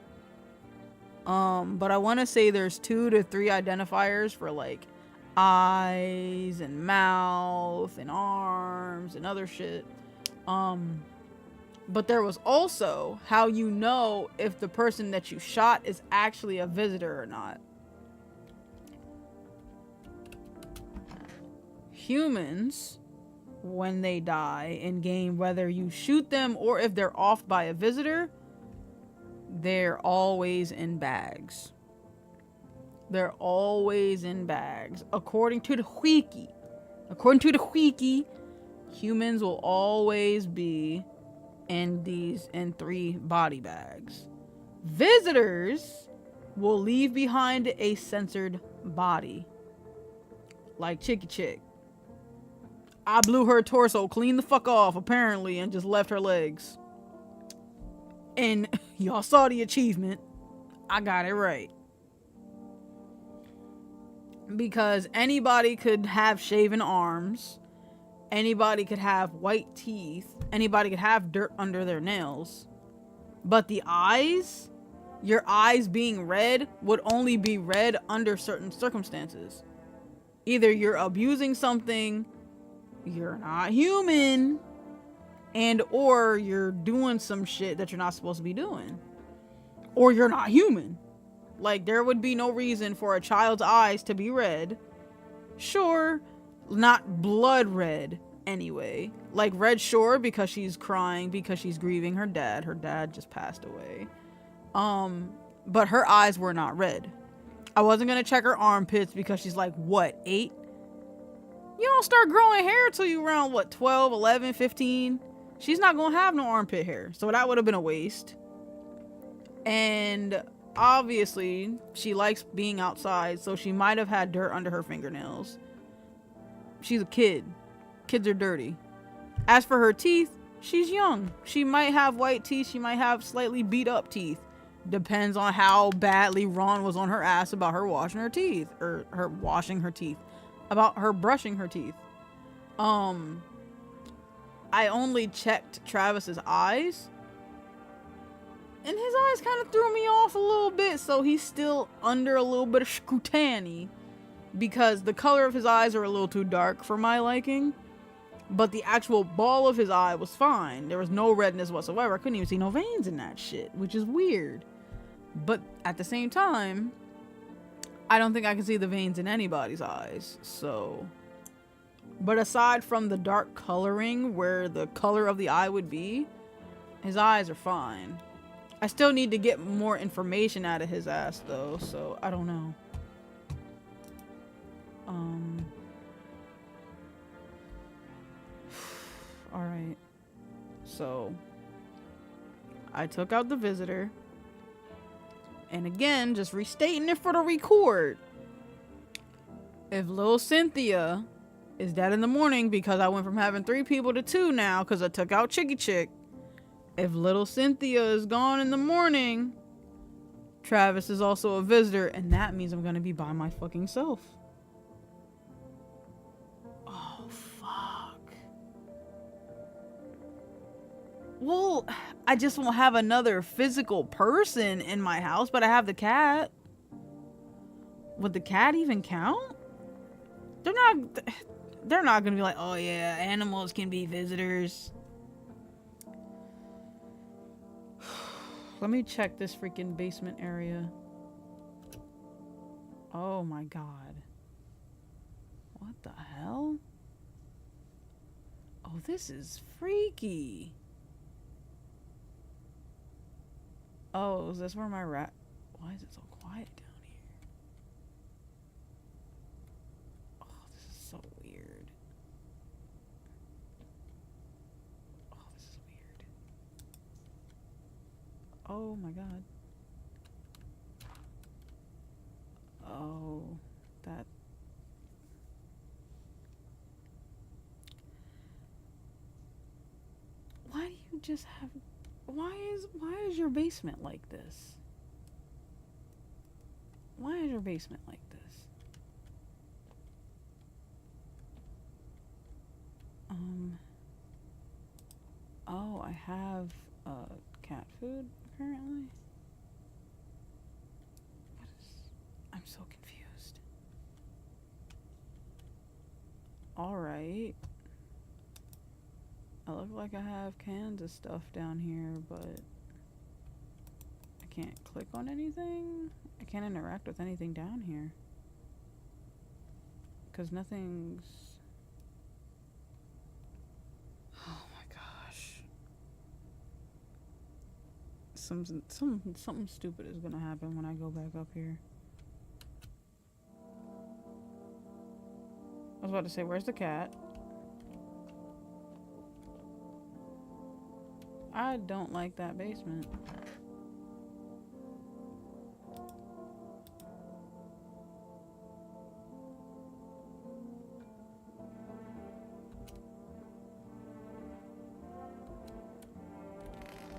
[SPEAKER 1] But I want to say there's 2 to 3 identifiers for like eyes and mouth and arms and other shit. But there was also how you know if the person that you shot is actually a visitor or not. Humans, when they die in game, whether you shoot them or if they're offed by a visitor, they're always in bags. They're always in bags. According to the wiki, humans will always be in 3 body bags. Visitors will leave behind a censored body. Like Chicky Chick. I blew her torso clean the fuck off, apparently, and just left her legs. And y'all saw the achievement. I got it right. Because anybody could have shaven arms. Anybody could have white teeth. Anybody could have dirt under their nails. But the eyes, your eyes being red, would only be red under certain circumstances. Either you're abusing something, you're not human, and or you're doing some shit that you're not supposed to be doing. Or you're not human. Like, there would be no reason for a child's eyes to be red. Sure, not blood red anyway. Like red, sure, because she's crying, because she's grieving her dad. Her dad just passed away. But her eyes were not red. I wasn't gonna check her armpits because she's like, what, 8? You don't start growing hair till you around, what, 12, 11, 15? She's not gonna have no armpit hair. So that would have been a waste. And obviously, she likes being outside, so she might have had dirt under her fingernails. She's a kid. Kids are dirty. As for her teeth, she's young. She might have white teeth. She might have slightly beat up teeth. Depends on how badly Ron was on her ass about her washing her teeth. Or her washing her teeth. About her brushing her teeth. I only checked Travis's eyes. And his eyes kind of threw me off a little bit. So he's still under a little bit of scrutiny. Because the color of his eyes are a little too dark for my liking. But the actual ball of his eye was fine. There was no redness whatsoever. I couldn't even see no veins in that shit, which is weird. But at the same time, I don't think I can see the veins in anybody's eyes. So, but aside from the dark coloring where the color of the eye would be, his eyes are fine. I still need to get more information out of his ass though, so I don't know. Alright. So, I took out the visitor. And again, just restating it for the record. If little Cynthia is dead in the morning because I went from having 3 people to 2 now because I took out Chicky Chick. If little Cynthia is gone in the morning, Travis is also a visitor, and that means I'm gonna be by my fucking self. Oh, fuck. Well, I just won't have another physical person in my house, but I have the cat. Would the cat even count? They're not gonna be like, oh yeah, animals can be visitors. Let me check this freaking basement area. Oh my god. What the hell? Oh, this is freaky. Oh, is this where my rat... Why is it so quiet down here? Oh, this is so weird. Oh, this is weird. Oh my god. Oh, that... Why just have... Why is your basement like this? Why is your basement like this? Oh, I have cat food apparently. What is... I'm so confused. Alright. I look like I have cans of stuff down here, but I can't click on anything. I can't interact with anything down here. Because nothing's... Oh my gosh. Something stupid is gonna happen when I go back up here. I was about to say, where's the cat? I don't like that basement.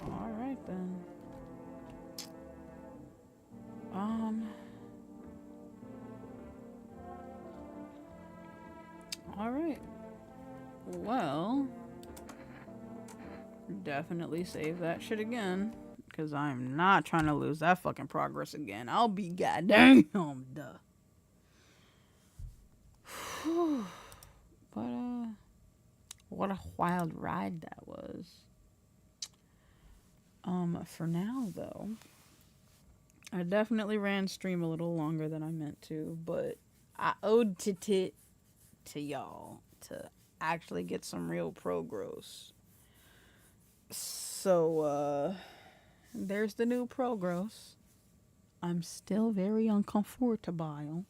[SPEAKER 1] Alright then. Alright. Well, definitely save that shit again, because I'm not trying to lose that fucking progress again. I'll be goddamn duh. But what a wild ride that was. For now though, I definitely ran stream a little longer than I meant to, but I owed to y'all to actually get some real progress. So, there's the new progress. I'm still very uncomfortable.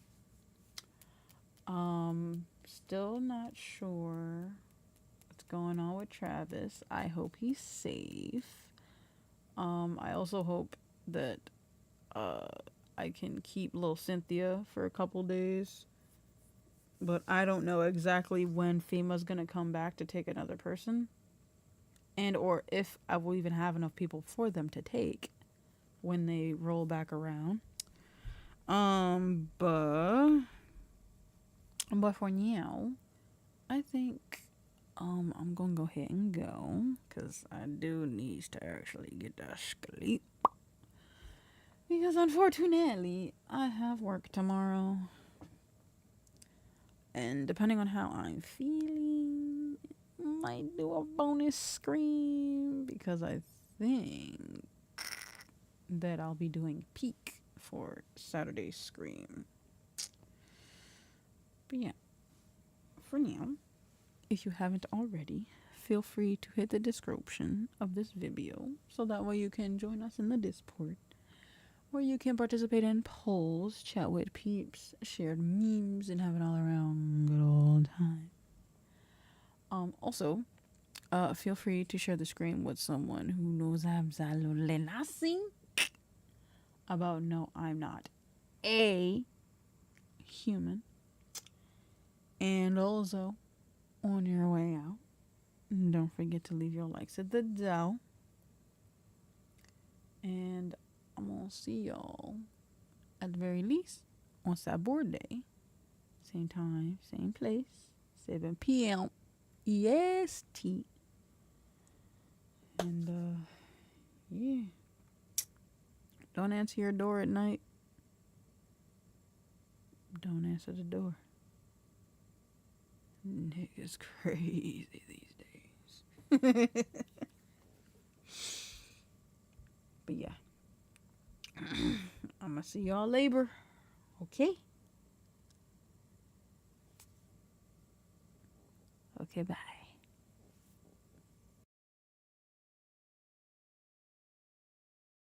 [SPEAKER 1] Still not sure what's going on with Travis. I hope he's safe. I also hope that, I can keep little Cynthia for a couple days. But I don't know exactly when FEMA's gonna come back to take another person. And or if I will even have enough people for them to take when they roll back around. But for now, I think I'm gonna go ahead and go, because I do need to actually get that sleep. Because unfortunately, I have work tomorrow. And depending on how I'm feeling, might do a bonus scream, because I think that I'll be doing peak for Saturday's scream. But yeah, for now, if you haven't already, feel free to hit the description of this video so that way you can join us in the Dispord, where you can participate in polls, chat with peeps, shared memes, and have an all-around good old time. Also, feel free to share the screen with someone who knows absolutely nothing about no, I'm not a human. And also, on your way out, don't forget to leave your likes at the door. And I'm gonna see y'all at the very least on Dispord Day. Same time, same place, 7 p.m. EST. And yeah. Don't answer your door at night. Don't answer the door. Niggas crazy these days. But yeah. I'ma see y'all later. Okay? Okay, bye.